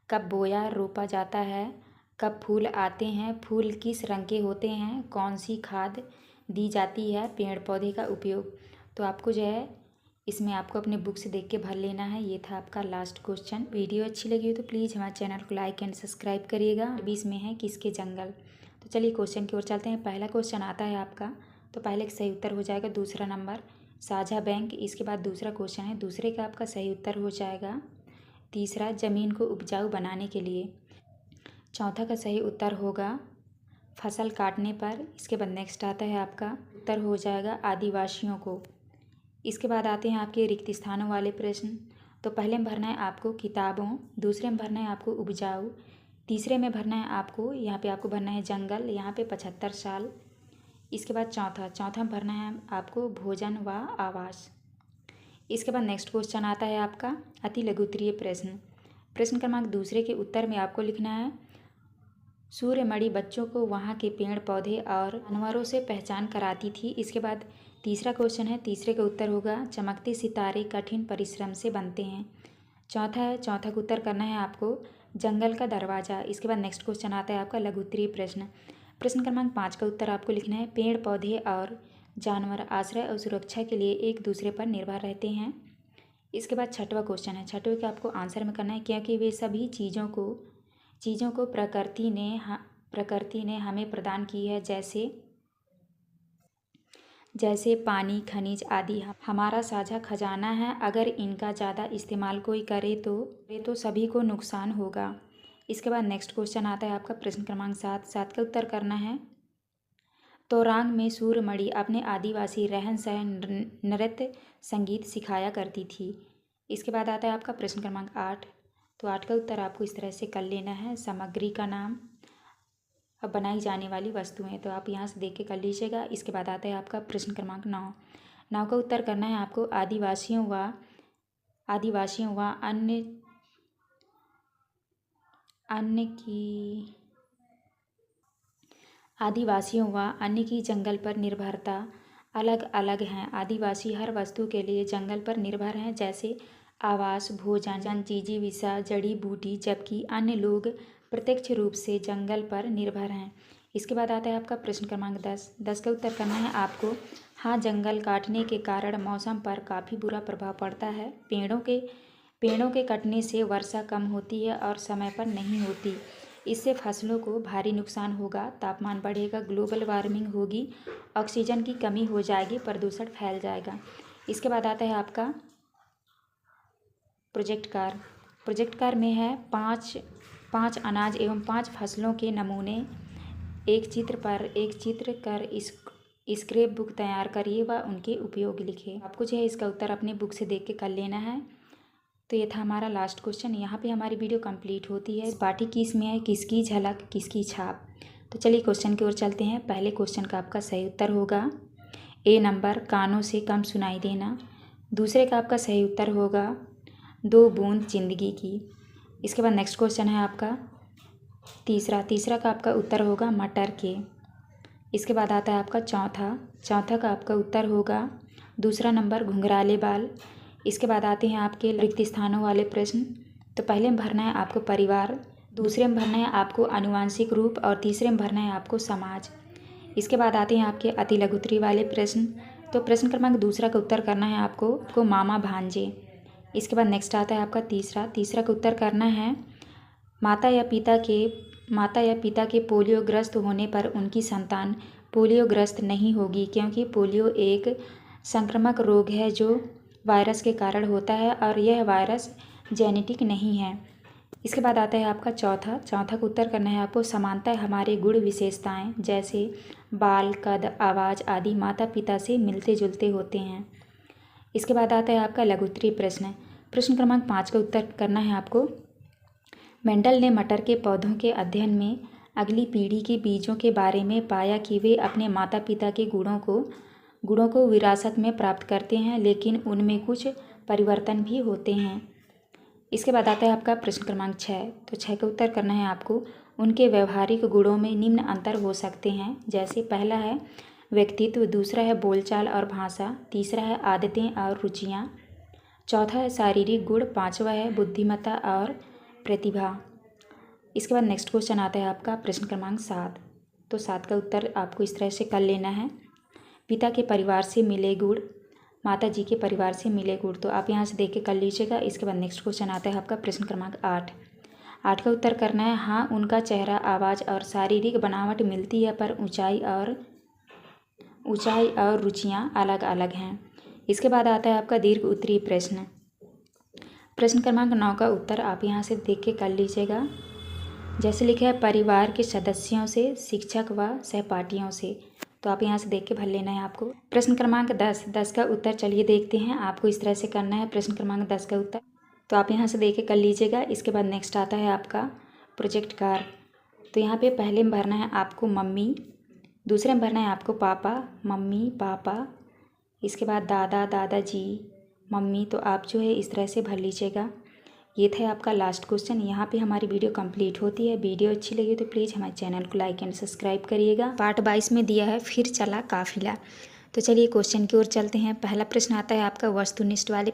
कब बोया रोपा जाता है, कब फूल आते हैं, फूल किस रंग के होते हैं, कौन सी खाद दी जाती है, पेड़ पौधे का उपयोग। तो आपको जो है इसमें आपको अपने बुक से देख के भर लेना है। ये था आपका लास्ट क्वेश्चन। वीडियो अच्छी लगी हो तो प्लीज़ हमारे चैनल को लाइक एंड सब्सक्राइब करिएगा। 20 में है किसके जंगल। तो चलिए क्वेश्चन की ओर चलते हैं। पहला क्वेश्चन आता है आपका। तो पहले का सही उत्तर हो जाएगा दूसरा नंबर साझा बैंक। इसके बाद दूसरा क्वेश्चन है, दूसरे का आपका सही उत्तर हो जाएगा तीसरा ज़मीन को उपजाऊ बनाने के लिए। चौथा का सही उत्तर होगा फसल काटने पर। इसके बाद नेक्स्ट आता है आपका उत्तर हो जाएगा आदिवासियों को। इसके बाद आते हैं आपके रिक्त स्थानों वाले प्रश्न। तो पहले में भरना है आपको किताबों, दूसरे में भरना है आपको उपजाऊ, तीसरे में भरना है आपको यहाँ पे आपको भरना है जंगल, यहाँ पे 75 साल। इसके बाद चौथा में भरना है आपको भोजन व आवास। इसके बाद नेक्स्ट क्वेश्चन आता है आपका अति लघुत्तरीय प्रश्न। प्रश्न क्रमांक दूसरे के उत्तर में आपको लिखना है सूर्यमणि बच्चों को वहाँ के पेड़ पौधे और जानवरों से पहचान कराती थी। इसके बाद तीसरा क्वेश्चन है, तीसरे का उत्तर होगा चमकते सितारे कठिन परिश्रम से बनते हैं। चौथा का उत्तर करना है आपको जंगल का दरवाज़ा। इसके बाद नेक्स्ट क्वेश्चन आता है आपका लघुत्तरीय प्रश्न। प्रश्न क्रमांक 5 का उत्तर आपको लिखना है पेड़ पौधे और जानवर आश्रय और सुरक्षा के लिए एक दूसरे पर निर्भर रहते हैं। इसके बाद छठवां क्वेश्चन है, छठवें का आपको आंसर में करना है क्योंकि वे सभी चीज़ों को प्रकृति ने हमें प्रदान की है, जैसे पानी खनिज आदि हमारा साझा खजाना है। अगर इनका ज़्यादा इस्तेमाल कोई करे तो सभी को नुकसान होगा। इसके बाद नेक्स्ट क्वेश्चन आता है आपका प्रश्न क्रमांक 7 का उत्तर करना है तोरांग में सूर्यमणि अपने आदिवासी रहन सहन नृत्य संगीत सिखाया करती थी। इसके बाद आता है आपका प्रश्न क्रमांक 8। तो 8 का उत्तर आपको इस तरह से कर लेना है सामग्री का नाम अब बनाई जाने वाली वस्तुएं। तो आप यहाँ से देख के कर लीजिएगा। इसके बाद आता है आपका प्रश्न क्रमांक 9 का उत्तर करना है आपको आदिवासियों व अन्य की जंगल पर निर्भरता अलग अलग हैं। आदिवासी हर वस्तु के लिए जंगल पर निर्भर हैं, जैसे आवास, भोजन, जीविका, जड़ी बूटी, जबकि अन्य लोग प्रत्यक्ष रूप से जंगल पर निर्भर हैं। इसके बाद आता है आपका प्रश्न क्रमांक 10 का उत्तर करना है आपको हाँ, जंगल काटने के कारण मौसम पर काफ़ी बुरा प्रभाव पड़ता है। पेड़ों के कटने से वर्षा कम होती है और समय पर नहीं होती। इससे फसलों को भारी नुकसान होगा, तापमान बढ़ेगा, ग्लोबल वार्मिंग होगी, ऑक्सीजन की कमी हो जाएगी, प्रदूषण फैल जाएगा। इसके बाद आता है आपका प्रोजेक्ट कार्य में है पाँच अनाज एवं 5 फसलों के नमूने एक चित्र कर स्क्रैप बुक तैयार करिए व उनके उपयोग लिखिए। आपको जो है इसका उत्तर अपने बुक से देख के कर लेना है। तो ये था हमारा लास्ट क्वेश्चन। यहाँ पे हमारी वीडियो कंप्लीट होती है। पाठी किस में है, किसकी झलक किसकी छाप। तो चलिए क्वेश्चन की ओर चलते हैं। पहले क्वेश्चन का आपका सही उत्तर होगा ए नंबर, कानों से कम सुनाई देना। दूसरे का आपका सही उत्तर होगा 2 बूंद जिंदगी की। इसके बाद नेक्स्ट क्वेश्चन है आपका तीसरा का आपका उत्तर होगा मटर के। इसके बाद आता है आपका चौथा का आपका उत्तर होगा दूसरा नंबर घुंघराले बाल। इसके बाद आते हैं आपके रिक्त स्थानों वाले प्रश्न। तो पहले में भरना है आपको परिवार, दूसरे में भरना है आपको आनुवांशिक रूप और तीसरे में भरना है आपको समाज। इसके बाद आते हैं आपके अति लघुत्तरी वाले प्रश्न। तो प्रश्न क्रमांक दूसरा का उत्तर करना है आपको मामा भांजे। इसके बाद नेक्स्ट आता है आपका तीसरा का उत्तर करना है माता या पिता के पोलियोग्रस्त होने पर उनकी संतान पोलियोग्रस्त नहीं होगी, क्योंकि पोलियो एक संक्रामक रोग है जो वायरस के कारण होता है और यह वायरस जेनेटिक नहीं है। इसके बाद आता है आपका चौथा का उत्तर करना है आपको समानतः हमारे गुण विशेषताएं जैसे बाल, कद, आवाज़ आदि माता पिता से मिलते जुलते होते हैं। इसके बाद आता है आपका लघुत्तरी प्रश्न क्रमांक 5 का उत्तर करना है आपको। मेंडल ने मटर के पौधों के अध्ययन में अगली पीढ़ी के बीजों के बारे में पाया कि वे अपने माता पिता के गुणों को विरासत में प्राप्त करते हैं, लेकिन उनमें कुछ परिवर्तन भी होते हैं। इसके बाद आता है आपका प्रश्न क्रमांक 6। तो 6 का उत्तर करना है आपको उनके व्यवहारिक गुणों में निम्न अंतर हो सकते हैं, जैसे पहला है व्यक्तित्व, दूसरा है बोलचाल और भाषा, तीसरा है आदतें और रुचियाँ, चौथा है शारीरिक गुण, पाँचवा है बुद्धिमत्ता और प्रतिभा। इसके बाद नेक्स्ट क्वेश्चन आता है आपका प्रश्न क्रमांक 7। तो 7 का उत्तर आपको इस तरह से कर लेना है। पिता के परिवार से मिले गुण, माता जी के परिवार से मिले गुण। तो आप यहाँ से देख के कर लीजिएगा। इसके बाद नेक्स्ट क्वेश्चन आता है आपका प्रश्न क्रमांक 8 का उत्तर करना है हाँ, उनका चेहरा, आवाज़ और शारीरिक बनावट मिलती है, पर ऊंचाई और रुचियाँ अलग अलग हैं। इसके बाद आता है आपका दीर्घ उत्तरीय प्रश्न क्रमांक 9 का उत्तर आप यहाँ से देख के कर लीजिएगा। जैसे लिखा है परिवार के सदस्यों से, शिक्षक व सहपाठियों से। तो आप यहाँ से देख के भर लेना है आपको। प्रश्न क्रमांक 10 का उत्तर चलिए देखते हैं। आपको इस तरह से करना है प्रश्न क्रमांक 10 का उत्तर। तो आप यहाँ से देख के कर लीजिएगा। इसके बाद नेक्स्ट आता है आपका प्रोजेक्ट कार्य। तो यहाँ पे पहले में भरना है आपको मम्मी, दूसरे में भरना है आपको पापा, मम्मी, पापा, इसके बाद दादा, दादाजी, मम्मी। तो आप जो है इस तरह से भर लीजिएगा। ये था आपका लास्ट क्वेश्चन। यहाँ पे हमारी वीडियो कंप्लीट होती है। वीडियो अच्छी लगी तो प्लीज़ हमारे चैनल को लाइक एंड सब्सक्राइब करिएगा। पार्ट 22 में दिया है फिर चला काफिला। तो चलिए क्वेश्चन की ओर चलते हैं। पहला प्रश्न आता है आपका वस्तुनिष्ठ वाले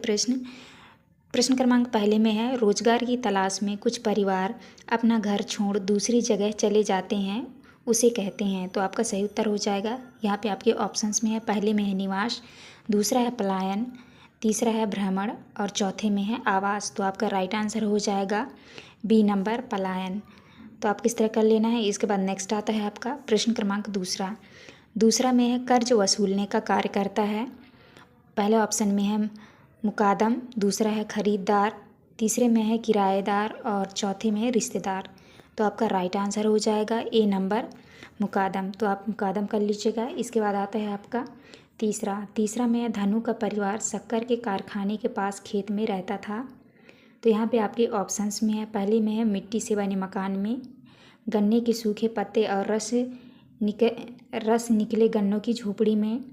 प्रश्न क्रमांक पहले में है रोजगार की तलाश में कुछ परिवार अपना घर छोड़ दूसरी जगह चले जाते हैं, उसे कहते हैं। तो आपका सही उत्तर हो जाएगा। यहाँ पे आपके ऑप्शंस में है, पहले में है निवास, दूसरा है पलायन, तीसरा है भ्रमण और चौथे में है आवास। तो आपका राइट आंसर हो जाएगा बी नंबर पलायन। तो आप किस तरह कर लेना है। इसके बाद नेक्स्ट आता है आपका प्रश्न क्रमांक दूसरा में है कर्ज वसूलने का कार्य करता है। पहले ऑप्शन में है मुकादम, दूसरा है खरीदार, तीसरे में है किराएदार और चौथे में है रिश्तेदार। तो आपका राइट आंसर हो जाएगा ए नंबर मुकादम। तो आप मुकादम कर लीजिएगा। इसके बाद आता है आपका तीसरा में है धनु का परिवार शक्कर के कारखाने के पास खेत में रहता था। तो यहाँ पे आपके ऑप्शंस में है, पहले में है मिट्टी से बने मकान में, गन्ने के सूखे पत्ते और रस निकले गन्नों की झोपड़ी में,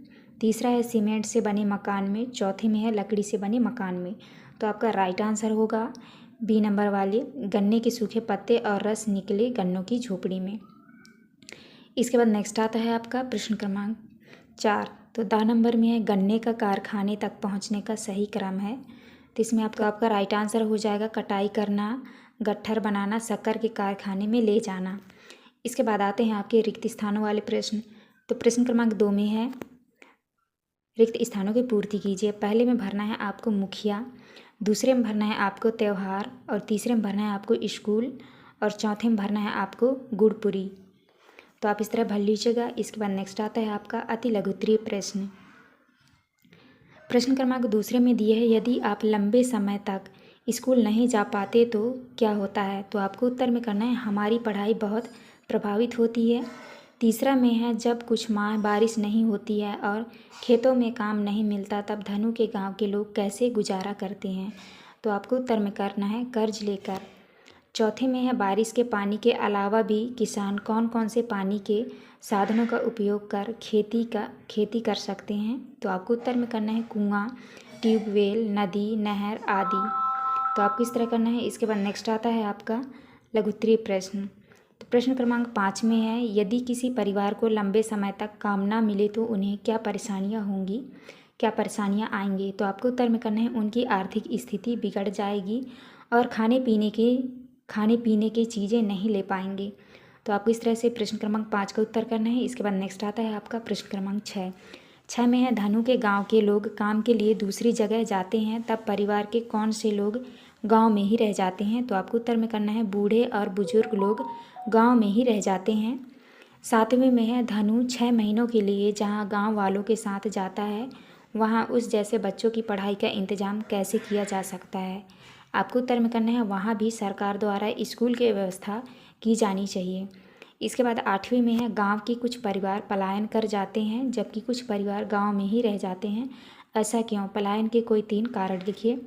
तीसरा है सीमेंट से बने मकान में, चौथे में है लकड़ी से बने मकान में। तो आपका राइट आंसर होगा बी नंबर वाले गन्ने के सूखे पत्ते और रस निकले गन्नों की झोपड़ी में। इसके बाद नेक्स्ट आता है आपका प्रश्न क्रमांक 4। तो द नंबर में है गन्ने का कारखाने तक पहुंचने का सही क्रम है। तो इसमें आपका राइट आंसर हो जाएगा कटाई करना, गट्ठर बनाना, शक्कर के कारखाने में ले जाना। इसके बाद आते हैं आपके रिक्त स्थानों वाले प्रश्न। तो प्रश्न क्रमांक 2 में है रिक्त स्थानों की पूर्ति कीजिए। पहले में भरना है आपको मुखिया, दूसरे में भरना है आपको त्यौहार और तीसरे में भरना है आपको स्कूल और चौथे में भरना है आपको गुड़पुरी। तो आप इस तरह भर लीजिएगा। इसके बाद नेक्स्ट आता है आपका अति लघुत्तरीय प्रश्न क्रमांक दूसरे में दिए है यदि आप लंबे समय तक स्कूल नहीं जा पाते तो क्या होता है। तो आपको उत्तर में करना है हमारी पढ़ाई बहुत प्रभावित होती है। तीसरा में है जब कुछ माह बारिश नहीं होती है और खेतों में काम नहीं मिलता तब धनु के गांव के लोग कैसे गुजारा करते हैं। तो आपको उत्तर में करना है कर्ज लेकर। चौथे में है बारिश के पानी के अलावा भी किसान कौन कौन से पानी के साधनों का उपयोग कर खेती कर सकते हैं। तो आपको उत्तर में करना है कुआं, ट्यूबवेल, नदी, नहर आदि। तो आपको इस तरह करना है। इसके बाद नेक्स्ट आता है आपका लघु उत्तरीय प्रश्न। तो प्रश्न क्रमांक 5 में है यदि किसी परिवार को लंबे समय तक काम ना मिले तो उन्हें क्या परेशानियां आएंगी। तो आपको उत्तर में करना है उनकी आर्थिक स्थिति बिगड़ जाएगी और खाने पीने की चीज़ें नहीं ले पाएंगे। तो आपको इस तरह से प्रश्न क्रमांक 5 का उत्तर करना है। इसके बाद नेक्स्ट आता है आपका प्रश्न क्रमांक 6 में है धनु के गांव के लोग काम के लिए दूसरी जगह जाते हैं तब परिवार के कौन से लोग गांव में ही रह जाते हैं। तो आपको उत्तर में करना है बूढ़े और बुजुर्ग लोग गांव में ही रह जाते हैं। 7वें में है धनु 6 महीनों के लिए जहां गांव वालों के साथ जाता है वहां उस जैसे बच्चों की पढ़ाई का इंतजाम कैसे किया जा सकता है। आपको उत्तर में करना है वहाँ भी सरकार द्वारा स्कूल की व्यवस्था की जानी चाहिए। इसके बाद 8वीं में है गांव के कुछ परिवार पलायन कर जाते हैं जबकि कुछ परिवार गांव में ही रह जाते हैं, ऐसा क्यों। पलायन के कोई 3 कारण लिखिए।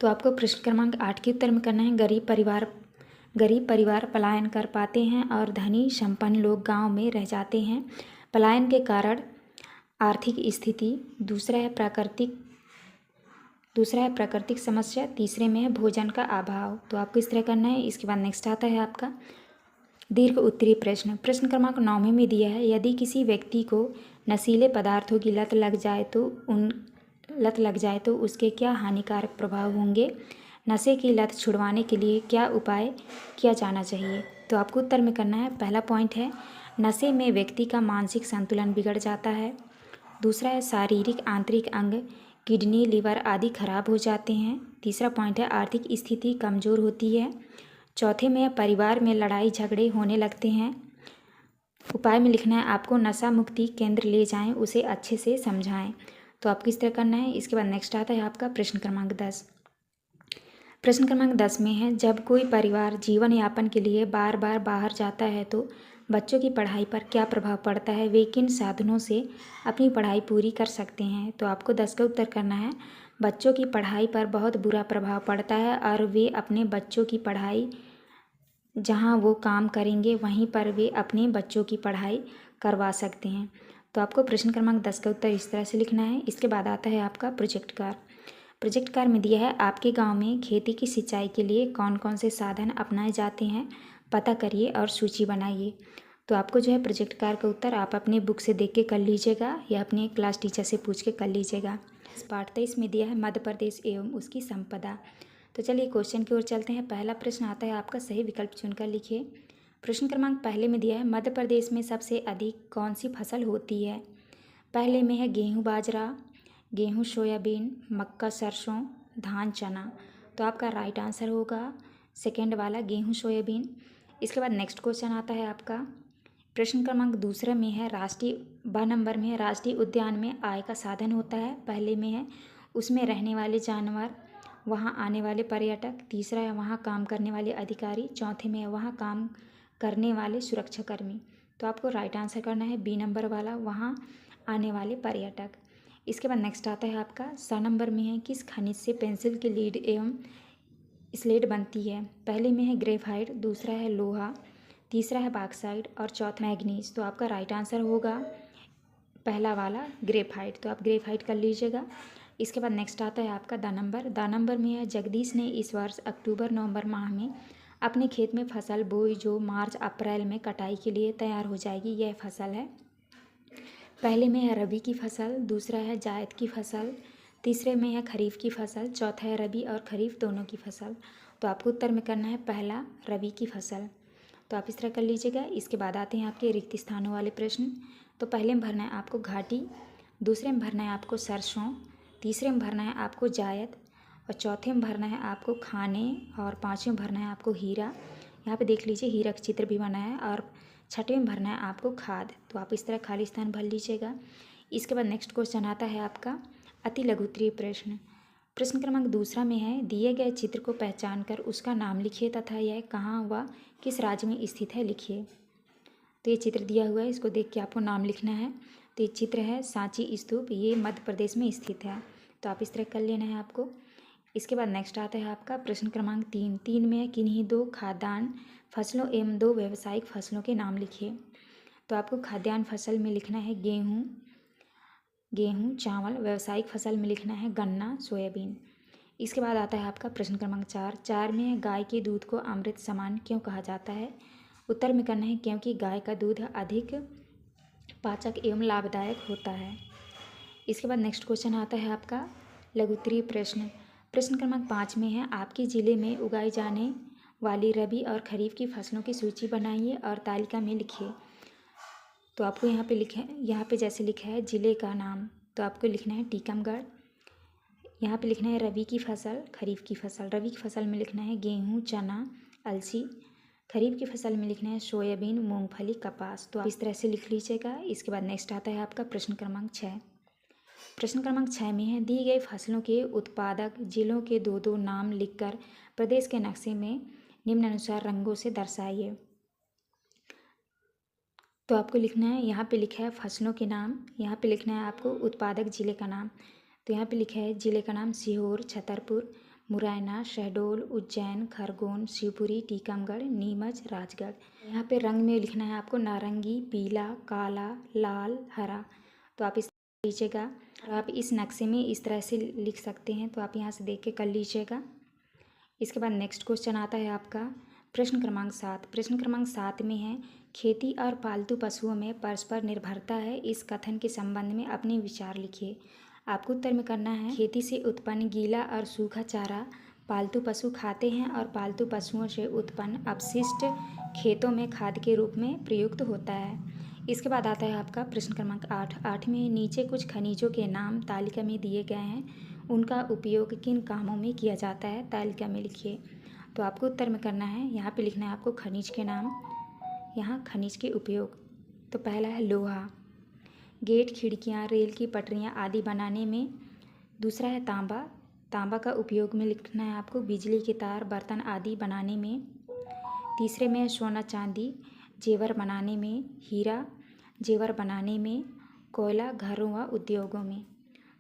तो आपको प्रश्न क्रमांक 8 के उत्तर में करना है गरीब परिवार पलायन कर पाते हैं और धनी संपन्न लोग गाँव में रह जाते हैं। पलायन के कारण आर्थिक स्थिति, दूसरा है प्राकृतिक समस्या, तीसरे में है भोजन का अभाव। तो आपको इस तरह करना है। इसके बाद नेक्स्ट आता है आपका दीर्घ उत्तरीय प्रश्न। प्रश्न क्रमांक 9 में दिया है यदि किसी व्यक्ति को नशीले पदार्थों की लत लग जाए तो उसके क्या हानिकारक प्रभाव होंगे। नशे की लत छुड़वाने के लिए क्या उपाय किया जाना चाहिए। तो आपको उत्तर में करना है। पहला पॉइंट है नशे में व्यक्ति का मानसिक संतुलन बिगड़ जाता है। दूसरा है शारीरिक आंतरिक अंग किडनी, लिवर आदि खराब हो जाते हैं। तीसरा पॉइंट है आर्थिक स्थिति कमज़ोर होती है। चौथे में परिवार में लड़ाई झगड़े होने लगते हैं। उपाय में लिखना है आपको नशा मुक्ति केंद्र ले जाएं, उसे अच्छे से समझाएं। तो आपको इस तरह करना है। इसके बाद नेक्स्ट आता है आपका प्रश्न क्रमांक 10। प्रश्न क्रमांक 10 में है जब कोई परिवार जीवन यापन के लिए बार बार बाहर जाता है तो बच्चों की पढ़ाई पर क्या प्रभाव पड़ता है, वे किन साधनों से अपनी पढ़ाई पूरी कर सकते हैं। तो आपको 10 का उत्तर करना है बच्चों की पढ़ाई पर बहुत बुरा प्रभाव पड़ता है और वे अपने बच्चों की पढ़ाई जहां वो काम करेंगे वहीं पर वे अपने बच्चों की पढ़ाई करवा सकते हैं। तो आपको प्रश्न क्रमांक 10 का उत्तर इस तरह से लिखना है। इसके बाद आता है आपका प्रोजेक्ट कार्य में दिया है आपके गांव में खेती की सिंचाई के लिए कौन कौन से साधन अपनाए जाते हैं, पता करिए और सूची बनाइए। तो आपको जो है प्रोजेक्ट कार्य का उत्तर आप अपने बुक से देख के कर लीजिएगा या अपने क्लास टीचर से पूछ के कर लीजिएगा। पार्ट 23 में दिया है मध्य प्रदेश एवं उसकी संपदा। तो चलिए क्वेश्चन की ओर चलते हैं। पहला प्रश्न आता है आपका सही विकल्प चुनकर लिखिए। प्रश्न क्रमांक पहले में दिया है मध्य प्रदेश में सबसे अधिक कौन सी फसल होती है। पहले में है गेहूँ बाजरा, गेहूँ सोयाबीन, मक्का सरसों, धान चना। तो आपका राइट आंसर होगा सेकेंड वाला गेहूँ सोयाबीन। इसके बाद नेक्स्ट क्वेश्चन आता है आपका प्रश्न क्रमांक दूसरा में है नंबर में है राष्ट्रीय उद्यान में आय का साधन होता है। पहले में है उसमें रहने वाले जानवर, वहाँ आने वाले पर्यटक, तीसरा है वहाँ काम करने वाले अधिकारी, चौथे में है वहाँ काम करने वाले सुरक्षाकर्मी। तो आपको राइट आंसर करना है बी नंबर वाला वहाँ आने वाले पर्यटक। इसके बाद नेक्स्ट आता है आपका नंबर में है किस खनिज से पेंसिल की लीड एवं स्लेट बनती है। पहले में है ग्रेफाइट, दूसरा है लोहा, तीसरा है बॉक्साइट और चौथा मैग्नीज। तो आपका राइट आंसर होगा पहला वाला ग्रेफाइट। तो आप ग्रेफाइट कर लीजिएगा। इसके बाद नेक्स्ट आता है आपका द नंबर में है जगदीश ने इस वर्ष अक्टूबर नवंबर माह में अपने खेत में फसल बोई जो मार्च अप्रैल में कटाई के लिए तैयार हो जाएगी। यह फसल है पहले में है रबी की फसल, दूसरा है जायद की फसल, तीसरे में है खरीफ की फसल, चौथा है रबी और खरीफ दोनों की फसल। तो आपको उत्तर में करना है पहला रबी की फसल। तो आप इस तरह कर लीजिएगा। इसके बाद आते हैं आपके रिक्त स्थानों वाले प्रश्न। तो पहले में भरना है आपको घाटी, दूसरे में भरना है आपको सरसों, तीसरे में भरना है आपको जायद और चौथे में भरना है आपको खाने और पाँचवें में भरना है आपको हीरा। यहाँ पे देख लीजिए हीरा का चित्र भी बना है और छठवें में भरना है आपको खाद। तो आप इस तरह खाली स्थान भर लीजिएगा। इसके बाद नेक्स्ट क्वेश्चन आता है आपका अति लघु उत्तरीय प्रश्न। प्रश्न क्रमांक दूसरा में है दिए गए चित्र को पहचान कर उसका नाम लिखिए तथा यह कहाँ व किस राज्य में स्थित है लिखिए। तो ये चित्र दिया हुआ है, इसको देख के आपको नाम लिखना है। तो ये चित्र है सांची स्तूप, ये मध्य प्रदेश में स्थित है। तो आप इस तरह कर लेना है आपको। इसके बाद नेक्स्ट आता है आपका प्रश्न क्रमांक 3। 3 में है किन्हीं 2 खाद्यान्न फसलों एवं 2 व्यावसायिक फसलों के नाम लिखिए। तो आपको खाद्यान्न फसल में लिखना है गेहूँ चावल, व्यावसायिक फसल में लिखना है गन्ना सोयाबीन। इसके बाद आता है आपका प्रश्न क्रमांक 4। 4 में है गाय के दूध को अमृत समान क्यों कहा जाता है। उत्तर में करना है क्योंकि गाय का दूध अधिक पाचक एवं लाभदायक होता है। इसके बाद नेक्स्ट क्वेश्चन आता है आपका लघु उत्तरीय प्रश्न। प्रश्न क्रमांक 5 में है आपके ज़िले में उगाई जाने वाली रबी और खरीफ की फसलों की सूची बनाइए और तालिका में लिखिए। तो आपको यहाँ पे जैसे लिखा है ज़िले का नाम, तो आपको लिखना है टीकमगढ़। यहाँ पे लिखना है रबी की फसल, खरीफ की फसल। रबी की फसल में लिखना है गेहूँ चना अलसी। खरीफ की फसल में लिखना है सोयाबीन मूंगफली कपास। तो आप इस तरह से लिख लीजिएगा। इसके बाद नेक्स्ट आता है आपका प्रश्न क्रमांक 6। प्रश्न क्रमांक 6 में है दी गई फसलों के उत्पादक जिलों के 2-2 नाम लिखकर प्रदेश के नक्शे में निम्नानुसार रंगों से दर्शाइए। तो आपको लिखना है, यहाँ पे लिखा है फसलों के नाम, यहाँ पे लिखना है आपको उत्पादक जिले का नाम। तो यहाँ पे लिखा है जिले का नाम सीहोर, छतरपुर, मुरैना, शहडोल, उज्जैन, खरगोन, शिवपुरी, टीकमगढ़, नीमच, राजगढ़। यहाँ पे रंग में लिखना है आपको नारंगी, पीला, काला, लाल, हरा। तो आप इस लीजिएगा और आप इस नक्शे में इस तरह से लिख सकते हैं। तो आप यहाँ से देख के कर लीजिएगा। इसके बाद नेक्स्ट क्वेश्चन आता है आपका प्रश्न क्रमांक 7। प्रश्न क्रमांक 7 में है खेती और पालतू पशुओं में परस्पर निर्भरता है, इस कथन के संबंध में अपने विचार लिखिए। आपको उत्तर में करना है खेती से उत्पन्न गीला और सूखा चारा पालतू पशु खाते हैं और पालतू पशुओं से उत्पन्न अपशिष्ट खेतों में खाद के रूप में प्रयुक्त होता है। इसके बाद आता है आपका प्रश्न क्रमांक 8। 8 में नीचे कुछ खनिजों के नाम तालिका में दिए गए हैं, उनका उपयोग किन कामों में किया जाता है तालिका में लिखिए। तो आपको उत्तर में करना है, यहाँ पे लिखना है आपको खनिज के नाम, यहाँ खनिज के उपयोग। तो पहला है लोहा, गेट खिड़कियाँ रेल की पटरियाँ आदि बनाने में। दूसरा है तांबा, तांबा का उपयोग में लिखना है आपको बिजली के तार बर्तन आदि बनाने में। तीसरे में है सोना चांदी जेवर बनाने में, हीरा जेवर बनाने में, कोयला घरों व उद्योगों में।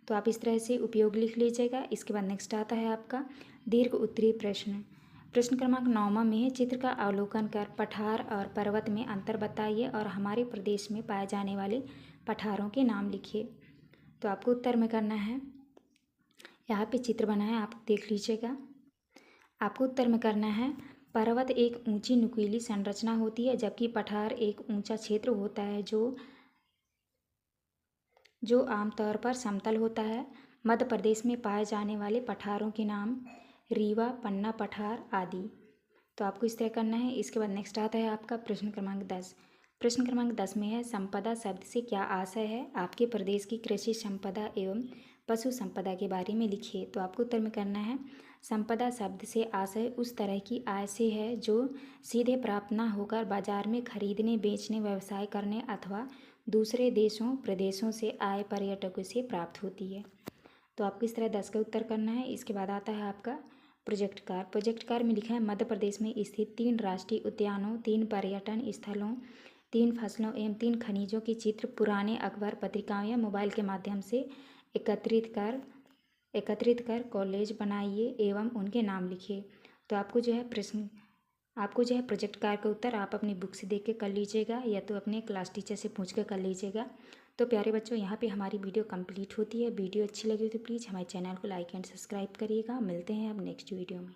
तो आप इस तरह से उपयोग लिख लीजिएगा। इसके बाद नेक्स्ट आता है आपका दीर्घ उत्तरीय प्रश्न। प्रश्न क्रमांक 9 में है चित्र का अवलोकन कर पठार और पर्वत में अंतर बताइए और हमारे प्रदेश में पाए जाने वाले पठारों के नाम लिखिए। तो आपको उत्तर में करना है, यहाँ पे चित्र बना है आप देख लीजिएगा। आपको उत्तर में करना है पर्वत एक ऊंची नुकीली संरचना होती है, जबकि पठार एक ऊंचा क्षेत्र होता है जो आमतौर पर समतल होता है। मध्य प्रदेश में पाए जाने वाले पठारों के नाम रीवा पन्ना पठार आदि। तो आपको इस तरह करना है। इसके बाद नेक्स्ट आता है आपका प्रश्न क्रमांक 10। प्रश्न क्रमांक 10 में है संपदा शब्द से क्या आशय है, आपके प्रदेश की कृषि संपदा एवं पशु संपदा के बारे में लिखिए। तो आपको उत्तर में करना है संपदा शब्द से आशय उस तरह की आय से है जो सीधे प्राप्त न होकर बाजार में खरीदने बेचने व्यवसाय करने अथवा दूसरे देशों प्रदेशों से आए पर्यटकों से प्राप्त होती है। तो आपको इस तरह 10 का उत्तर करना है। इसके बाद आता है आपका प्रोजेक्ट कार। प्रोजेक्ट कार में लिखा है मध्य प्रदेश में स्थित 3 राष्ट्रीय उद्यानों, 3 पर्यटन स्थलों, 3 फसलों एवं 3 खनिजों के चित्र पुराने अखबार पत्रिकाओं या मोबाइल के माध्यम से एकत्रित कर कॉलेज बनाइए एवं उनके नाम लिखिए। तो आपको जो है प्रोजेक्ट कार का उत्तर आप अपनी बुक से देख के कर लीजिएगा या तो अपने क्लास टीचर से पूछ कर कर लीजिएगा। तो प्यारे बच्चों, यहाँ पे हमारी वीडियो कंप्लीट होती है। वीडियो अच्छी लगी तो प्लीज़ हमारे चैनल को लाइक एंड सब्सक्राइब करिएगा। मिलते हैं अब नेक्स्ट वीडियो में।